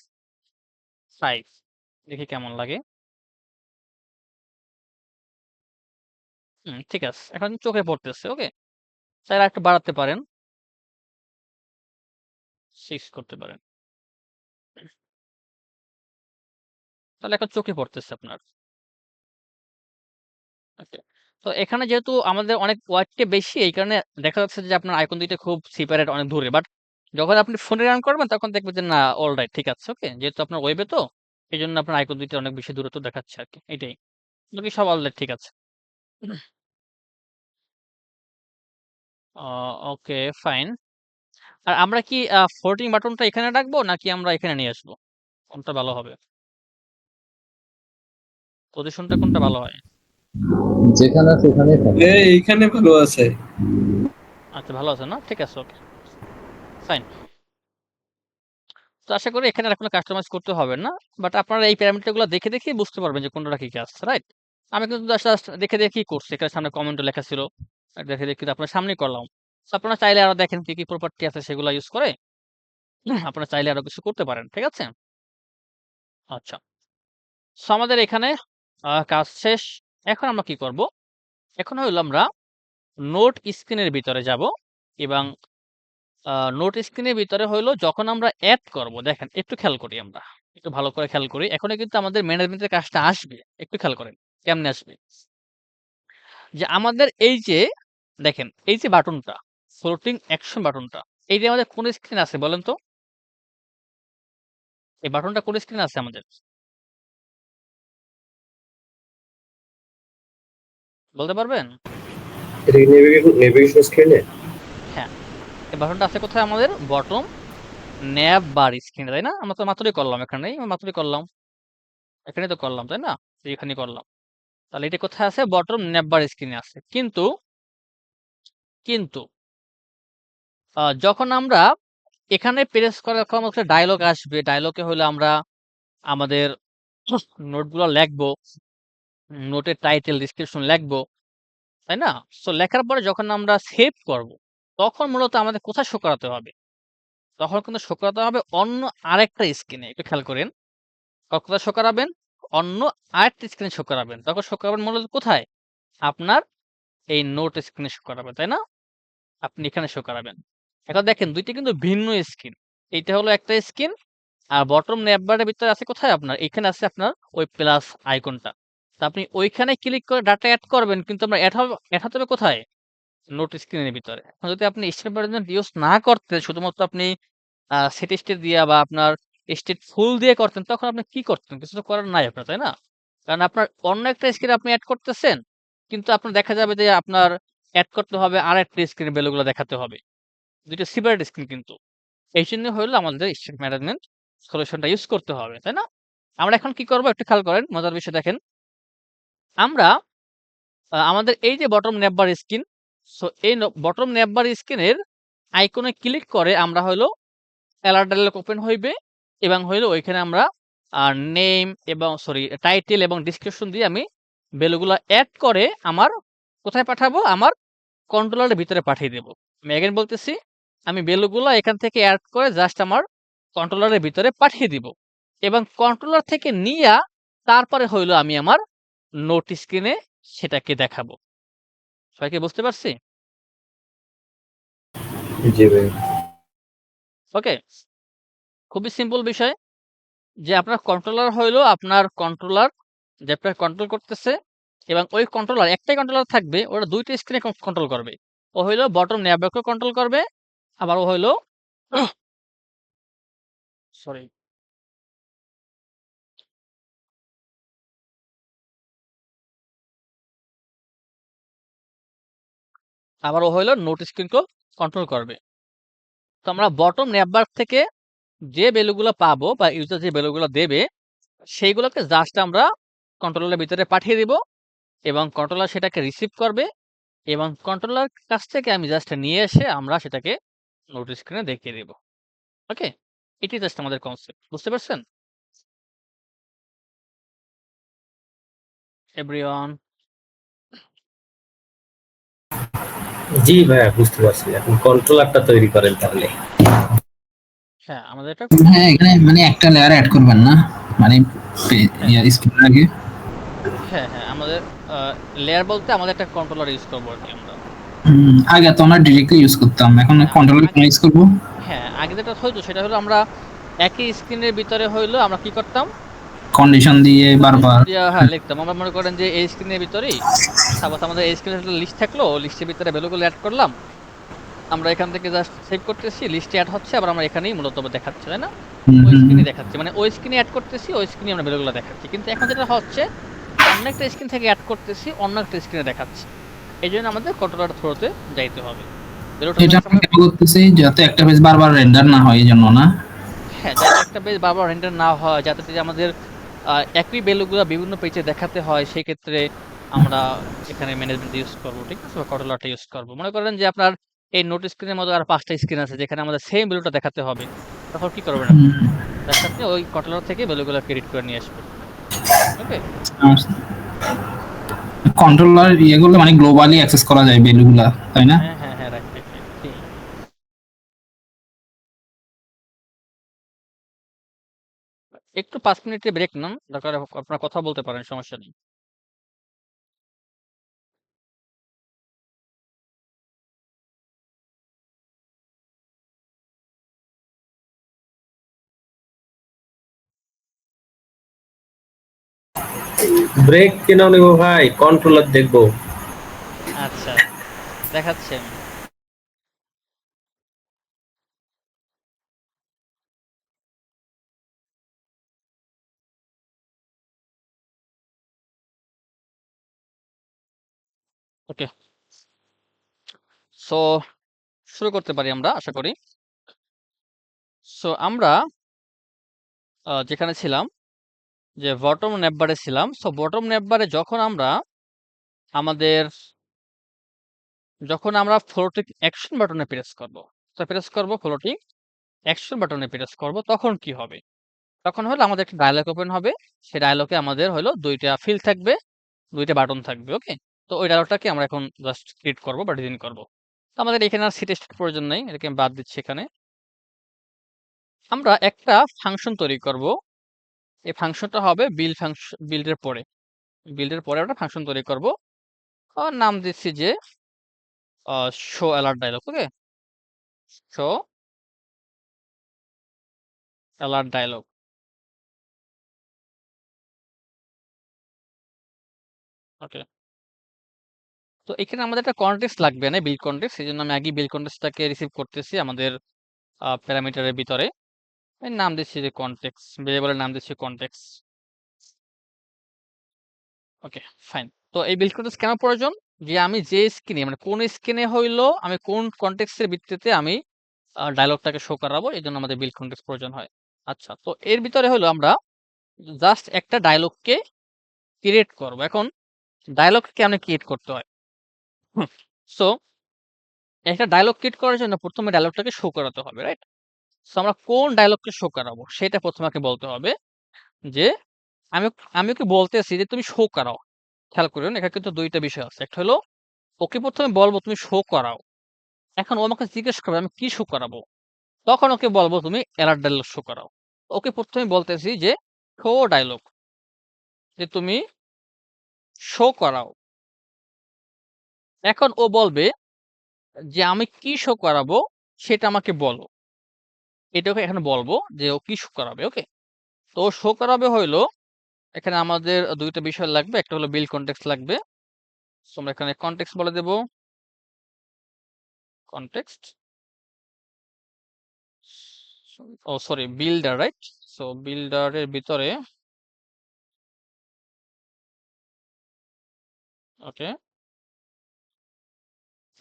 5। দেখি কেমন লাগে। ঠিক আছে, এখন চোখে পড়তেছে। ওকে, তাহলে একটু বাড়াতে পারেন, 6 করতে পারেন, তাহলে এখন চোখে পড়তেছে আপনার। ওকে, তো এখানে যেহেতু আমাদের অনেক ওয়াইডটা বেশি, এই কারণে দেখা যাচ্ছে যে আপনার আইকন দুইটা খুব সেপারেট, অনেক দূরে। বাট যখন আপনি ফোনে রান করবেন তখন দেখবেন যে না, অল রাইট, ঠিক আছে। ওকে, যেহেতু আপনার ওয়েবে, তো এই জন্য আপনার আইকন দুইটা অনেক বেশি দূরত্ব দেখাচ্ছে আর কি, এটাই। বাকি সব অল রাইট, ঠিক আছে। Okay fine. আর আমরা কি ফোল্ডিং বাটনটা এখানে রাখবো নাকি আমরা এখানে নিয়ে আসবো? কোনটা ভালো হবে? পজিশনটা কোনটা ভালো হয়? যেখানে আছে ওখানেই থাকবে। এইখানে ভালো আছে। আচ্ছা, ভালো আছে না? ঠিক আছে, ওকে ফাইন। তো আশা করি এখানে আর কোনো কাস্টমাইজ করতে হবে না। বাট আপনারা এই প্যারামিটারগুলো দেখে দেখেই বুঝতে পারবেন যে কোনটা কি আসছে, রাইট? আমি কিন্তু জাস্ট দেখে দেখেই করছি, এখানে সামনে কমেন্টও লেখা ছিল, আর দেখে দেখে তো আপনার সামনেই করলাম। So, আপনারা চাইলে আরো দেখেন কি প্রপার্টি আছে সেগুলো ইউজ করে আপনারা চাইলে আরো কিছু করতে পারেন। ঠিক আছে? আচ্ছা। সো আমাদের এখানে কাজ শেষ। এখন আমরা কি করব? এখন হইলো আমরা নোট স্ক্রিনের ভিতরে যাব এবং নোট স্ক্রিনের ভিতরে হইলো যখন আমরা এড করব, দেখেন একটু খেয়াল করি আমরা। একটু ভালো করে খেয়াল করি। এখনই কিন্তু আমাদের ম্যানেজমেন্টের কাজটা আসবে। একটু খেয়াল করেন। কেমনে আসবে? যে আমাদের এই যে দেখেন এই যে বাটনটা, ফ্লোটিং অ্যাকশন বাটনটা, এই যে আমাদের কোন স্ক্রিন আছে বলেন তো? এই বাটনটা কোন স্ক্রিনে আছে আমাদের? বলতে পারবেন? এটা কি নেভিগেশন স্ক্রিনে? হ্যাঁ। এই বাটনটা আছে কোথায় আমাদের? বটম ন্যাব বার স্ক্রিনে, তাই না? আমরা তো মাত্রই করলাম এখানেই, মাত্রই করলাম। এখানেই তো করলাম, তাই না? এখানেই করলাম। তাহলে এটা কোথায় আছে? বটম ন্যাব বার স্ক্রিনে আছে। কিন্তু যখন আমরা এখানে প্রেস করার যখন একটা ডায়লগ আসবে, ডায়লগে হলো আমরা আমাদের নোটগুলো লিখবো, নোটের টাইটেল, ডেসক্রিপশন লিখবো, তাই না? সো লেখার পরে যখন আমরা সেভ করব, তখন মূলত আমাদের কোথায় শো করাতে হবে? তখন কিন্তু শো করাতে হবে অন্য আরেকটা স্ক্রিনে। একটু খেয়াল করেন। কোথায় শো করাবেন? অন্য আরেকটা স্ক্রিনে শো করাবেন। তখন শো করাবেন মূলত কোথায়? আপনার এই নোট স্ক্রিনে শো করাবেন, তাই না? আপনি এখানে শো করাবেন। এখন দেখেন ২ টি কিন্তু ভিন্ন স্ক্রিন। এইটা হলো একটা স্ক্রিন আর বটম ন্যাভবারের ভিতরে আছে কোথায় আপনার? এখানে আছে আপনার ওই প্লাস আইকনটা। তো আপনি ওইখানে ক্লিক করে ডাটা এড করবেন কিন্তু আমরা এড হতে হবে কোথায়? নোট স্ক্রিনের ভিতরে। এখন যদি আপনি স্টেট ম্যানেজমেন্ট ইউজ না করতেন, শুধুমাত্র আপনি সেট স্টেট দিয়া বা আপনার স্টেট ফুল দিয়ে করতেন, তখন আপনি কি করতেন? কিছু তো করার নাই আপনার, তাই না? কারণ আপনার অন্য একটা স্ক্রিনে আপনি এড করতেছেন, কিন্তু আপনার দেখা যাবে যে আপনার এড করতে হবে আরেকটা স্ক্রিনের ভ্যালুগুলো দেখাতে হবে। ২ টা সেপারেট স্ক্রিন কিন্তু। এইজন্য হইলো আমাদের স্টেট ম্যানেজমেন্ট সলিউশনটা ইউজ করতে হবে, তাই না? আমরা এখন কি করব? একটু খেয়াল করেন, মজার বিষয় দেখেন। আমরা আমাদের এই যে বটম ন্যাভবার স্ক্রিন, সো এই বটম ন্যাভবার স্ক্রিনের আইকনে ক্লিক করে আমরা হইলো অ্যালার্ট ডায়ালগ ওপেন হইবে এবং হইলো ওইখানে আমরা নেম এবং টাইটেল এবং ডেসক্রিপশন দিয়ে আমি ভ্যালুগুলা এড করে আমার কোথায় পাঠাবো? আমার কন্ট্রোলারের ভিতরে পাঠিয়ে দেব। আমি এগেইন বলতেছি, আমি ভ্যালুগুলা এখান থেকে এড করে জাস্ট আমার কন্ট্রোলারের ভিতরে পাঠিয়ে দিব এবং কন্ট্রোলার থেকে নিয়া তারপরে হইলো আমি আমার নোট স্ক্রিনে সেটাকে দেখাবো। সবাই কি বুঝতে পারছি? জি ভাই। ওকে? খুবই সিম্পল বিষয় যে আপনার কন্ট্রোলার হইলো আপনার কন্ট্রোলার যে আপনার কন্ট্রোল করতেছে এবং ওই কন্ট্রোলার একটাই কন্ট্রোলার থাকবে, ওটা ২ টা স্ক্রিনে কন্ট্রোল করবে। ও হইলো বটম ন্যাভবারকেও কন্ট্রোল করবে, আবার ও হইলো সরি আবার ও হইলো নোট স্ক্রিনকেও কন্ট্রোল করবে। তো আমরা বটম ন্যাভবার থেকে যে ভ্যালুগুলো পাবো বা ইউজার যে ভ্যালুগুলো দেবে, সেইগুলোকে জাস্ট আমরা কন্ট্রোলারের ভিতরে পাঠিয়ে দিব এবং কন্ট্রোলার সেটাকে রিসিভ করবে এবং কন্ট্রোলার কাছ থেকে আমি জাস্ট নিয়ে এসে আমরা সেটাকে নোট স্ক্রিনে দেখিয়ে দিব। ওকে? এটাই জাস্ট আমাদের কনসেপ্ট। বুঝতে পারছেন? এভরিওয়ান? জি ভাইয়া, বুঝতে পারছি। এখন কন্ট্রোলারটা তৈরি করেন তাহলে। হ্যাঁ, আমাদের এটা হ্যাঁ, এখানে মানে একটা লেয়ার অ্যাড করবেন না? মানে স্ক্রিনের আগে? হ্যাঁ, আমাদের লেয়ার বলতে আমাদের একটা কন্ট্রোলার ইউজ করবো আরকি আমরা। আগে তো আমরা ডিরেক্টলি ইউজ করতাম, এখন হ্যাঁ, কন্ট্রোলার ইউজ করবো। হ্যাঁ, আগে যেটা হইতো সেটা হলো আমরা একই স্ক্রিনের ভিতরে হইলো আমরা কি করতাম? কন্ডিশন দিয়ে বারবার হ্যাঁ, লিখতাম। আমরা মনে করেন যে এই স্ক্রিনের ভিতরেই সাপোজ আমাদের এই স্ক্রিনের একটা লিস্ট থাকলো, লিস্টের ভিতরে ভ্যালুগুলো এড করলাম। আমরা এখান থেকে জাস্ট সেভ করতেছি, লিস্টে এড হচ্ছে, আবার আমরা এখানেই মূলত দেখাচ্ছি, তাই না? ওই স্ক্রিনে দেখাচ্ছি, মানে ওই স্ক্রিনে এড করতেছি, ওই স্ক্রিনে আমরা ভ্যালুগুলো দেখাচ্ছি। কিন্তু এখন যেটা হচ্ছে অন্য একটা স্ক্রিন থেকে এড করতেছি, অন্য একটা স্ক্রিনে দেখাচ্ছি। এইজন্য আমাদের কন্ট্রোলার থ্রোতে যাইতে হবে। ভ্যালুটা এটা যখন কেন করতেছি? যাতে একটা পেজ বারবার রেন্ডার না হয়, এই জন্য না? হ্যাঁ, যাতে একটা পেজ বারবার রেন্ডার না হয়, যাতে আমাদের একই ভ্যালুগুলো বিভিন্ন পেজে দেখাতে হয়, সেই ক্ষেত্রে আমরা এখানে ম্যানেজমেন্ট ইউজ করব, ঠিক আছে? বা কন্ট্রোলারটা ইউজ করব। মনে করেন যে আপনার এই নোট স্ক্রিনের মতো আর ৫ টা স্ক্রিন আছে যেখানে আমাদের সেম ভ্যালুটা দেখাতে হবে। তখন কি করবেন আপনি? জাস্ট আপনি ওই কন্ট্রোলার থেকে ভ্যালুগুলো ক্রেডিট করে নিয়ে আসবেন। ওকে? কন্ট্রোলার ইয়েগুলো মানে গ্লোবালি অ্যাক্সেস করা যায় ভ্যালুগুলা, তাই না? হ্যাঁ, রাইট। একটু 5 মিনিটের ব্রেক নেন। দরকার আপনারা কথা বলতে পারেন, সমস্যা নেই। ব্রেক কেন নেব ভাই? কন্ট্রোলার দেখবো। আচ্ছা, দেখাচ্ছি আমি। ওকে। সো শুরু করতে পারি আমরা, আশা করি। সো আমরা যেখানে ছিলাম, যে বটম নেভবারে ছিলাম। সো বটম নেভবারে আমাদের যখন আমরা ফ্লোটিং অ্যাকশন বাটনে প্রেস করব, তো প্রেস করব ফ্লোটিং অ্যাকশন বাটনে প্রেস করব, তখন কি হবে? তখন হলো আমাদের একটা ডায়ালগ ওপেন হবে। সেই ডায়ালগে আমাদের হলো 2টা ফিল্ড থাকবে, 2টা বাটন থাকবে। ওকে। তো ওই ডায়ালগটাকে আমরা এখন জাস্ট ক্রিয়েট করব বা ডিজাইন করব। তো আমাদের এখানে আর সিটেস্ট প্রয়োজন নেই, এটাকে আমি বাদ দিচ্ছি এখানে। আমরা একটা ফাংশন তৈরি করব। এই ফাংশনটা হবে বিল্ডের পরে। বিল্ডের পরে একটা ফাংশন তৈরি করব। আর নাম দিচ্ছি যে শো অ্যালার্ট ডায়লগ। ওকে, শো অ্যালার্ট ডায়লগ। ওকে। তো এখানে আমাদের একটা কনটেক্সট লাগবে না, বিল্ড কনটেক্সট। এই জন্য আমি আগে বিল্ড কনটেক্সটটাকে রিসিভ করতেছি আমাদের প্যারামিটারের ভিতরে। এর নাম দিচ্ছি যে কনটেক্সট, ভেরিয়েবলের নাম দিচ্ছি কনটেক্সট। ওকে, ফাইন। তো এই বিল্ড কনটেক্সট কেন প্রয়োজন? যে আমি যে স্ক্রিনে, মানে কোন স্ক্রিনে হইলো আমি কোন কনটেক্সটের ভিত্তিতে আমি ডায়লগটাকে শো করাবো, এই জন্য আমাদের বিল্ড কনটেক্সট প্রয়োজন হয়। আচ্ছা, তো এর ভিতরে হলো আমরা জাস্ট একটা ডায়লগকে ক্রিয়েট করব। এখন ডায়লগকে কেমনে ক্রিয়েট করতে হয়? সো একটা ডায়লগ ক্রিয়েট করার জন্য প্রথমে ডায়লগটাকে শো করাতে হবে, রাইট? সো আমরা কোন ডায়লগকে শো করাবো সেটা প্রথমে আমাকে বলতে হবে। যে আমি আমি ওকে বলতেছি যে তুমি শো করাও। খেয়াল করুন, এখানে কিন্তু 2টা বিষয় আছে। একটা হলো ওকে প্রথমে বলবো তুমি শো করাও। এখন ও আমাকে জিজ্ঞেস করবে আমি কি শো করাবো? তখন ওকে বলবো তুমি অ্যালার্ট ডায়লগ শো করাও। ওকে প্রথমে বলতেছি যে শো ডায়লগ, যে তুমি শো করাও। এখন ও বলবে যে আমি কি শো করাবো সেটা আমাকে বলো। এটাকে এখানে বলবো যে ও কি শো করাবে। ওকে। তো শো করাবে হইলো, এখানে আমাদের 2টা বিষয় লাগবে। একটা হলো বিল্ড কনটেক্সট লাগবে। সো আমরা এখানে কনটেক্সট বলে দেব, কনটেক্সট। ও সরি, বিল্ডার, রাইট? সো বিল্ডারের ভিতরে, ওকে।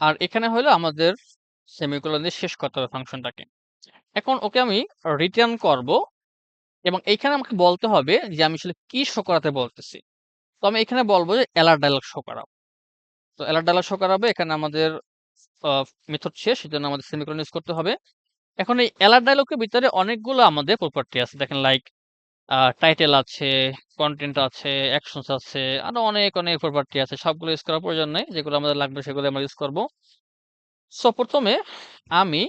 আর এখানে হলো আমাদের সেমিকোলন দিয়ে শেষ করতে হবে ফাংশনটাকে। এখন ওকে আমি রিটার্ন করব, এবং এইখানে আমাকে বলতে হবে যে আমি আসলে কি শো করাতে বলতেছি। তো আমি এখানে বলবো যে অ্যালার্ট ডায়লগ শো করাও। তো অ্যালার্ট ডায়লগ শো করাবে, এখানে আমাদের মেথড শেষ, সেজন্য আমাদের সেমিকোলন ইউজ করতে হবে। এখন এই অ্যালার্ট ডায়লগের ভিতরে অনেকগুলো আমাদের প্রপার্টি আছে। দেখেন, লাইক টাইটেল আছে, কন্টেন্ট আছে, অ্যাকশনস আছে, আরো অনেক অনেক প্রপার্টি আছে। সবগুলো ইউজ করার প্রয়োজন নেই, যেগুলো আমাদের লাগবে সেগুলো আমরা ইউজ করব। সো প্রথমে আমি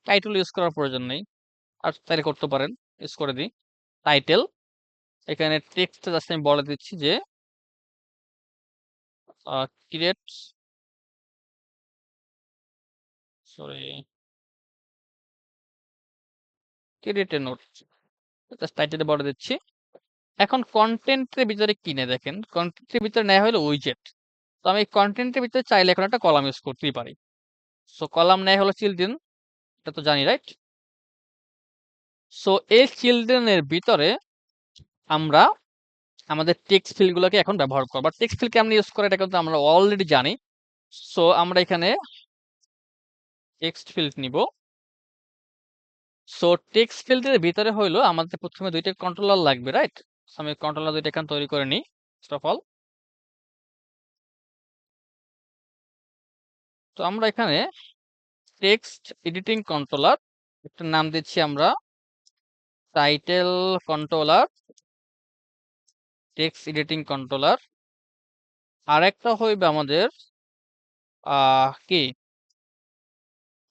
টাইটেল ইউজ করার প্রয়োজন নেই, আর তাইলে করতে পারেন, ইউজ করে দিই টাইটেল। এখানে টেক্সট জাস্ট আমি বলে দিচ্ছি যে create, sorry, create a note, just টাইটেলে বলে দিচ্ছি। এখন কন্টেন্টের ভিতরে কি নেই দেখেন, কন্টেন্টের ভিতরে নেওয়া হলো উইজেট। তো আমি কন্টেন্টের ভিতরে চাইলে এখন একটা কলাম ইউজ করতেই পারি। সো কলাম নেয় হলো চিলড্রেন, এটা তো জানি, রাইট? সো এই চিলড্রেনের ভিতরে আমরা আমাদের টেক্সট ফিল্ড গুলোকে এখন ব্যবহার করবো। টেক্সট ফিল্ড কেমন ইউজ করে এটা কিন্তু আমরা অলরেডি জানি। সো আমরা এখানে টেক্সট ফিল্ড নিব। সো টেক্সট ফিল্ডের ভিতরে হইলো আমাদের প্রথমে 2টা কন্ট্রোলার লাগবে, রাইট? আমি কন্ট্রোলার 2টা এখানে তৈরি করে নিই ফার্স্ট অফ অল। তো আমরা এখানে টেক্সট এডিটিং কন্ট্রোলার, একটা নাম দিচ্ছি আমরা title controller, text editing controller. আর একটা হইবে আমাদের কি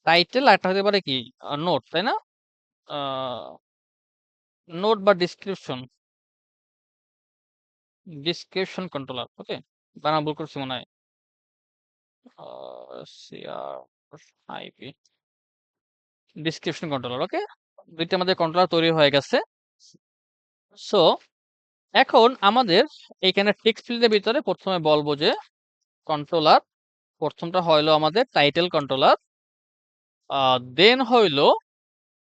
টাইটেল, আর একটা হতে পারে কি নোট, তাই না? নোট বা ডিসক্রিপশন কন্ট্রোলার। ওকে, বানান ভুল করছি মনে হয়। সিআরআইপি ডিসক্রিপশন কন্ট্রোলার। ওকে, দুইটা আমাদের কন্ট্রোলার তৈরি হয়ে গেছে। সো এখন আমাদের এইখানে টেক্সট ফিল্ডের ভিতরে প্রথমে বলবো যে কন্ট্রোলার, প্রথমটা হইলো আমাদের টাইটেল কন্ট্রোলার, দেন হইলো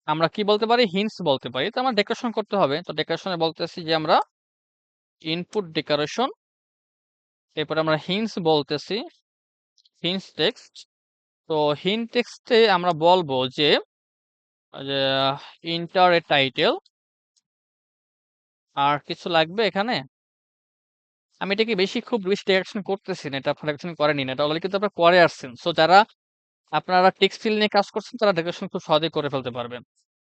আমরা কি বলতে পারি, হিন্টস বলতে পারি। তো আমরা ডেকোরেশন করতে হবে, তো ডেকোরেশনে বলতেছি যে আমরা ইনপুট ডেকোরেশন, এরপরে আমরা হিন্টস বলতেছি, হিন্টস টেক্সট। তো হিন্ট টেক্সটে আমরা বলবো যে ইন্টার এ টাইটেল। আর কিছু লাগবে এখানে? আমি এটাকে খুব বেশি ডেকোরেশন করতেছি না, এটা আপনারা ডেকোরেশন করেনি না, এটা অলরেডি কিন্তু আপনারা করে আসছেন। সো যারা আপনারা টেক্সট ফিল্ড নিয়ে কাজ করছেন তারা ডেকোরেশন খুব সহজেই করে ফেলতে পারবেন।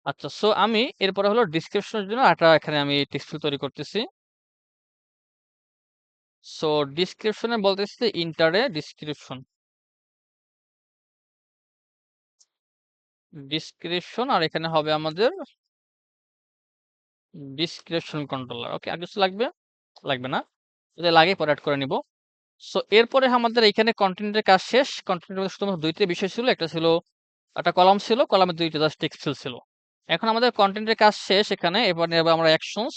আচ্ছা, সো আমি এরপরে হলো ডিসক্রিপশনের জন্য একটা এখানে আমি টেক্সট ফিল্ড তৈরি করতেছি। সো ডিসক্রিপশনে বলতেছি যে ইন্টারে ডিসক্রিপশন আর এখানে হবে আমাদের ডিসক্রিপশন কন্ট্রোলার। ওকে, আর কিছু লাগবে? লাগবে না, যদি লাগে পরে অ্যাড করে নিব। সো এরপরে আমাদের এখানে কন্টেন্টের কাজ শেষ। কন্টেন্টের শুধুমাত্র দুইটা বিষয় ছিল, একটা ছিল একটা কলাম ছিল, কলামের দুইটা জাস্ট টেক্সট ফিল্ড ছিল। এখন আমাদের কন্টেন্টের কাজ শেষ এখানে। এবার নেব আমরা অ্যাকশনস।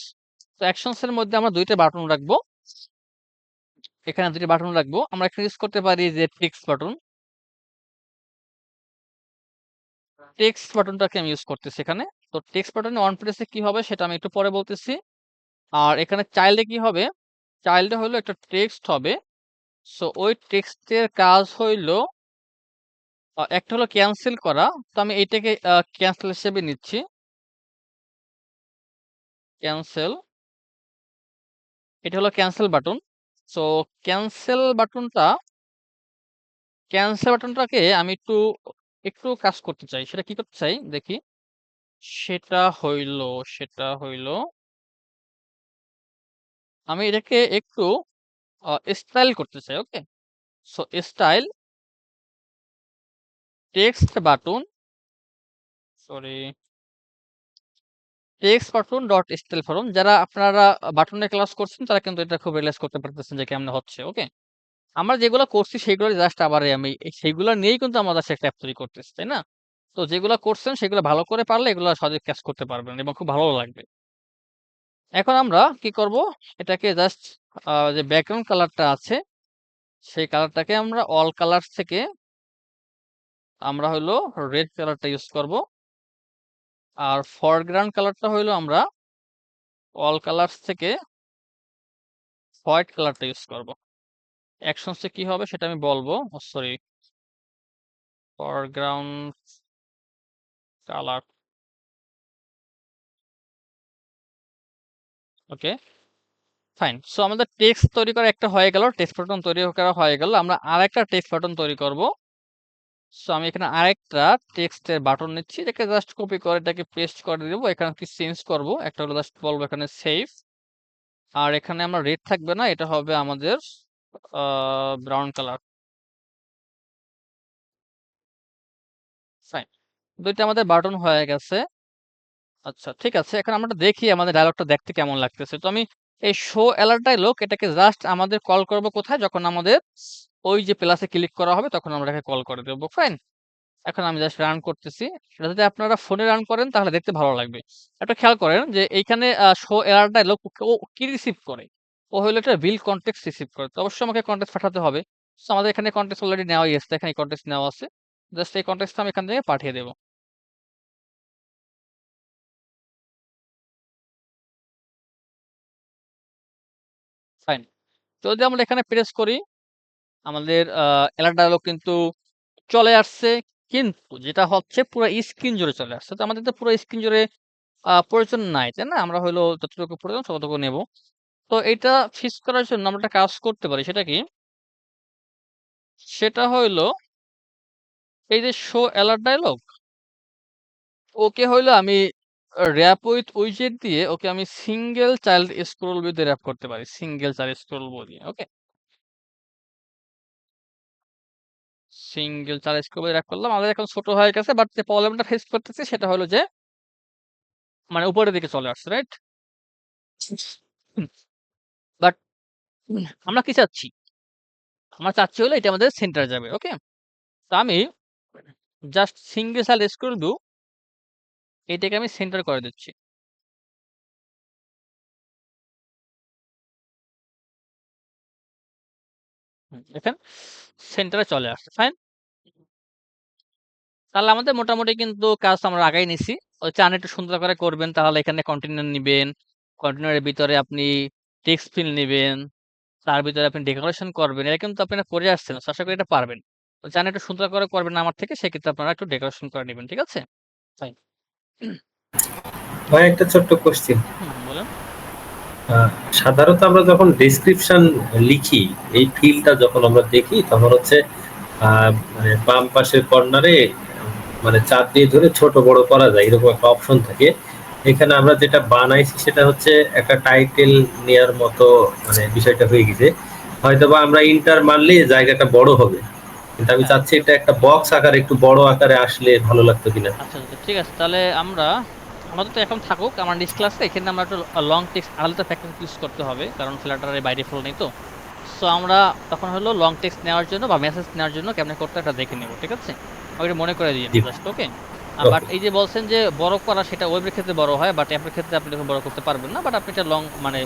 তো অ্যাকশনস এর মধ্যে আমরা দুইটা বাটন রাখবো, এখানে দুইটা বাটন রাখবো। আমরা এখানে ইউজ করতে পারি যে টেক্সট বাটন, টেক্সট বাটনটাকে আমি ইউজ করতেছি এখানে। তো টেক্সট বাটনে অন প্রেসে কি হবে সেটা আমি একটু পরে বলতেছি। আর এখানে চাইল্ডে কি হবে, চাইল্ডে হলো একটা টেক্সট হবে। সো ওই টেক্সটের কাজ হইলো একটা হলো ক্যান্সেল করা। তো আমি এইটাকে ক্যান্সেল হিসেবে নিচ্ছি, ক্যান্সেল। এটা হলো ক্যান্সেল বাটন। সো ক্যান্সেল বাটনটাকে আমি একটু একটু কাজ করতে চাই। সেটা কি করতে চাই দেখি। সেটা হইলো আমি এটাকে একটু স্টাইল করতে চাই। Okay, so style text button, sorry, text button dot style form. যারা আপনারা বাটনের ক্লাস করছেন তারা কিন্তু এটা খুব রিয়েলাইজ করতে পারতেছেন যে কেমন হচ্ছে। ওকে, আমরা যেগুলো করছি সেগুলো জাস্ট আবার আমি সেইগুলো নিয়েই কিন্তু আমরা জাস্ট একটা অ্যাপ তৈরি করতেছি, তাই না? তো যেগুলো করছেন সেগুলো ভালো করে পারলে এগুলো সহজে ক্যাচ করতে পারবেন এবং খুব ভালো লাগবে। এখন আমরা কি করব, এটাকে জাস্ট যে ব্যাকগ্রাউন্ড কালারটা আছে সেই কালারটাকে আমরা অল কালারস থেকে আমরা হলো রেড কালারটা ইউজ করব। আর ফরগ্রাউন্ড কালারটা হইলো আমরা অল কালারস থেকে হোয়াইট কালারটা ইউজ করব। অ্যাকশনসে কি হবে সেটা আমি বলবো। Sorry, foreground colour. Okay, fine. So আমাদের টেক্সট তৈরি করা একটা হয়ে গেল, টেক্সট বাটন তৈরি করা হয়ে গেল। আমরা আরেকটা টেক্সট বাটন তৈরি করব। সো আমি এখানে আরেকটা টেক্সটের বাটন নিচ্ছি, এটাকে জাস্ট কপি করে এটাকে পেস্ট করে দেবো। এখানে কি চেঞ্জ করব, একটা হলো জাস্ট বলবো এখানে সেভ। আর এখানে আমরা রেড থাকবে না, এটা হবে আমাদের ব্রাউন কালার। ফাইন, দুইটা আমাদের বাটন হয়ে গেছে। আচ্ছা, ঠিক আছে, এখন আমরা দেখি আমাদের ডায়লগটা দেখতে কেমন লাগতেছে। তো আমি এই শো অ্যালার্ট ডায়লগ এটাকে জাস্ট আমাদের কল করব কোথায়, যখন আমাদের ওই যে প্লাসে ক্লিক করা হবে তখন আমরা এটাকে কল করে দেবো। ফাইন, এখন আমি জাস্ট রান করতেছি। এটা যদি আপনারা ফোনে রান করেন তাহলে দেখতে ভালো লাগবে। একটা খেয়াল করেন যে এইখানে শো এরর ডায়লগ ও কি রিসিভ করে, ও হলো একটা বিল কনটেক্সট রিসিভ করে। তো অবশ্যই আমাকে কনটেক্সট পাঠাতে হবে। সো আমাদের এখানে কনটেক্সট অলরেডি নেওয়াই আছে, এখানে কনটেক্সট নেওয়া আছে। জাস্ট এই কনটেক্সটটা আমি এখান থেকে পাঠিয়ে দেবো। ফাইন, যদি আমরা এখানে প্রেস করি আমাদের এলার্ট ডায়লগ কিন্তু চলে আসছে, কিন্তু যেটা হচ্ছে পুরো স্ক্রিন জুড়ে চলে আসছে। তো আমাদের তো পুরো স্ক্রিন জুড়ে প্রয়োজন নাই, তাই না? আমরা হলো যতটুকু প্রয়োজন ততটুকু নেব। তো এটা ফিক্স করার জন্য আমরা একটা কাজ করতে পারি, সেটা কি? সেটা হইলো এই যে শো অ্যালার্ট ডায়লগ, ওকে হইলো আমি র‍্যাপ উইথ উইজেট দিয়ে ওকে আমি সিঙ্গেল চাইল্ড স্ক্রল দিয়ে র‍্যাপ করতে পারি, সিঙ্গেল চাইল্ড স্ক্রল দিয়ে। ওকে, সিঙ্গেল চাইল্ড স্ক্রল দিয়ে র‍্যাপ করলাম। আমাদের এখন ছোট হয়ে গেছে, বাট যে প্রবলেমটা ফেস করতেছি সেটা হলো যে মানে উপরের দিকে চলে আসছে, রাইট? বাট আমরা কি চাচ্ছি? আমরা চাচ্ছি হলো এটা আমাদের সেন্টারে যাবে। ওকে? তো আমি just single side scroll view এটাকে আমি সেন্টার করে দিচ্ছি। দেখেন সেন্টারে চলে আসছে। ফাইন? তাহলে আমাদের মোটামুটি কিন্তু কাজ আমরা আগাই নিছি। ওই চান একটু সুন্দর করে করবেন তাহলে এখানে কন্টেইনার নিবেন। কন্টেইনারের ভিতরে আপনি টেক্সট ফিল নিবেন। তার ভিতরে আপনি ডেকোরেশন করবেন। এটা কিন্তু আপনারা করে আসছেন। সো আশা করি এটা পারবেন। তো চান একটু সুন্দর করে করবেন আমার থেকে সেক্ষেত্রে আপনারা একটু ডেকোরেশন করে নিবেন। ঠিক আছে? ফাইন। ভাই একটা ছোট্ট কোশ্চেন। বলেন। সাধারণত আমরা যখন ডেসক্রিপশন লিখি, এই ফিল্ডটা যখন আমরা দেখি তখন হচ্ছে মানে বাম পাশের কর্নারে মানে চাপ দিয়ে ধরে ছোট বড় করা যায় এরকম একটা অপশন থাকে। এখানে আমরা যেটা বানাইছি সেটা হচ্ছে একটা টাইটেল নেয়ার মতো মানে বিষয়টা হয়ে গেছে। হয়তোবা আমরা ইন্টার মারলে জায়গাটা বড় হবে, কিন্তু আমি হ্যাঁ। চাচ্ছি এটা একটা বক্স আকারে একটু বড় আকারে আসলে ভালো লাগতো কিনা। আচ্ছা, আচ্ছা ঠিক আছে। তাহলে আমাদের তো এখন থাকুক আমার নেক্সট ক্লাসে এখানে আমরা একটু লং টেক্সট আলাদা ফ্যাক্টর ইউজ করতে হবে কারণ ফ্ল্যাটারের বাইরে ফ্লো নেই তো। সো আমরা তখন হলো লং টেক্সট নেওয়ার জন্য বা মেসেজ নেওয়ার জন্য কেমনে করতে একটা দেখে নেব। ঠিক আছে? ওইটা মনে করে দিয়েন জি জাস্ট। ওকে? বাট ওকে, এই যে বলছেন যে বড় করা সেটা ওয়েবের ক্ষেত্রে বড় হয় বাট অ্যাপের ক্ষেত্রে আপনি তখন বড় করতে পারবেন না বাট আপনি এটা লং মানে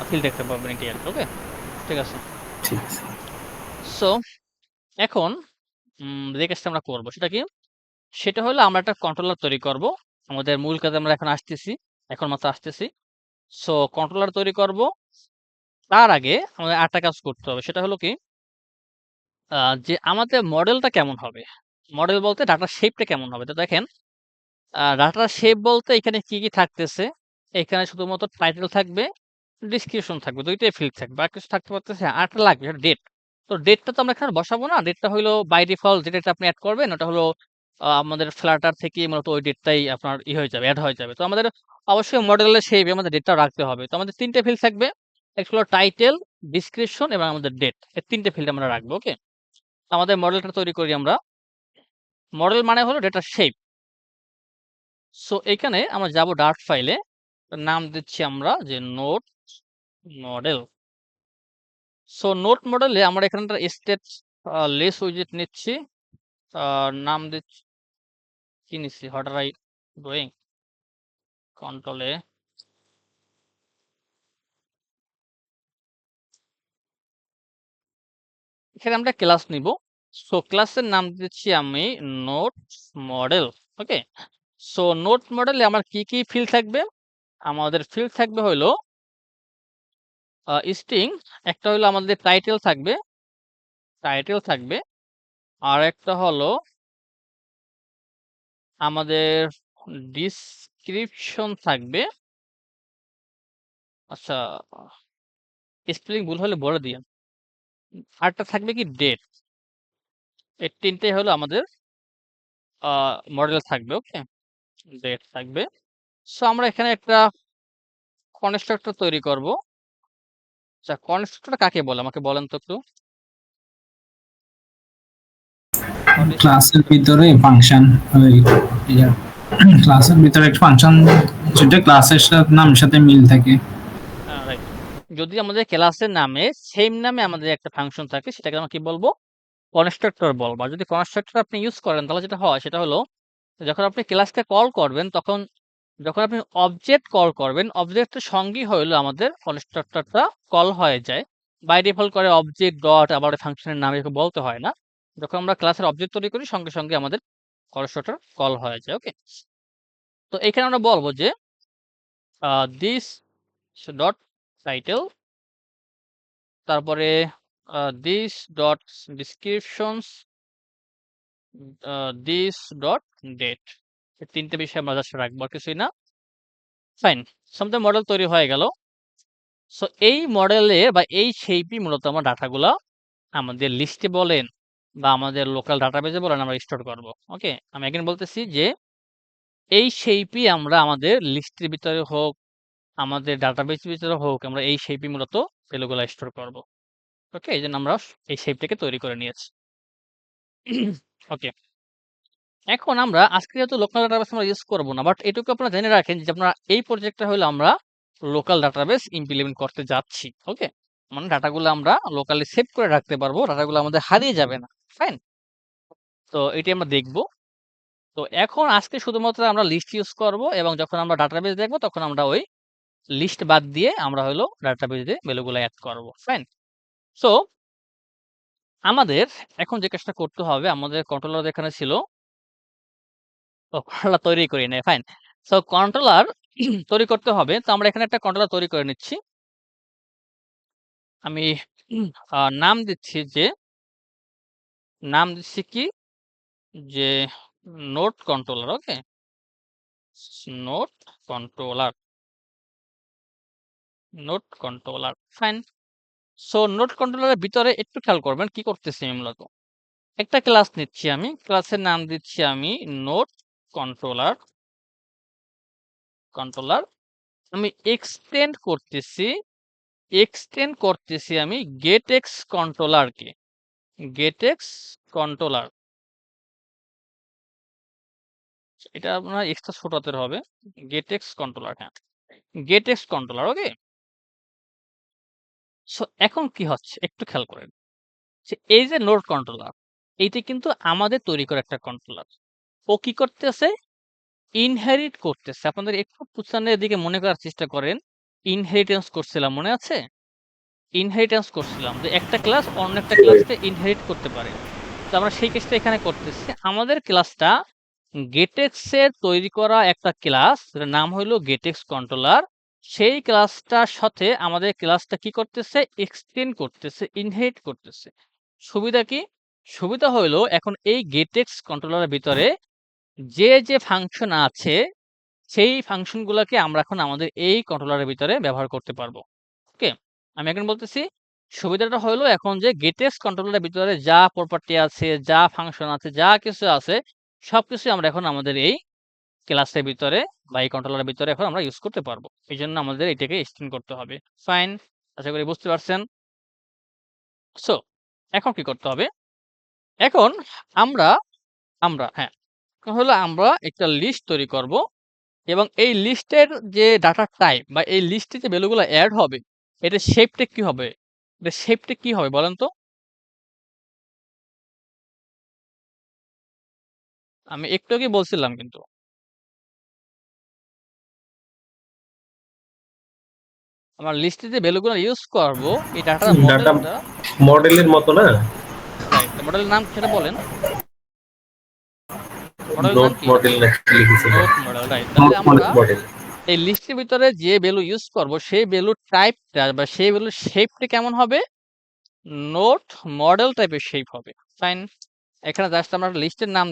ফিল দেখতে পারবেন এটি আর কি। ওকে? ঠিক আছে। ঠিক আছে। সো এখন যে কাজটা আমরা করবো সেটা কি? সেটা হলো আমরা একটা কন্ট্রোলার তৈরি করব। আমাদের মূল কাজে আমরা এখন আসতেছি। এখন মাত্র আসতেছি। সো কন্ট্রোলার তৈরি করব। তার আগে আমাদের আরেকটা কাজ করতে হবে। সেটা হলো কি? যে আমাদের মডেলটা কেমন হবে? মডেল বলতে ডাটার শেপটা কেমন হবে? তো দেখেন ডাটার শেপ বলতে এখানে কি থাকতেছে? এখানে শুধুমাত্র টাইটেল থাকবে, ডেসক্রিপশন থাকবে। ২ টাই ফিল্ড থাকবে। আর কিছু থাকতে পারতেছে? আরেকটা লাগবে সেটা ডেট। তো ডেটটা তো আমরা এখানে বসাবো না। ডেটটা হইলো বাই ডিফল্ট যে ডেটটা আপনি এড করবেন ওটা হলো আমাদের ফ্ল্যাটার থেকেই মূলত ওই ডেটটাই আপনার হয়ে যাবে, এড হয়ে যাবে। তো আমাদের অবশ্যই মডেলের শেপে আমাদের ডেটটাও রাখতে হবে। তো আমাদের ৩ টে ফিল্ড থাকবে। একটা হলো টাইটেল, ডেসক্রিপশন এবং আমাদের ডেট। এই ৩ টে ফিল্ড আমরা রাখবো। ওকে? আমাদের মডেলটা তৈরি করি আমরা। মডেল মানে হলো ডেটার শেপ। সো এখানে আমরা যাব ডার্ট ফাইলে। নাম দিচ্ছি আমরা যে নোট মডেল। সো নোট মডেলে আমরা এখানটা স্টেট লেস উইজেট নিচ্ছি। নাম দিচ্ছি কি নিচ্ছি? What are I doing? Control A. এখানে আমরা ক্লাস নিব। সো ক্লাসের নাম দিচ্ছি আমি note model. Okay? So note মডেলে আমার কি ফিল্ড থাকবে? আমাদের ফিল্ড থাকবে হইলো স্ট্রিং। একটা হইলো আমাদের টাইটেল থাকবে। আর একটা হলো আমাদের ডিসক্রিপশন থাকবে। আচ্ছা, স্পেলিং ভুল হলে বলে দিয়েন। আরেকটা থাকবে কি ডেট। এই ৩ টাই হলো আমাদের মডেল থাকবে। ওকে? ডেট থাকবে। সো আমরা এখানে একটা কনস্ট্রাক্টর তৈরি করব। আচ্ছা কনস্ট্রাক্টর কাকে বলে আমাকে বলেন তো একটু? হোয়াট ইজ ক্লাসের ভিতরে ফাংশন ক্লাসের ভিতরে একটা ফাংশন যেটা ক্লাসের নামের সাথে মিল থাকে। রাইট। যদি আমাদের ক্লাসের নামে সেম নামে আমাদের একটা ফাংশন থাকে সেটাকে আমরা কি বলবো? কনস্ট্রাক্টর বলবো। আর যদি কনস্ট্রাক্টর আপনি ইউজ করেন তাহলে যেটা হয় সেটা হলো যখন আপনি ক্লাসকে কল করবেন তখন যখন আপনি অবজেক্ট কল করবেন অবজেক্টের সঙ্গেই হইলো আমাদের কনস্ট্রাক্টরটা কল হয়ে যায়। বাই ডিফল্ট করে অবজেক্ট ডট আবার ফাংশনের নাম এরকম বলতে হয় না। যখন আমরা ক্লাসের অবজেক্ট তৈরি করি সঙ্গে আমাদের কনস্ট্রাক্টর কল হয়ে যায়। ওকে? তো এখানে আমরা বলবো যে দিস ডট টাইটেল তারপরে this dot descriptions this dot date. এই ৩ টে বিষয় আমরা জাস্ট রাখবো আর কিছুই না। ফাইন। সো আমাদের মডেল তৈরি হয়ে গেল। সো এই মডেলের বা এই শেপই মূলত আমরা ডাটাগুলা আমাদের লিস্টে বলেন বা আমাদের লোকাল ডাটাবেজে বলেন আমরা স্টোর করব। ওকে? আমি এগেইন বলতেছি যে এই শেপই আমরা আমাদের লিস্টের ভিতরে হোক, আমাদের ডাটাবেজের ভিতরে হোক আমরা এই শেপই মূলত ভ্যালুগুলা স্টোর করব। ওকে? এইজন্য আমরা এই শেপটাকে তৈরি করে নিয়েছি। ওকে? এখন আমরা আজকে যেহেতু লোকাল ডাটাবেস আমরা ইউজ করব না, বাট এটুকু আপনারা জেনে রাখেন যে আপনারা এই প্রজেক্টটা হলো আমরা লোকাল ডাটাবেস ইমপ্লিমেন্ট করতে যাচ্ছি। ওকে, মানে ডাটাগুলো আমরা লোকালি সেভ করে রাখতে পারবো, ডাটাগুলো আমাদের হারিয়ে যাবে না। ফাইন, তো এটি আমরা দেখব। তো এখন আজকে শুধুমাত্র আমরা লিস্ট ইউজ করব, এবং যখন আমরা ডাটাবেস দেখবো তখন আমরা ওই লিস্ট বাদ দিয়ে আমরা হলো ডাটাবেসে ভ্যালুগুলো অ্যাড করব। ফাইন, সো আমাদের এখন যে কাজটা করতে হবে, আমাদের কন্ট্রোলার এখানে ছিল, কন্ট্রোলার তৈরি করি নাই। ফাইন, সো কন্ট্রোলার তৈরি করতে হবে। তো আমরা এখানে একটা কন্ট্রোলার তৈরি করে নিচ্ছি। আমি নাম দিচ্ছি কি যে note controller. Okay, note controller. Fine, so note কন্ট্রোলারের ভিতরে একটু খেয়াল করবেন কি করতেছি আমি মূলত। একটা ক্লাস নিচ্ছি, আমি ক্লাসের নাম দিচ্ছি আমি নোট কন্ট্রোলার। আমি এক্সটেন্ড করতেছি আমি গেটএক্স কন্ট্রোলারকে। এটা আপনার এক্সট্রা ছোট হাতের হবে। গেটএক্স কন্ট্রোলার, হ্যাঁ, গেটএক্স কন্ট্রোলার। ওকে, সো এখন কি হচ্ছে একটু খেয়াল করেন যে এই যে নোট কন্ট্রোলার, এইটা কিন্তু আমাদের তৈরি করা একটা কন্ট্রোলার। ও কি করতেছে? ইনহেরিট করতেছে। আপনাদের একটু পুস্তানের দিকে মনে করার চেষ্টা করেন। ইনহেরিটেন্স করছিলাম, মনে আছে? ইনহেরিটেন্স করছিলাম যে একটা ক্লাস অন্য একটা ক্লাসকে ইনহেরিট করতে পারে। তো আমরা সেই কেসটা এখানে করতেছি। আমাদের ক্লাসটা গেটেক্স এর তৈরি করা একটা ক্লাস, যেটার নাম হলো গেটেক্স কন্ট্রোলার। সেই ক্লাসটার সাথে আমাদের ক্লাসটা কি করতেছে? এক্সটেন্ড করতেছে, ইনহেরিট করতেছে। সুবিধা কি? সুবিধা হলো এখন এই গেটেক্স কন্ট্রোলারের ভিতরে যে ফাংশন আছে, সেই ফাংশনগুলোকে আমরা এখন আমাদের এই কন্ট্রোলারের ভিতরে ব্যবহার করতে পারবো। ওকে, আমি এখন বলতেছি সুবিধাটা হলো এখন যে গেটেক্স কন্ট্রোলারের ভিতরে যা প্রপার্টি আছে, যা ফাংশন আছে, যা কিছু আছে, সবকিছু আমরা এখন আমাদের এই ক্লাসের ভিতরে বা এই কন্ট্রোলারের ভিতরে এখন আমরা ইউজ করতে পারবো। এই জন্য আমাদের এটাকে এক্সটেন্ড করতে হবে। ফাইন, আশা করি বুঝতে পারছেন। সো এখন কি করতে হবে? এখন আমরা হ্যাঁ, এখন হলো আমরা একটা লিস্ট তৈরি করব, এবং এই লিস্টের যে ডাটা টাইপ বা এই লিস্টে যে ভ্যালুগুলো অ্যাড হবে, এটা শেপটা কি হবে? এটা শেপটা কি হবে বলেন তো? আমি একটু আগে বলছিলাম কিন্তু। আমার লিস্টে যে ভ্যালুগুলো ইউজ করব, এই ডাটার ডাটা মডেলটা মডেলের মতো না, রাইট, মডেলের নাম সেটা বলেন। মডেলের নাম নোট কি? মডেল নাকি লিখেছিল, নোট মডেল, রাইট। তাহলে আমরা মডেল। এই লিস্টের ভিতরে যে ভ্যালু ইউজ করব, সেই ভ্যালু টাইপটা বা সেই ভ্যালুর শেপটা কেমন হবে? নোট মডেল টাইপের শেপ হবে। ফাইন, এখানে জাস্ট আমরা লিস্টের নাম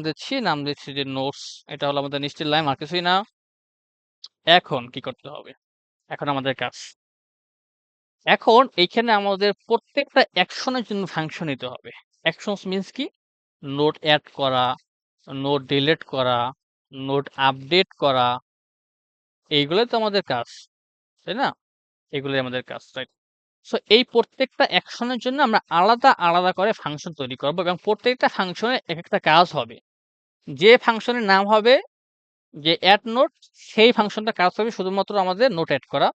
দিচ্ছি যে নোটস। এটা হলো আমাদের লিস্টের লাইন, আর কিছুই না। এখন কি করতে হবে? এখন আমাদের কাজ, এখন এইখানে আমাদের প্রত্যেকটা অ্যাকশনের জন্য ফাংশন নিতে হবে। অ্যাকশনস মিন্স কি? নোট অ্যাড করা, নোট ডিলিট করা, নোট আপডেট করা, এইগুলোই তো আমাদের কাজ, তাই না? এগুলোই আমাদের কাজ, রাইট? সো এই প্রত্যেকটা অ্যাকশনের জন্য আমরা আলাদা আলাদা করে ফাংশন তৈরি করব, এবং প্রত্যেকটা ফাংশনে এক একটা কাজ হবে। যে ফাংশনের নাম হবে যে অ্যাড নোট, সেই ফাংশনটা কাজ হবে শুধুমাত্র আমাদের নোট অ্যাড করা।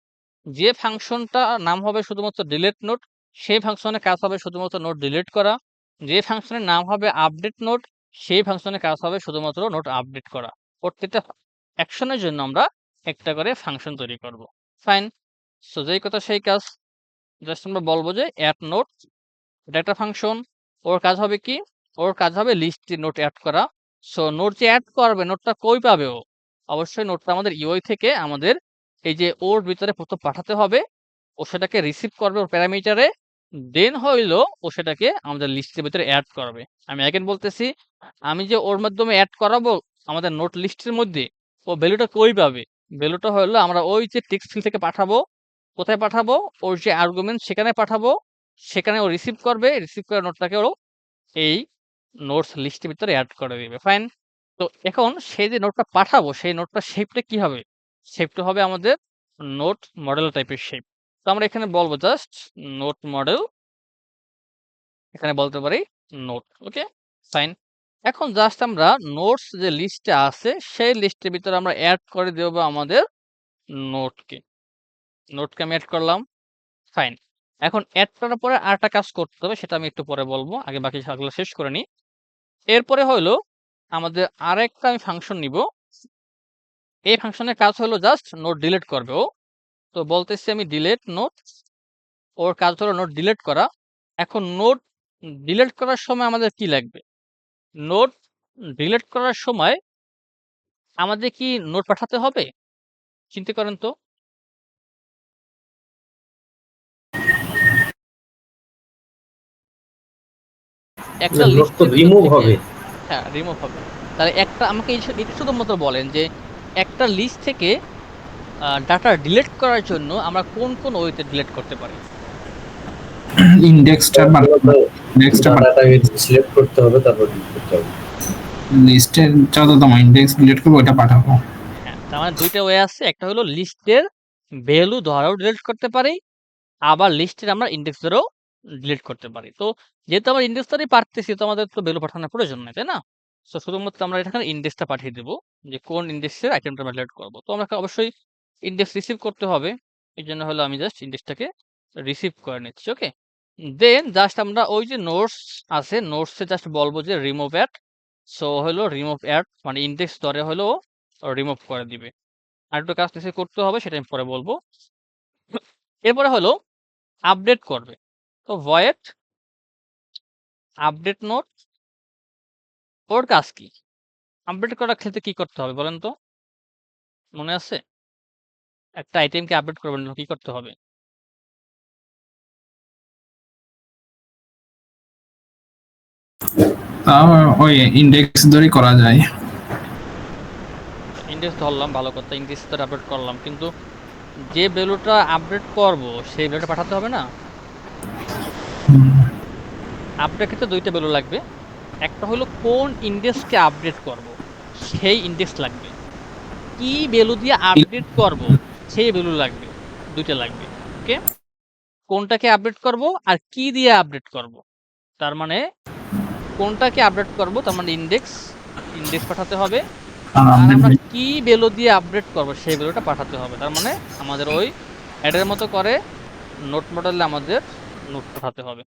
যে ফাংশনটা নাম হবে শুধুমাত্র ডিলিট নোট, সেই ফাংশনের কাজ হবে শুধুমাত্র নোট ডিলিট করা। যে ফাংশনের নাম হবে আপডেট নোট, সেই ফাংশনের কাজ হবে শুধুমাত্র নোট আপডেট করা। প্রত্যেকটা অ্যাকশনের জন্য আমরা একটা করে ফাংশন তৈরি করব। ফাইন, সো যেই কথা সেই কাজ। জাস্ট আমরা বলবো যে অ্যাড নোট, এটা একটা ফাংশন। ওর কাজ হবে কি? ওর কাজ হবে লিস্টে নোট অ্যাড করা। সো নোট যে অ্যাড করবে, নোটটা কই পাবে ও? অবশ্যই নোটটা আমাদের ইউআই থেকে আমাদের এই যে ওর ভিতরে প্রথম পাঠাতে হবে। ও সেটাকে রিসিভ করবে ওর প্যারামিটারে, দেন হইলো ও সেটাকে আমাদের লিস্টের ভিতরে অ্যাড করবে। আমি অ্যাগেন বলতেছি, আমি যে ওর মাধ্যমে অ্যাড করাবো আমাদের নোট লিস্টের মধ্যে, ও ভ্যালুটা কই পাবে? ভ্যালুটা হলো আমরা ওই যে টেক্সট ফিল্ড থেকে পাঠাবো। কোথায় পাঠাবো? ওর যে আর্গুমেন্ট সেখানে পাঠাবো। সেখানে ও রিসিভ করবে, রিসিভ করে নোটটাকে ও এই নোটস লিস্টের ভিতরে অ্যাড করে দিবে। ফাইন, তো এখন সেই যে নোটটা পাঠাবো, সেই নোটটা শেপটা কি হবে? শেপটা হবে আমাদের নোট মডেল টাইপের শেপ। তো আমরা এখানে বলবো জাস্ট নোট মডেল, এখানে বলতে পারি নোট। ওকে, ফাইন। এখন জাস্ট আমরা নোটস যে লিস্টে আছে সেই লিস্টের ভিতরে আমরা অ্যাড করে দেব আমাদের নোটকে। নোটকে আমি অ্যাড করলাম। ফাইন। এখন অ্যাড করার পরে আরেকটা কাজ করতে হবে, সেটা আমি একটু পরে বলবো। আগে বাকি কাজগুলো শেষ করে নিই। এরপরে হলো আমাদের আরেকটা আমি ফাংশন নিব। এই ফাংশনের কাজ হলো জাস্ট নোট ডিলিট করবে ও। তো বলতেছি আমি ডিলিট নোট। ওর কাজ হলো নোট ডিলিট করা। এখন নোট ডিলিট করার সময় আমাদের কি লাগবে? নোট ডিলিট করার সময় আমাদের কি নোট পাঠাতে হবে? চিন্তা করেন তো। একটা নোট তো লিস্টের ভিতর রিমুভ থেকে হবে। হ্যাঁ, রিমুভ হবে। তাহলে একটা আমাকে এটা শুধুমাত্র বলেন যে একটা লিস্ট থেকে ডাটা ডিলিট করার জন্য আমরা কোন ওয়েতে ডিলিট করতে পারি? ইন্ডেক্সটা ডাটাটাকে সিলেক্ট করতে হবে, তারপর ডিলিট করতে হবে। লিস্টের যততম ইন্ডেক্স ডিলিট করবো ওটা পাঠাবো। হ্যাঁ, তার মানে ২ টা ওয়ে আছে। একটা হলো লিস্টের ভ্যালু ধরেও ডিলিট করতে পারি, আবার লিস্টের আমরা ইনডেক্স ধরেও ডিলিট করতে পারি। তো যেহেতু আমরা ইনডেক্স ধরেই পারতেছি, তো আমাদের তো ভ্যালু পাঠানোর প্রয়োজন নাই, তাই না? সো শুধুমাত্র আমরা এখানে ইনডেক্সটা পাঠিয়ে দেব যে কোন ইনডেক্সের আইটেমটা আমরা ডিলিট করব। তো আমাকে অবশ্যই ইনডেক্স রিসিভ করতে হবে। এজন্য হলো আমি জাস্ট ইনডেক্সটাকে রিসিভ করে নিচ্ছি। ওকে? দেন জাস্ট আমরা ওই যে নোটস আছে, নোটসে জাস্ট বলব যে রিমুভ এট। সো হলো রিমুভ এট মানে ইনডেক্স ধরে হলো রিমুভ করে দিবে। আরেকটু কাজ নিচে করতে হবে, সেটা আমি পরে বলব। এরপরে হলো আপডেট করবে। তো ভয়েড আপডেট নোট ওর কাজ কি? আপডেট করার ক্ষেত্রে কি করতে হবে বলেন তো? মনে আছে? একটা আইটেমকে আপডেট করবেন কি করতে হবে? তাও ওই ইন্ডেক্স ধরেই করা যায়। ইনডেক্স ধরলাম, ভালো কথা। ইনডেক্স তো আপডেট করলাম। কিন্তু যে ভ্যালুটা আপডেট করব সেই ভ্যালুটা পাঠাতে হবে না? আপডেট ক্ষেত্রে ২ টা ভ্যালু লাগবে। একটা হলো কোন ইনডেক্সকে আপডেট করব সেই ইনডেক্স লাগবে। কি ভ্যালু দিয়ে আপডেট করব সেই ভ্যালু লাগবে। ২ টা লাগবে। ওকে? কোনটাকে আপডেট করব আর কি দিয়ে আপডেট করব। তার মানে কোনটাকে আপডেট করব তার মানে ইনডেক্স পাঠাতে হবে। আর আর আমরা আপডেট কি ভ্যালু দিয়ে আপডেট করব সেই ভ্যালুটা পাঠাতে হবে। তার মানে আমাদের ওই অ্যাডের মতো করে নোট মডেলে আমাদের নোট পাঠাতে হবে।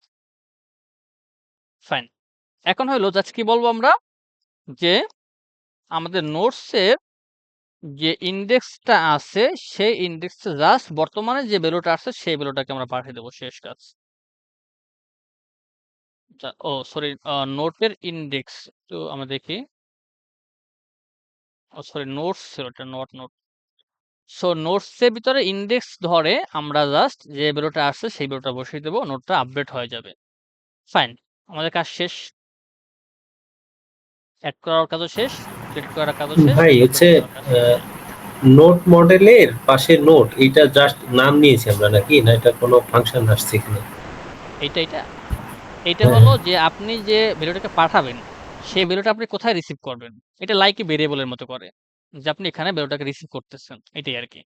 ফাইন। এখন হলো জাস্ট কি বলবো আমরা যে আমাদের নোটসের যে ইনডেক্সটা আছে সেই ইনডেক্সে জাস্ট বর্তমানে যে ভ্যালুটা আছে সেই ভ্যালুটাকে আমরা পাঠিয়ে দেব। শেষ কাজ। ও সরি, নোটের ইনডেক্স তো আমরা দেখি। ও সরি, নোটস ছিল এটা, নোট। সো নোটসের ভিতরে ইনডেক্স ধরে আমরা জাস্ট যে ভ্যালুটা আসছে সেই ভ্যালুটা বসিয়ে দেবো, নোটটা আপডেট হয়ে যাবে। ফাইন, আমাদের কাজ শেষ। অ্যাড করার কাজও শেষ, ডিলিট করার কাজও শেষ, ভাই ডিলিট হচ্ছে করার কাজ শেষ। নোট মডেলের পাশে নোট, এটা জাস্ট নাম নিয়েছি আমরা নাকি, না এটা কোনো ফাংশন আসছে এখানে? এইটা এইটা হ্যাঁ, হলো যে আপনি যে ভ্যালুটাকে পাঠাবেন সেই ভ্যালুটা আপনি কোথায় রিসিভ করবেন, এটা লাইক এ ভেরিয়েবলের মতো করে যে আপনি এখানে ভ্যালুটাকে রিসিভ করতেছেন, এটাই আর কি।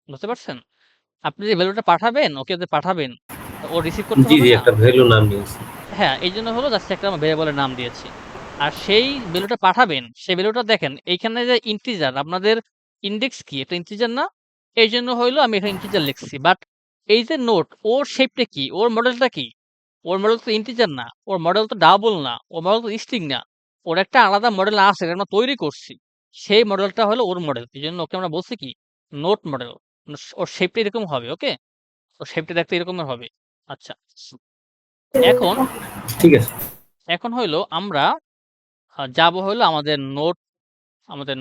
বুঝতে পারছেন? আপনি যে ভ্যালুটা পাঠাবেন, ওকে যে পাঠাবেন, ও রিসিভ করতে জি হবে জি, না? একটা ভ্যালু নাম নিয়েছি। হ্যাঁ, এই জন্য হলো জাস্ট একটা ভেরিয়েবলের নাম দিয়েছি। আর সেই ভ্যালুটা পাঠাবেন, সেই ভ্যালুটা দেখেন এইখানে যে ইন্টিজার, আপনাদের ইনডেক্স কি? এটা ইন্টিজার না? এই জন্য হইলো আমি এখানে ইন্টিজার লিখছি। বাট এই যে নোট, ওর শেপটা কি? ওর মডেলটা কি? ওর মডেল তো ইন্টিজার না। ওর মডেল তো ডাবল না। ওর মডেল তো স্ট্রিং না। ওর একটা আলাদা মডেল আছে, এটা আমরা তৈরি করছি। সেই মডেলটা হলো ওর মডেল। এজন্য ওকে আমরা বলছি কি? Note model. ওর শেপটা এরকম হবে, ওকে? ওর শেপটা দেখতে এরকমের হবে। আচ্ছা। এখন ঠিক আছে। এখন হইলো আমরা যাবো হলো আমাদের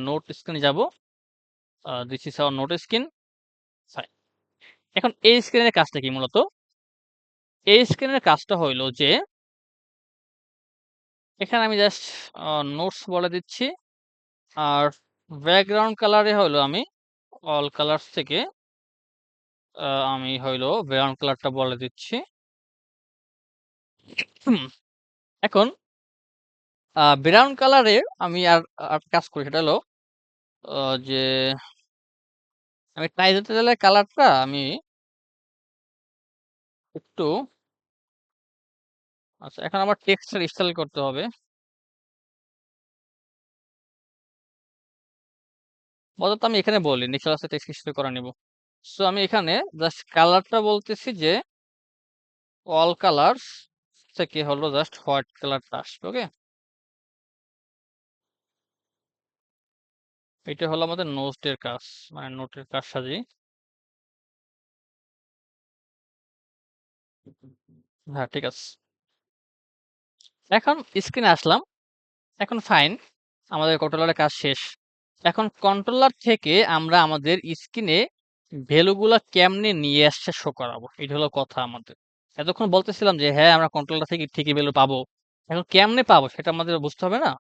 নোট স্ক্রিনে যাবো। This is our note screen. Fine. এখন এই স্ক্রিনের কাজটা কি মূলত? এই স্ক্রিনের কাজটা হইলো যে এখানে আমি জাস্ট নোটস বলে দিচ্ছি। আর ব্যাকগ্রাউন্ড কালারে হইলো আমি অল কালারস থেকে আমি হইলো ব্যাকগ্রাউন্ড কালারটা বলে দিচ্ছি। হুম, এখন ব্রাউন কালারে আমি আর কাজ করি, সেটা হলো যে আমি টাইটেলের কালারটা আমি একটু আচ্ছা, এখন আমার টেক্সচার ইনস্টল করতে হবে। অন্তত আমি এখানে বলি নেক্সট ক্লাসে টেক্সট ইনস্টল করে নিব। সো আমি এখানে জাস্ট কালারটা বলতেছি যে অল কালারস থেকে হলো জাস্ট হোয়াইট কালারটা আসবে। ওকে, এটা হলো আমাদের নোটের কাজ, মানে নোটের কাজ সাজি। হ্যাঁ, ঠিক আছে। এখন স্ক্রিনে আসলাম। এখন ফাইন, আমাদের কন্ট্রোলারের কাজ শেষ। এখন কন্ট্রোলার থেকে আমরা আমাদের স্ক্রিনে ভ্যালুগুলা কেমনে নিয়ে আসছে শো করাবো, এটা হলো কথা আমাদের। এতক্ষণ বলতেছিলাম যে হ্যাঁ আমরা কন্ট্রোলার থেকে ঠিকই ভ্যালু পাবো, এখন কেমনে পাবো সেটা আমাদের বুঝতে হবে না?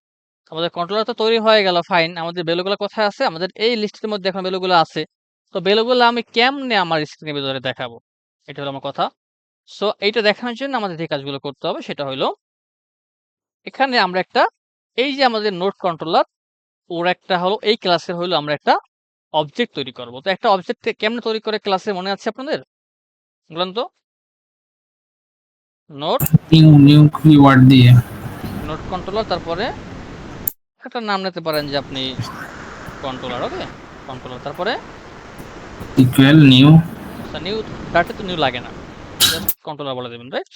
আমাদের কন্ট্রোলার তো তৈরি হয়ে গেল, ফাইন। আমাদের ভ্যালুগুলো কোথায় আছে? আমাদের এই লিস্টের মধ্যে এখন ভ্যালুগুলো আছে। তো ভ্যালুগুলো আমি কেমনে আমার স্ক্রিনের ভিতরে দেখাবো, এটা হলো আমার কথা। সো এইটা দেখানোর জন্য আমাদের যে কাজগুলো করতে হবে সেটা হলো, এখানে আমরা একটা, এই যে আমাদের নোট কন্ট্রোলার, ওর একটা হলো এই ক্লাসের হলো আমরা একটা অবজেক্ট তৈরি করব। তো একটা অবজেক্ট কেমনে তৈরি করে ক্লাসে মনে আছে আপনাদের? বলেন তো। নোট নিউ কিওয়ার্ড দিয়ে নোট কন্ট্রোলার, তারপরে একটা নাম নিতে পারেন যে আপনি কন্ট্রোলার। ওকে, কন্ট্রোলার, তারপরে ইকুয়াল নিউ। আচ্ছা, নিউ ডাটা তো নিউ লাগে না, জাস্ট কন্ট্রোলার বলে দেবেন, রাইট?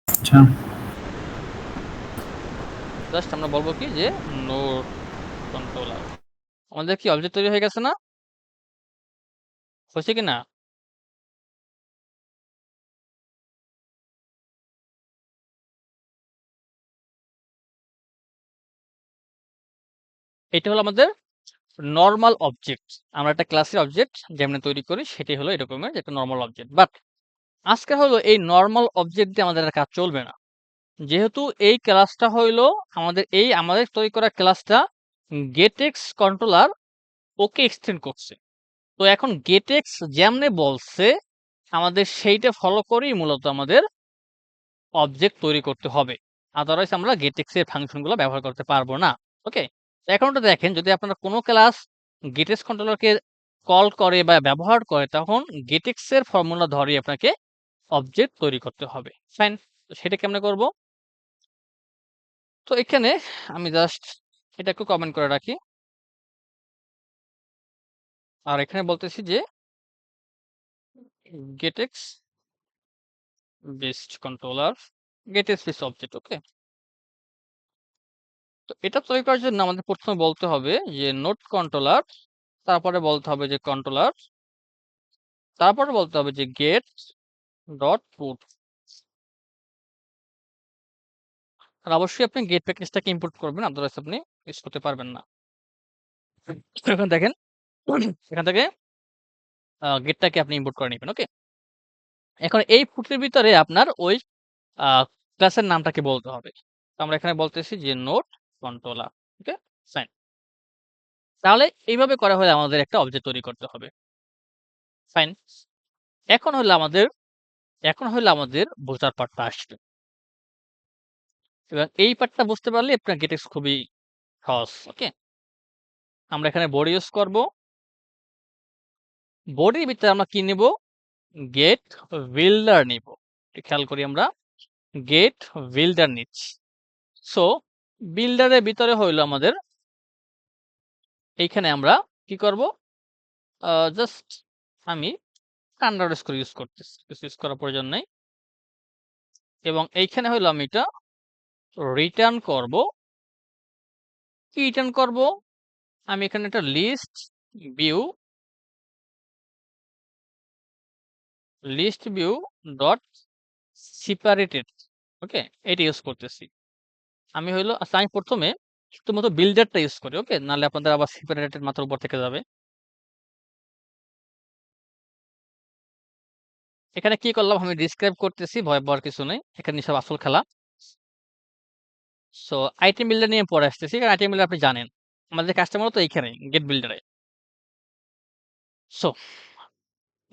আচ্ছা, জাস্ট আমরা বলবো কি যে নোট কন্ট্রোলার। আমাদের কি অবজেক্ট তৈরি হয়ে গেছে না? হয়েছে কি না? এটা হলো আমাদের নরমাল অবজেক্ট। আমরা একটা ক্লাসের অবজেক্ট যেমন তৈরি করি সেটাই হলো এরকমের যে একটা নরমাল অবজেক্ট। বাট আজকে হলো এই নরমাল অবজেক্ট দিয়ে আমাদের আর কাজ চলবে না। যেহেতু এই ক্লাসটা হইলো আমাদের তৈরি করা ক্লাসটা গেটএক্স কন্ট্রোলার ওকে এক্সটেন্ড করছে। তো এখন গেটএক্স যেমনে বলছে আমাদের সেইটা ফলো করেই মূলত আমাদের অবজেক্ট তৈরি করতে হবে। আদারওয়াইজ আমরা গেটএক্স এর ফাংশনগুলো ব্যবহার করতে পারবো না। ওকে, এখন ওটা দেখেন, যদি আপনারা কোনো ক্লাস গেটএক্স কন্ট্রোলারকে কল করে বা ব্যবহার করে, তখন গেটএক্স এর ফর্মুলা ধরে আপনাকে অবজেক্ট তৈরি করতে হবে। ফাইন, তো সেটা কেমনে করব? তো এখানে আমি জাস্ট এটা একটু কমেন্ট করে রাখি, আর এখানে বলতেছি যে গেটএক্স বেসড কন্ট্রোলার গেটএক্স বেসড অবজেক্ট। ওকে, তো এটা তৈরি করার জন্য আমাদের প্রথমে বলতে হবে যে নোট কন্ট্রোলার, তারপরে বলতে হবে যে কন্ট্রোলার, তারপরে বলতে হবে যে গেট ডট পুট। আর অবশ্যই আপনি গেট প্যাকেজটাকে ইম্পোর্ট করবেন, আদারওয়াইজ আপনি ইউজ করতে পারবেন না। এখন দেখেন, এখান থেকে গেটটাকে আপনি ইম্পোর্ট করে নেবেন। ওকে, এখন এই পুটের ভিতরে আপনার ওই ক্লাসের নামটাকে বলতে হবে। তো আমরা এখানে বলতেছি যে নোট কন্ট্রোলার। ওকে, ফাইন। তাহলে এইভাবে করা হলে আমাদের একটা অবজেক্ট তৈরি করতে হবে। ফাইন, এখন হলো আমাদের বোঝার পার্টটা আসবে, এবং এই পার্টটা বুঝতে পারলে আপনার গেটএক্স খুবই সহজ। ওকে, আমরা এখানে বডি ইউজ করব। বডির ভিতরে আমরা কি নেব? গেট বিল্ডার নিব। খেয়াল করি, আমরা গেট বিল্ডার নিচ্ছি। সো বিল্ডারের ভিতরে হইলো আমাদের, এইখানে আমরা কি করব? জাস্ট আমি আন্ডারস্কোর ইউজ করতেছি, কিছু ইউজ করার প্রয়োজন নেই। এবং এইখানে হইলো আমি এটা রিটার্ন করব। কি রিটার্ন করব? আমি এখানে একটা লিস্ট ভিউ ডট সেপারেটেড। ওকে, এটা ইউজ করতেছি আমি হইলো। আচ্ছা, আমি প্রথমে শুধুমাত্র বিল্ডারটা ইউজ করি। ওকে, নাহলে আপনাদের আবার সেপারেটেড মাত্র উপর থেকে যাবে। এখানে কি করলাম আমি ডিসক্রাইব করতেছি, ভয় পাওয়ার কিছু নেই, এখানে সব আসল খেলা। সো আইটেম বিল্ডার নিয়ে পরে আসতেছি, কারণ আইটেম বিল্ডার আপনি জানেন আমাদের কাজটা মূলত এইখানে গেট বিল্ডারে। সো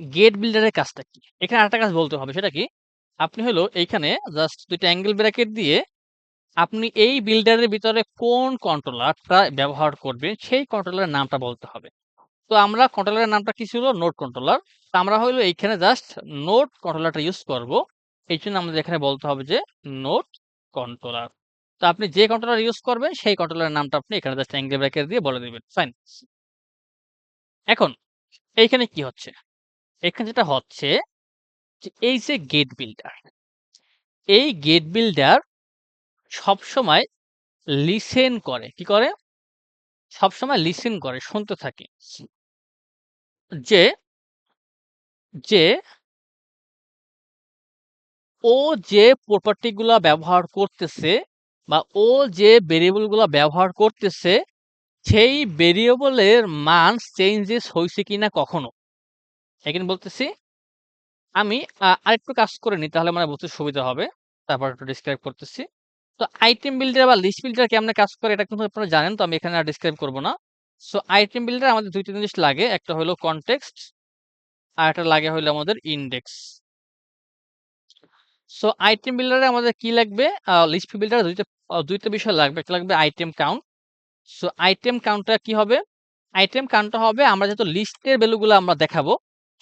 গেট বিল্ডারের কাজটা কি? এখানে আরেকটা কাজ বলতে হবে, সেটা কি? আপনি হলো এইখানে জাস্ট দুইটা অ্যাঙ্গেল ব্র্যাকেট দিয়ে আপনি এই বিল্ডারের ভিতরে কোন কন্ট্রোলারটা ব্যবহার করবেন সেই কন্ট্রোলারের নামটা বলতে হবে। তো আমরা কন্ট্রোলারের নামটা কি ছিল? Note controller. তো আমরা হলো এইখানে জাস্ট নোট কন্ট্রোলারটা ইউজ করব। এই জন্য আমাদের এখানে বলতে হবে যে নোট কন্ট্রোলার। তো আপনি যে কন্ট্রোলার ইউজ করবেন সেই কন্ট্রোলারের নামটা আপনি এখানে জাস্ট অ্যাঙ্গেল ব্র্যাকেট দিয়ে বলে দিবেন। ফাইন। এখন এইখানে কি হচ্ছে? এখানে যেটা হচ্ছে যে এই যে গেট বিল্ডার, এই গেট বিল্ডার সবসময় লিসেন করে। কি করে? সবসময় লিসেন করে, শুনতে থাকে। যে, যে ও যে প্রপার্টি গুলা ব্যবহার করতেছে বা ও যে ভেরিয়েবল গুলা ব্যবহার করতেছে সেই ভেরিয়েবলের মান চেঞ্জেস হয়েছে কিনা কখনো। এখানে বলতেছি আমি আরেকটু কাজ করে নিই তাহলে মানে বুঝতে সুবিধা হবে। তারপর একটু ডিসক্রাইব করতেছি। তো আইটেম বিল্ডার বা লিস্ট বিল্ডার কেমনে কাজ করে এটা কিন্তু আপনারা জানেন। তো আমি এখানে আর ডিসক্রাইব করব না। সো আইটেম বিল্ডার আমাদের ২ টা জিনিস লাগে। একটা হলো কনটেক্সট আর একটা লাগে হলো আমাদের ইনডেক্স। সো আইটেম বিল্ডারে আমাদের কি লাগবে? লিস্ট বিল্ডারে ২ টা বিষয় লাগবে। একটা লাগবে আইটেম কাউন্ট। সো আইটেম কাউন্টটা কি হবে? আইটেম কাউন্টটা হবে আমরা যেহেতু লিস্টের ভ্যালুগুলো আমরা দেখাবো।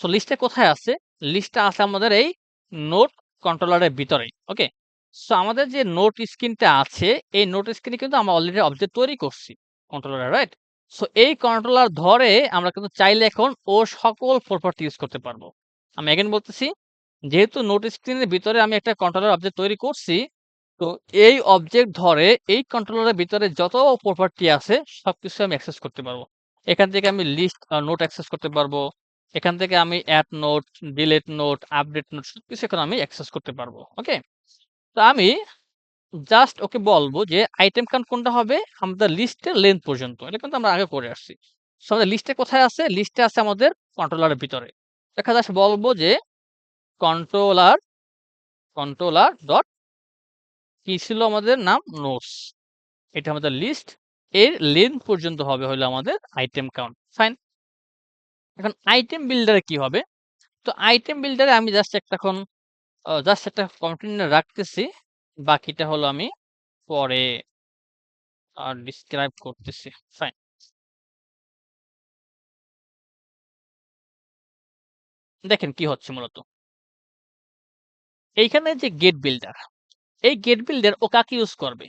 সো লিস্টে কোথায় আছে? লিস্টটা আছে আমাদের এই নোট কন্ট্রোলারের ভিতরেই। ওকে? সো আমাদের যে নোট স্ক্রিনটা আছে, এই নোট স্ক্রিনে কিন্তু আমরা অলরেডি অবজেক্ট তৈরি করছি কন্ট্রোলারে, রাইট? সো এই কন্ট্রোলার ধরে আমরা কিন্তু চাইলে এখন ওর সকল প্রপার্টি ইউজ করতে পারবো। আমি এগেইন বলতেছি, যেহেতু নোট স্ক্রিনের ভিতরে আমি একটা কন্ট্রোলার অবজেক্ট তৈরি করছি, তো এই অবজেক্ট ধরে এই কন্ট্রোলারের ভিতরে যত প্রপার্টি আছে সবকিছু আমি অ্যাক্সেস করতে পারবো। এখান থেকে আমি লিস্ট নোট অ্যাক্সেস করতে পারবো। এখান থেকে আমি add note, delete note, update note সবকিছু এখন আমি অ্যাক্সেস করতে পারবো। ওকে? তো আমি জাস্ট ওকে বলবো যে আইটেম কাউন্ট কোনটা হবে? আমাদের লিস্টের লেন্থ পর্যন্ত। এটা কিন্তু আমরা আগে করে আসছি। সো আমাদের লিস্টে কোথায় আছে? লিস্টে আছে আমাদের কন্ট্রোলারের ভিতরে। দেখা জাস্ট বলবো যে কন্ট্রোলার ডট কি ছিল আমাদের নাম? নোটস। এটা আমাদের লিস্ট। এর লেন্থ পর্যন্ত হবে হলো আমাদের আইটেম কাউন্ট। ফাইন। এখন আইটেম বিল্ডারে কি হবে? তো আইটেম বিল্ডারে আমি জাস্ট একটা কন্টেইনার রাখতেছি। বাকিটা হলো আমি পরে ডিসক্রাইব করতেছি। ফাইন। দেখেন কি হচ্ছে মূলত। এইখানে যে গেট বিল্ডার, এই গেট বিল্ডার ও কাকে ইউজ করবে?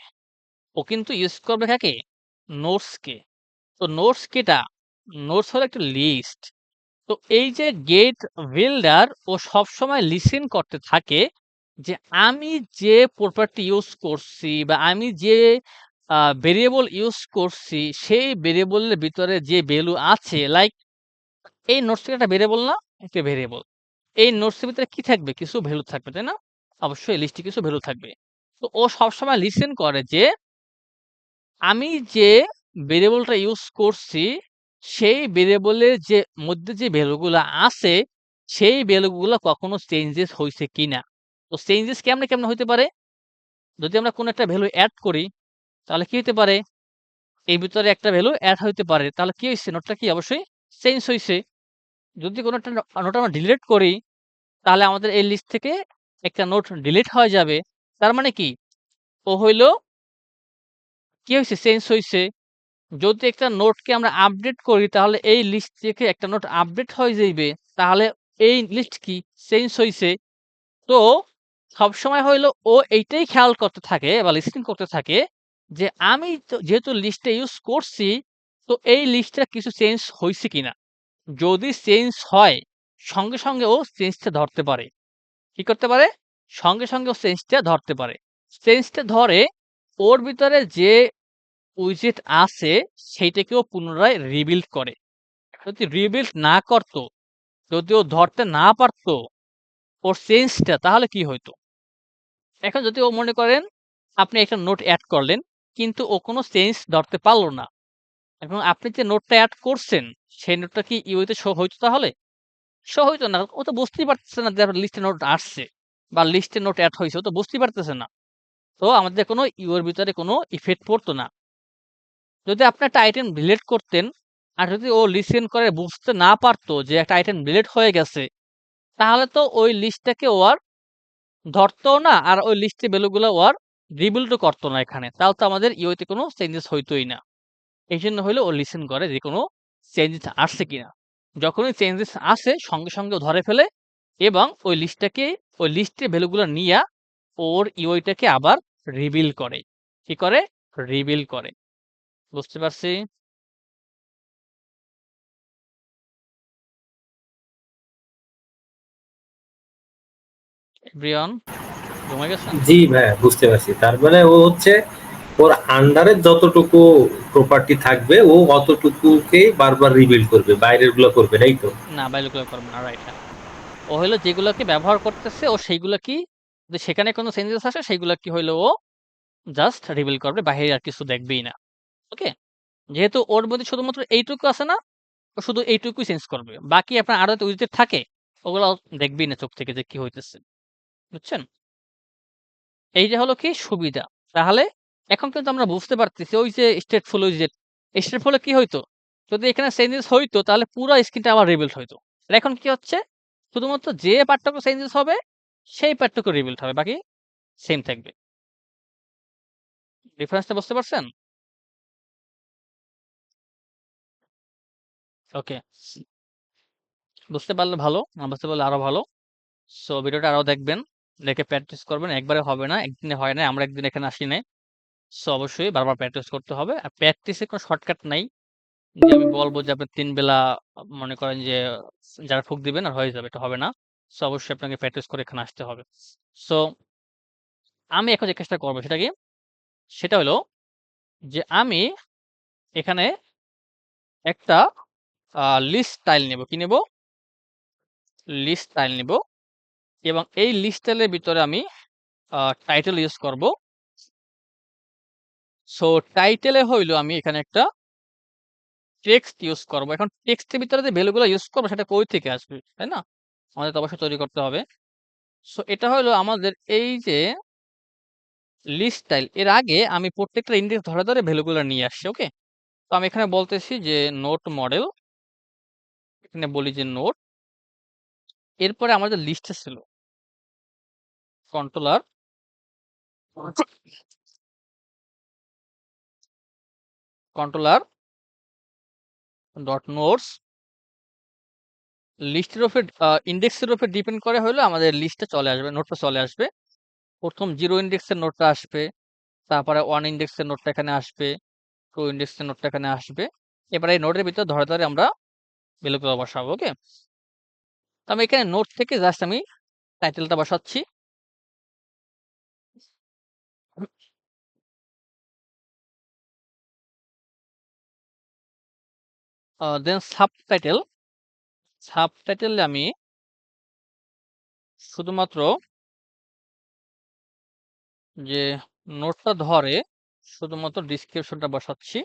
ও কিন্তু ইউজ করবে কাকে? নোটসকে। তো নোটস কেটা? নোটস হলো একটা লিস্ট। তো এই যে গেট বিল্ডার ও সবসময় লিসেন করতে থাকে যে আমি যে প্রপার্টি ইউজ করছি বা আমি যে ভেরিয়েবল ইউজ করছি সেই ভেরিয়েবলের ভিতরে যে ভ্যালু আছে, লাইক এই নোটসটা একটা ভেরিয়েবল না? একটা ভেরিয়েবল। এই নোটসের ভিতরে কি থাকবে? কিছু ভ্যালু থাকবে, তাই না? অবশ্যই লিস্টে কিছু ভ্যালু থাকবে। তো ও সবসময় লিসেন করে যে আমি যে ভেরিয়েবলটা ইউজ করছি সেই ভেরিয়েবলের যে মধ্যে যে ভ্যালুগুলা আছে সেই ভ্যালুগুলা কখনো চেঞ্জেস হইছে কিনা। তো চেঞ্জেস কেমনে হইতে পারে? যদি আমরা কোনো একটা ভ্যালু এড করি তাহলে কি হইতে পারে? এর ভিতরে একটা ভ্যালু এড হইতে পারে। তাহলে কি হইছে? নোটটা কি অবশ্যই চেঞ্জ হইছে। যদি কোনো একটা নোট আমরা ডিলিট করি তাহলে আমাদের এই লিস্ট থেকে একটা নোট ডিলিট হয়ে যাবে। তার মানে কি? ও হইল কি হইছে? চেঞ্জ হইছে। যদি একটা নোটকে আমরা আপডেট করি তাহলে এই লিস্ট থেকে একটা নোট আপডেট হয়ে যাইবে। তাহলে এই লিস্ট কি? চেঞ্জ হইছে। তো সবসময় হইলো ও এইটাই খেয়াল করতে থাকে বা লিসেন করতে থাকে যে আমি তো যেহেতু লিস্টটা ইউজ করছি, তো এই লিস্টটা কিছু চেঞ্জ হইছে কিনা। যদি চেঞ্জ হয় সঙ্গে ও চেঞ্জটা ধরতে পারে। কি করতে পারে? সঙ্গে ও চেঞ্জটা ধরতে পারে। চেঞ্জটা ধরে ওর ভিতরে যে উইজেট আছে সেইটাকেও পুনরায় রিবিল্ড করে। যদি রিবিল্ড না করত, যদি ও ধরতে না পারত ওর চেঞ্জটা, তাহলে কি হইতো? এখন যদি ও মনে করেন আপনি একটা নোট এড করলেন কিন্তু ও কোনো চেঞ্জ ধরতে পারল না। এবং আপনি যে নোটটা এড করছেন সেই নোটটা কি ইউতে শো হইতো তাহলে? শো হইতো না। ও তো বুঝতেই পারতেছে না যে লিস্টে নোট আসছে বা লিস্টে নোট এড হইছে। ও তো বুঝতেই পারতেছে না। তো আমাদের কোনো এর ভিতরে কোনো ইফেক্ট পড়তো না। যদি আপনি একটা আইটেম ডিলিট করতেন আর যদি ও লিসেন করে বুঝতে না পারতো যে একটা আইটেম ডিলিট হয়ে গেছে, তাহলে তো ওই লিস্টটাকে ও আর ধরতো না আর ওই লিস্টের ভ্যালুগুলো ও আর রিবিল্ডও করতো না এখানে। তাহলে তো আমাদের ইউতে কোনো চেঞ্জেস হইতোই না। এইজন্য হইলো ও লিসেন করে যে কোনো চেঞ্জেস আসছে কিনা। যখনই চেঞ্জেস আসে সঙ্গে ও ধরে ফেলে এবং ওই লিস্টের ভ্যালুগুলো নিয়া ওর ইউআইটাকে আবার রিভিল করে। কি করে? রিভিল করে। বুঝতে পারছি? এভরিওয়ান ঘুমাই গেছেন? জি ভাইয়া, বুঝতে পারছি। তার মানে ও হচ্ছে ওর আন্ডারে যতটুকু প্রপার্টি থাকবে ও অতটুকুকেই বারবার রিবিল্ড করবে, বাইরের গুলো করবে, তাই তো? না, বাইরেরগুলো করবে না। রাইট, হ্যাঁ। ও হইলো যেগুলাকে ব্যবহার করতেছে ও সেইগুলা কি যদি সেখানে কোনো চেঞ্জেস আসে সেইগুলা কি হইলো ও জাস্ট রিভিল করবে, বাহিরে আর কিছু দেখবেই না। ওকে? যেহেতু ওর মধ্যে শুধুমাত্র এইটুকু আছে না, ও শুধু এইটুকুই চেঞ্জ করবে। বাকি আপনার আরো যদি উইজেট থাকে ওগুলো দেখবেই না চোখ থেকে যে কি হইতেছে। বুঝছেন? এইটা হলো কি সুবিধা। তাহলে এখন কিন্তু আমরা বুঝতে পারতেছি ওই যে স্টেটফুল উইজেট, স্টেটফুল এ কি হইতো? যদি এখানে চেঞ্জেস হইতো তাহলে পুরা স্ক্রিনটা আবার রিবিল্ড হইতো। আর এখন কি হচ্ছে? শুধুমাত্র যে পার্টটুকু চেঞ্জেস হবে সেই পার্টটুকু রিবিল্ড হবে। বাকি সেম থাকবে। ডিফারেন্সটা বুঝতে পারছেন? ওকে। বুঝতে পারলে ভালো, না বুঝতে পারলে আরো ভালো। সো ভিডিওটা আরো দেখবেন, দেখে প্র্যাকটিস করবেন। একবারে হবে না, একদিনে হয় নাই। আমরা একদিন এখানে আসি নাই। সো অবশ্যই বারবার প্র্যাকটিস করতে হবে। আর প্র্যাকটিসের কোনো শর্টকাট নাই। যে আমি বলব যে আপনি ৩ বেলা মনে করেন যে যারা ফুক দিবেন আর হয়ে যাবে। এটা হবে না। সো অবশ্যই আপনাকে প্র্যাকটিস করে এখানে আসতে হবে। সো আমি এখন যে কাজটা করব সেটা কি? সেটা হলো যে আমি এখানে একটা লিস্ট স্টাইল নেব। কি নেব? লিস্ট স্টাইল নেব এবং এই লিস্ট স্টাইলের ভিতরে আমি টাইটেল ইউজ করব। সো টাইটেলে হইলো আমি এখানে একটা টেক্সট ইউজ করব। এখন টেক্সটের ভিতরে যে ভ্যালুগুলো ইউজ করব সেটা কই থেকে আসবে, তাই না? আমাদের তো অবশ্যই তৈরি করতে হবে। সো এটা হলো আমাদের এই যে লিস্ট স্টাইল, এর আগে আমি প্রত্যেকটা ইনডেক্স ধরে, ধরে ভ্যালুগুলো নিয়ে আসছি। ওকে? তো আমি এখানে বলতেছি যে নোট মডেল, এখানে বলি যে নোট। এরপরে আমাদের লিস্টে ছিল কন্ট্রোলার কন্ট্রোলার ডট নোটস। লিস্টের উপর ইনডেক্সের উপর ডিপেন্ড করে হলো আমাদের লিস্টে চলে আসবে, নোটটা চলে আসবে। প্রথম 0 ইনডেক্সের নোটটা আসবে, তারপরে 1 ইনডেক্সের নোটটা এখানে আসবে, 2 ইনডেক্সের নোটটা এখানে আসবে। এবার এই নোটের ভিতরে ধরে, ধরে আমরা ভ্যালুগুলো বসাবো। ওকে? তো আমি এখানে নোট থেকে জাস্ট আমি টাইটেলটা বসাচ্ছি। দেন সাবটাইটেলে আমি শুধুমাত্র যে নোটটা ধরে শুধুমাত্র ডিসক্রিপশনটা বসাচ্ছি।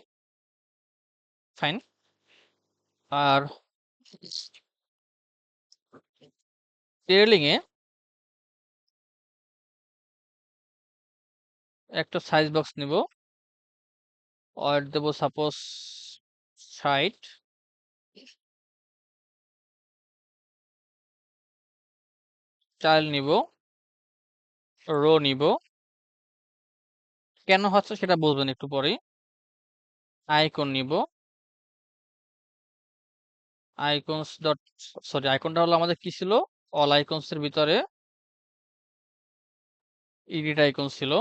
ফাইন। আর টেইলিং এ একটা সাইজ বক্স নিব। ওয়েট দেব সাপোজ ৬০। স্টাইল নিব, রো নিব। কেন হচ্ছে সেটা বুঝবেন একটু পরেই। আইকন নিব। আইকনস ডট সরি আইকনটা হলো আমাদের কি ছিল? অল আইকনস এর ভিতরে এডিট আইকন ছিল।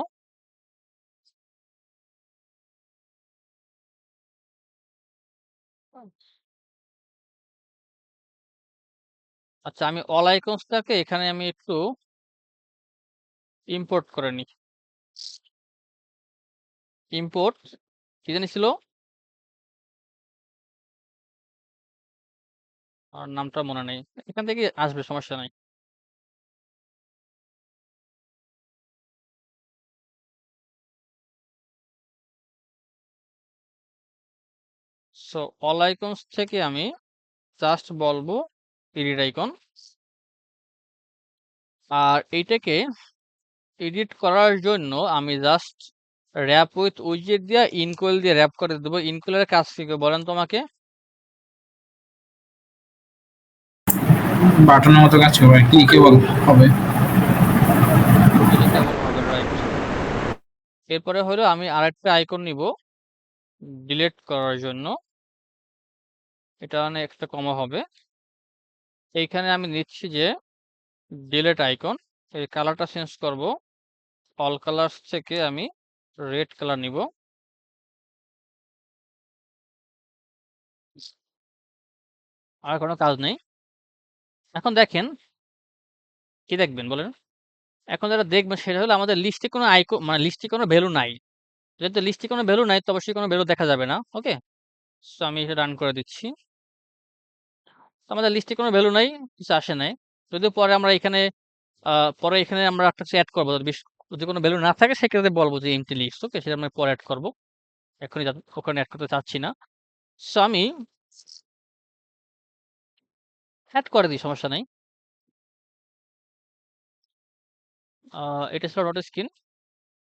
আচ্ছা, আমি অল আইকনসটাকে এখানে আমি একটু ইম্পোর্ট করে নিই। ইম্পোর্ট কি জানি ছিল? আর নামটা মনে নেই। এখান থেকে আসবে, সমস্যা নাই। সো অল আইকনস থেকে আমি জাস্ট বলবো এডিট আইকন। আর এইটাকে এডিট করার জন্য আমি জাস্ট র‍্যাপ উইথ উইজেট দিয়ে ইনকোয়েল দিয়ে র‍্যাপ করে দেবো। ইনকোয়েলের কাজ কি করে বলেন তো আমাকে? বাটনের মতো কাজ করবে, ক্লিকেবল হবে। কেবল হবে, রাইট। এরপরে হলো আমি আরেকটা আইকন নিব ডিলিট করার জন্য। এটা মানে একটা কমা হবে। এইখানে আমি নিচ্ছি যে ডিলিট আইকন। এই কালারটা চেঞ্জ করব অল কালার্স থেকে আমি রেড কালার নিব। আর কোনো কাজ নেই। এখন দেখেন কি দেখবেন বলেন? এখন যেটা দেখবেন সেটা হলো আমাদের লিস্টে কোনো মানে লিস্টে কোনো ভ্যালু নাই। যেহেতু লিস্টে কোনো ভ্যালু নাই তো অবশ্যই কোনো ভ্যালু দেখা যাবে না। ওকে? সো আমি এটা রান করে দিচ্ছি। তো আমাদের লিস্টে কোনো ভ্যালু নাই, কিছু আসে নাই। যদিও পরে আমরা এখানে পরে এখানে আমরা একটা কিছু এড করব। যদি কোনো ভ্যালু না থাকে সেক্ষেত্রে বলব যে এমপ্টি লিস্ট। ওকে? সেটা আমরা পরে এড করব। এখনই ওখানে এড করতে চাচ্ছি না। সো আমি এড করে দিই, সমস্যা নাই। এটা ছিল ডট স্ক্রিন।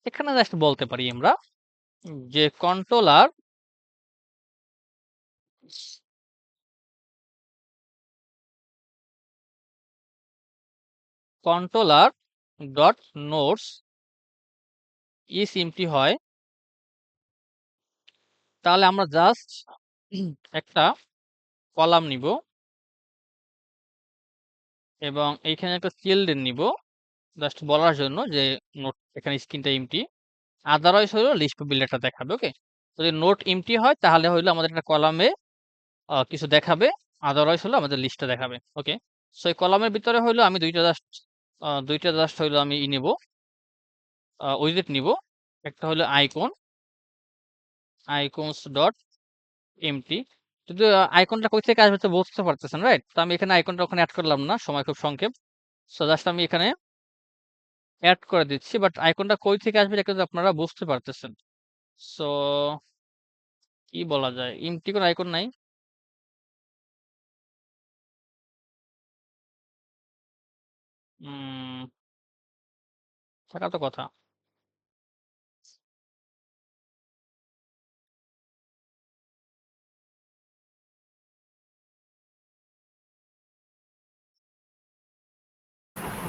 এখানে জাস্ট বলতে পারি আমরা যে কন্ট্রোলার ডট নোটস ইজ এমপ্টি হয়, তাহলে আমরা জাস্ট একটা কলাম নিব এবং এইখানে একটা চিলড্রেন নিব জাস্ট বলার জন্য যে নোট এখানে স্ক্রিনটা এমটি। আদারওয়াইজ হলো লিস্ট বিল্ডারটা দেখাবে। ওকে? যদি নোট এমটি হয় তাহলে হইলো আমাদের একটা কলামে কিছু দেখাবে, আদারওয়াইজ হলো আমাদের লিস্টটা দেখাবে। ওকে? সো এই কলামের ভিতরে হইলো আমি দুইটা জাস্ট হইলো আমি নিব উইজেট নিব। একটা হলো আইকনস ডট এমটি। যদি আইকনটা কই থেকে আসবে তো বুঝতে পারতেছেন, রাইট? তো আমি এখানে আইকনটা ওখানে অ্যাড করলাম না, সময় খুব সংক্ষেপ। সো জাস্ট আমি এখানে অ্যাড করে দিচ্ছি, বাট আইকনটা কই থেকে আসবে এটা কিন্তু আপনারা বুঝতে পারতেছেন। সো কি বলা যায়, এমটি কোনো আইকন নাই। থাকা তো কথা।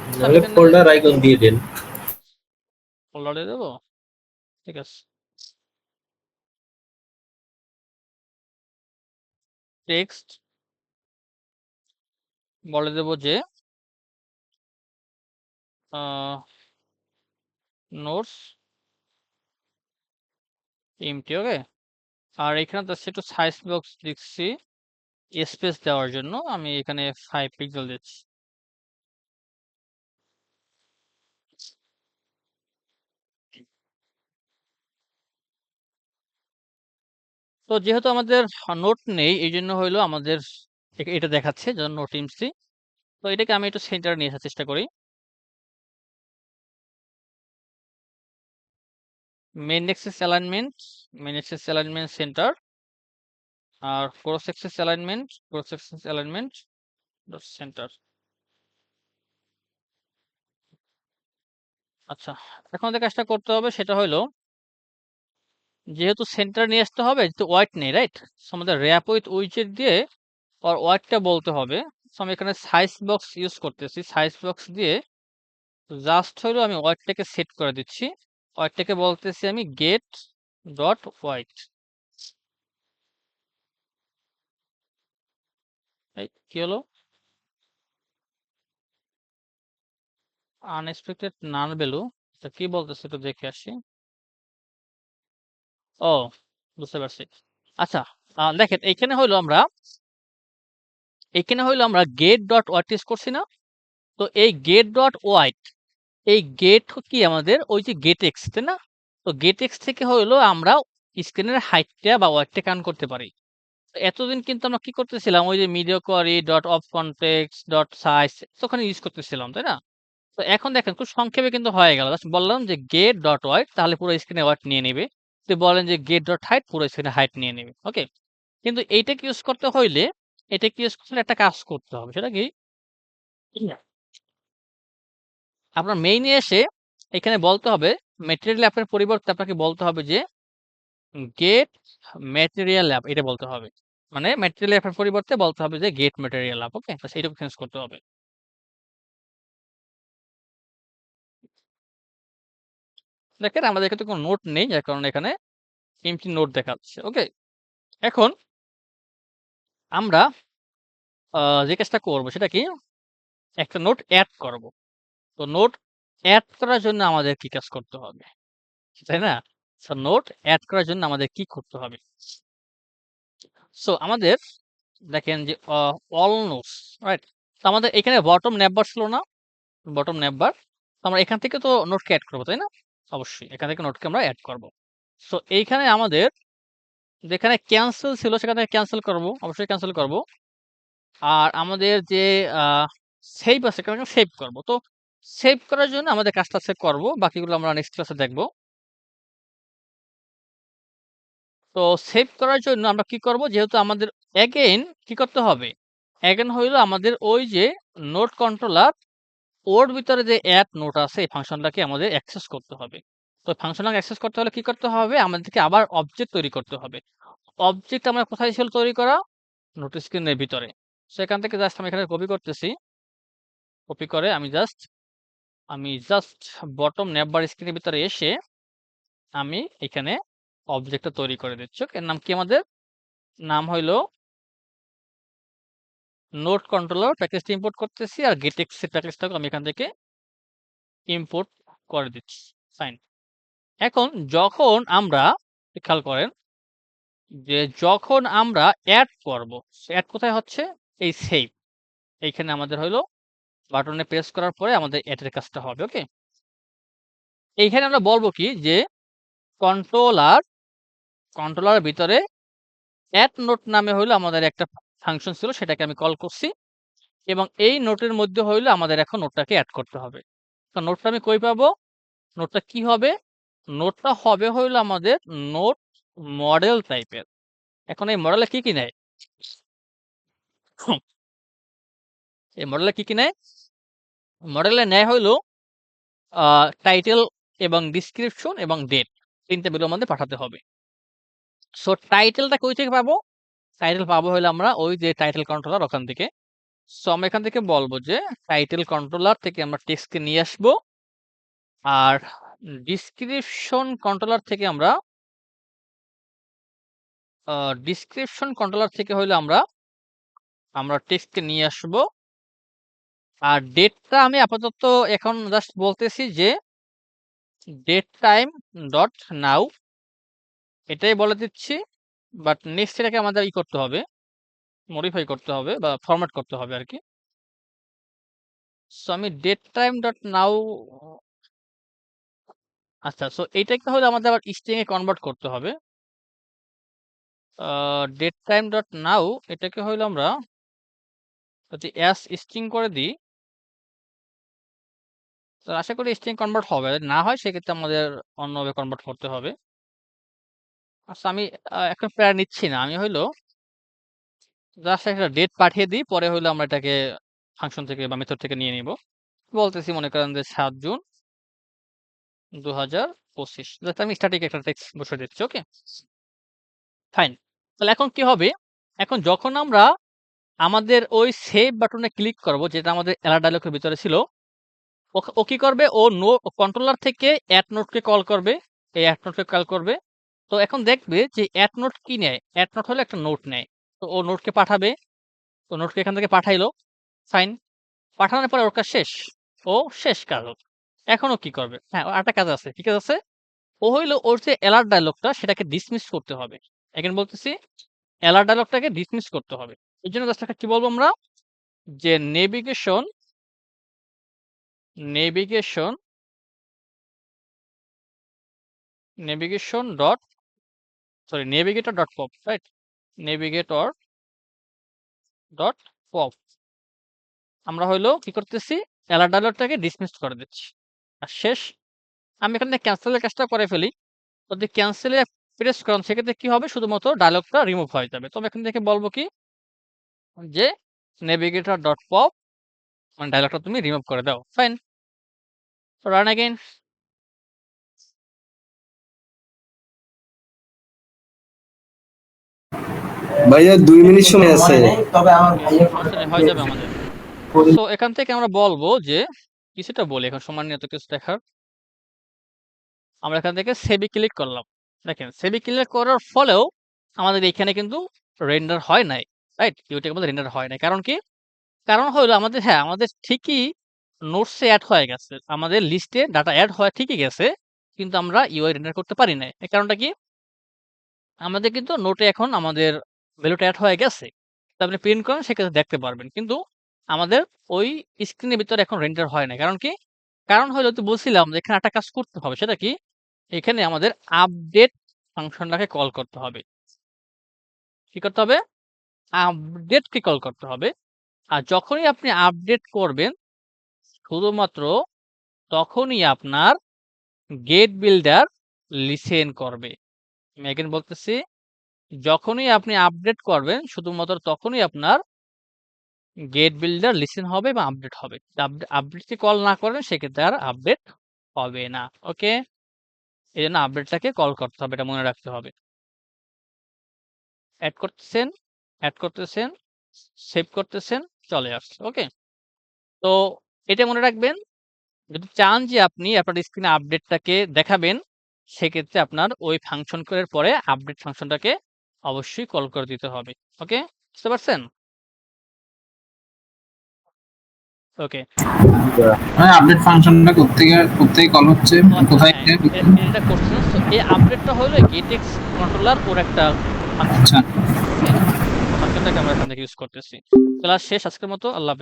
আচ্ছা, আমি নাহলে এখানে ফোল্ডার আইকন দিয়ে দেন। ফোল্ডারে দেবো, ঠিক আছে। টেক্সট বলে দেব যে নোটস এমটি। ওকে? আর এখানে তো একটু সাইজ বক্স দিচ্ছি স্পেস দেওয়ার জন্য, আমি এখানে 5 পিক্সেল দিচ্ছি। তো যেহেতু আমাদের নোট নেই এই জন্য হইলো আমাদের এটা দেখাচ্ছে যে নোট এমসি। তো এটাকে আমি একটু সেন্টারে নিয়ে আসার চেষ্টা করি। মেইন এক্সিস অ্যালাইনমেন্ট সেন্টার, আর ক্রস এক্সিস অ্যালাইনমেন্ট সেন্টার। আচ্ছা, এখন যে কাজটা করতে হবে সেটা হলো যেহেতু সেন্টার নিয়ে আসতে হবে, যেহেতু ওয়াইট নেই, রাইট? সো আমাদের র্যাপ উইথ উইজেট দিয়ে আর ওয়াইটটা বলতে হবে। সো আমি এখানে সাইজ বক্স ইউজ করতেছি। সাইজ বক্স দিয়ে জাস্ট হলো আমি ওয়াইটটাকে সেট করে দিচ্ছি। ওয়াইটটাকে বলতেছি আমি গেট ডট হোয়াইট। এই কি হলো? Unexpected null value. এটা কি বলতেছে একটু দেখে আসি। ও, বুঝতে পারছি। আচ্ছা, দেখেন এখানে হইলো আমরা গেট ডট হোয়াইট ইউজ করছি না? তো এই গেট ডট হোয়াইট, এই গেট কি আমাদের ওই যে গেট এক্স, তাই না? তো গেট এক্স থেকে হইলো আমরা স্ক্রিনের হাইটটা বা ওয়াইটটা কাউন্ট করতে পারি। তো এতদিন কিন্তু আমরা কি করতেছিলাম ওই যে media query dot of context dot size ওখানে ইউজ করতেছিলাম, তাই না? তো এখন দেখেন খুব সংক্ষেপে কিন্তু হয়ে গেল। জাস্ট বললাম যে গেট ডট হোয়াইট তাহলে পুরো স্ক্রিনে হোয়াইট নিয়ে নেবে। তো বলেন যে গেট ডট হাইট পুরো স্ক্রিনে হাইট নিয়ে নেবে। ওকে? কিন্তু এইটাকে ইউজ করতে হইলে এটাকে ইউজ করলে একটা কাজ করতে হবে। সেটা কি? আপনার মেইনে এসে এখানে বলতে হবে ম্যাটেরিয়াল অ্যাপের পরিবর্তে আপনাকে বলতে হবে যে গেট ম্যাটেরিয়াল অ্যাপ, এটা বলতে হবে। মানে ম্যাটেরিয়াল অ্যাপের পরিবর্তে বলতে হবে যে গেট ম্যাটেরিয়াল অ্যাপ। ওকে? বাস এইটুকু চেঞ্জ করতে হবে। দেখেন আমাদের এখানে তো কোনো নোট নেই, যার কারণে এখানে এমটি নোট দেখাচ্ছে। ওকে? এখন আমরা যে কাজটা করব সেটা কি? একটা নোট এড করব। তো নোট অ্যাড করার জন্য আমাদের কি কাজ করতে হবে, তাই না? সো নোট অ্যাড করার জন্য আমাদের কি করতে হবে? সো আমাদের দেখেন যে অল নোটস, রাইট? তো আমাদের এখানে বটম নেভার ছিল না? Bottom never. তো আমরা এখান থেকে তো নোটকে অ্যাড করব, তাই না? অবশ্যই এখান থেকে নোটকে আমরা অ্যাড করব। সো এইখানে আমাদের যেখানে ক্যানসেল ছিল সেখান থেকে ক্যানসেল করব, অবশ্যই ক্যানসেল করব। আর আমাদের যে সেভ আছে সেখানে সেভ করব। তো সেভ করার জন্য আমাদের কাজটা সেভ করব, বাকিগুলো আমরা নেক্সট ক্লাসে দেখব। তো সেভ করার জন্য আমরা কি করব, যেহেতু আমাদের এগেইন কি করতে হবে, এগেইন হইলো আমাদের ওই যে নোট কন্ট্রোলার, ওর ভিতরে যে অ্যাড নোট আছে এই ফাংশনটাকে আমাদের অ্যাক্সেস করতে হবে। তো ফাংশনটাকে অ্যাক্সেস করতে হলে কি করতে হবে, আমাদেরকে আবার অবজেক্ট তৈরি করতে হবে। অবজেক্ট আমরা কোথায় ছিল তৈরি করা, নোট স্ক্রিনের ভিতরে। সেখান থেকে জাস্ট আমি এখানে কপি করতেছি, কপি করে আমি জাস্ট বটম নেভার স্ক্রিনের ভিতরে এসে আমি এখানে অবজেক্টটা তৈরি করে দিচ্ছি। এর নাম কি, আমাদের নাম হইলো নোট কন্ট্রোলার প্যাকেজটা ইম্পোর্ট করতেছি, আর গেটেক্স এর প্যাকেজটাকে আমি এখান থেকে ইম্পোর্ট করে দিচ্ছি। ফাইন। এখন যখন আমরা খেয়াল করেন যে যখন আমরা অ্যাড করব, অ্যাড কোথায় হচ্ছে, এই সেভ এইখানে আমাদের হইলো বাটনে প্রেস করার পরে আমাদের অ্যাডের কাজটা হবে। ওকে, এইখানে আমরা বলবো কি যে কন্ট্রোলারের ভিতরে অ্যাড নোট নামে হইলো আমাদের একটা ফাংশন ছিল, সেটাকে আমি কল করছি, এবং এই নোটের মধ্যে হইলো আমাদের এখন নোটটাকে অ্যাড করতে হবে। তো নোটটা আমি কই পাবো, নোটটা কি হবে, নোটটা হবে হইলো আমাদের নোট মডেল টাইপের। এখন এই মডেলে কি কি নেয়, এই মডেলে কি কি নেয়, মডেলে নেয় হইলো টাইটেল এবং ডিসক্রিপশন এবং ডেট, তিনটা ভ্যালু আমাদের পাঠাতে হবে। সো টাইটেলটা কই থেকে পাবো, টাইটেল পাবো হইলো আমরা ওই যে টাইটেল কন্ট্রোলার ওখান থেকে। সো আমরা এখান থেকে বলবো যে টাইটেল কন্ট্রোলার থেকে আমরা টেক্সটকে নিয়ে আসবো, আর ডিসক্রিপশন কন্ট্রোলার থেকে আমরা হইলো আমরা টেক্সটকে নিয়ে আসবো। আর ডেটটা আমি আপাতত এখন জাস্ট বলতেছি যে ডেট টাইম ডট নাও, এটাই বলে দিচ্ছি। বাট নেক্সট এটাকে আমাদের ই করতে হবে, মডিফাই করতে হবে বা ফরম্যাট করতে হবে আর কি। সো আমি ডেট টাইম ডট নাও, আচ্ছা, সো এইটাকে হলে আমাদের আবার স্ট্রিং এ কনভার্ট করতে হবে। ডেট টাইম ডট নাও এটাকে হইলো আমরা যদি অ্যাস স্ট্রিং করে দিই, তো আশা করি স্ট্রিং কনভার্ট হবে, না হয় সেক্ষেত্রে আমাদের অন্যভাবে কনভার্ট করতে হবে। আচ্ছা, আমি এখন প্যারা নিচ্ছি না, আমি হইলো জাস্ট একটা ডেট পাঠিয়ে দিই, পরে হইলো আমরা এটাকে ফাংশন থেকে বা মেথড থেকে নিয়ে নিব। বলতেছি মনে করেন যে 7 জুন 2025, জাস্ট আমি স্ট্যাটিক একটা টেক্সট বসে দিচ্ছি। ওকে, ফাইন। তাহলে এখন কি হবে, এখন যখন আমরা আমাদের ওই সেভ বাটনে ক্লিক করব, যেটা আমাদের এলার ডায়লগের ভিতরে ছিল, ও কি করবে, ও কন্ট্রোলার থেকে অ্যাড নোটকে কল করবে, এই অ্যাড নোটকে কল করবে। তো এখন দেখবে যে অ্যাড নোট কি নেয়, অ্যাড নোট হলো একটা নোট নেয়। তো ও নোটকে পাঠাবে, তো নোটকে এখান থেকে পাঠাইলো, ফাইন। পাঠানোর পরে ওর কাজ শেষ, ও শেষ কাজ হোক। এখনো কি করবে, হ্যাঁ ওর একটা কাজ আছে, কি কাজ আছে, ও হইলো ওর যে অ্যালার্ট ডায়লগটা সেটাকে ডিসমিস করতে হবে। এখন বলতেছি অ্যালার্ট ডায়লগটাকে ডিসমিস করতে হবে। এই জন্য জাস্ট একটা কি বলবো আমরা, যে navigation dot navigator dot pop, right, navigator dot pop, আমরা হইলো কি করতেছি, অ্যালার্ট ডায়লগটাকে ডিসমিস করে দিচ্ছি, আর শেষ। আমি এখানে ক্যান্সেলের কাজটা করে ফেলি, যদি ক্যান্সেলে প্রেস করেন সেক্ষেত্রে কি হবে, শুধুমাত্র ডায়লগটা রিমুভ হয়ে যাবে। তো আমি এখান থেকে বলবো কি, যে নেভিগেটর ডট পপ, মানে ডায়লগটা তুমি রিমুভ করে দাও। Fine, run again. ভাইয়া 2 মিনিট সময় আছে। হয়ে যাবে আমাদের। সো এখান থেকে আমরা বলবো যে কিছুটা বলি, এখন সময় নিয়ে এত কিছু দেখার। আমরা এখান থেকে সেভে ক্লিক করলাম, দেখেন সেভে ক্লিক করার ফলেও আমাদের এখানে কিন্তু রেন্ডার হয় নাই, রাইট, কিউটেক আমাদের রেন্ডার হয় নাই। কারণ কি, কারণ হলো আমাদের, হ্যাঁ আমাদের ঠিকই নোটসে অ্যাড হয়ে গেছে। আমাদের লিস্টে ডাটা অ্যাড হওয়া ঠিকই গেছে। কিন্তু আমরা ইউআই রেন্ডার করতে পারি নাই। এর কারণটা কি? আমাদের কিন্তু নোটে এখন আমাদের ভ্যালুটা অ্যাড হয়ে গেছে। তো আপনি প্রিন্ট করেন সেক্ষেত্রে দেখতে পারবেন। কিন্তু আমাদের ওই স্ক্রিনের ভিতরে এখন রেন্ডার হয় নাই। কারণ কি? কারণ হলো তো বলছিলাম যে এখানে একটা কাজ করতে হবে। সেটা কি? এখানে আমাদের আপডেট ফাংশনটাকে কল করতে হবে। কি করতে হবে? আপডেটকে কল করতে হবে। আর যখনই আপনি আপডেট করবেন শুধুমাত্র তখনই আপনার গেট বিল্ডার লিসেন করবে। আমি এগেইন বলতেছি, যখনই আপনি আপডেট করবেন শুধুমাত্র তখনই আপনার গেট বিল্ডার লিসেন হবে এবং আপডেট হবে। আপডেটকে কল না করেন সেক্ষেত্রে আর আপডেট হবে না। ওকে? এজন্য আপডেটটাকে কল করতে হবে। এটা মনে রাখতে হবে। অ্যাড করতেছেন, সেভ করতেছেন, চলে আসছে। ওকে? তো এটা মনে রাখবেন, যদি চান যে আপনি আপনার স্ক্রিনে আপডেটটাকে দেখাবেন, সেক্ষেত্রে আপনার ওই ফাংশন কলের পরে আপডেট ফাংশনটাকে অবশ্যই কল করে দিতে হবে। ওকে? বুঝতে পারছেন? ওকে। মানে আপডেট ফাংশনটা কোত্থেকে কল হচ্ছে, কোথায় হ্যাঁ, এটা করছেন। তো এই আপডেটটা হলো GetX কন্ট্রোলার ওর একটা ফাংশন। আচ্ছা ফাংশনটাকে আমরা এখান থেকে ইউজ করতেছি। ক্লাস শেষ আজকের মতো। আল্লাহ হাফেজ।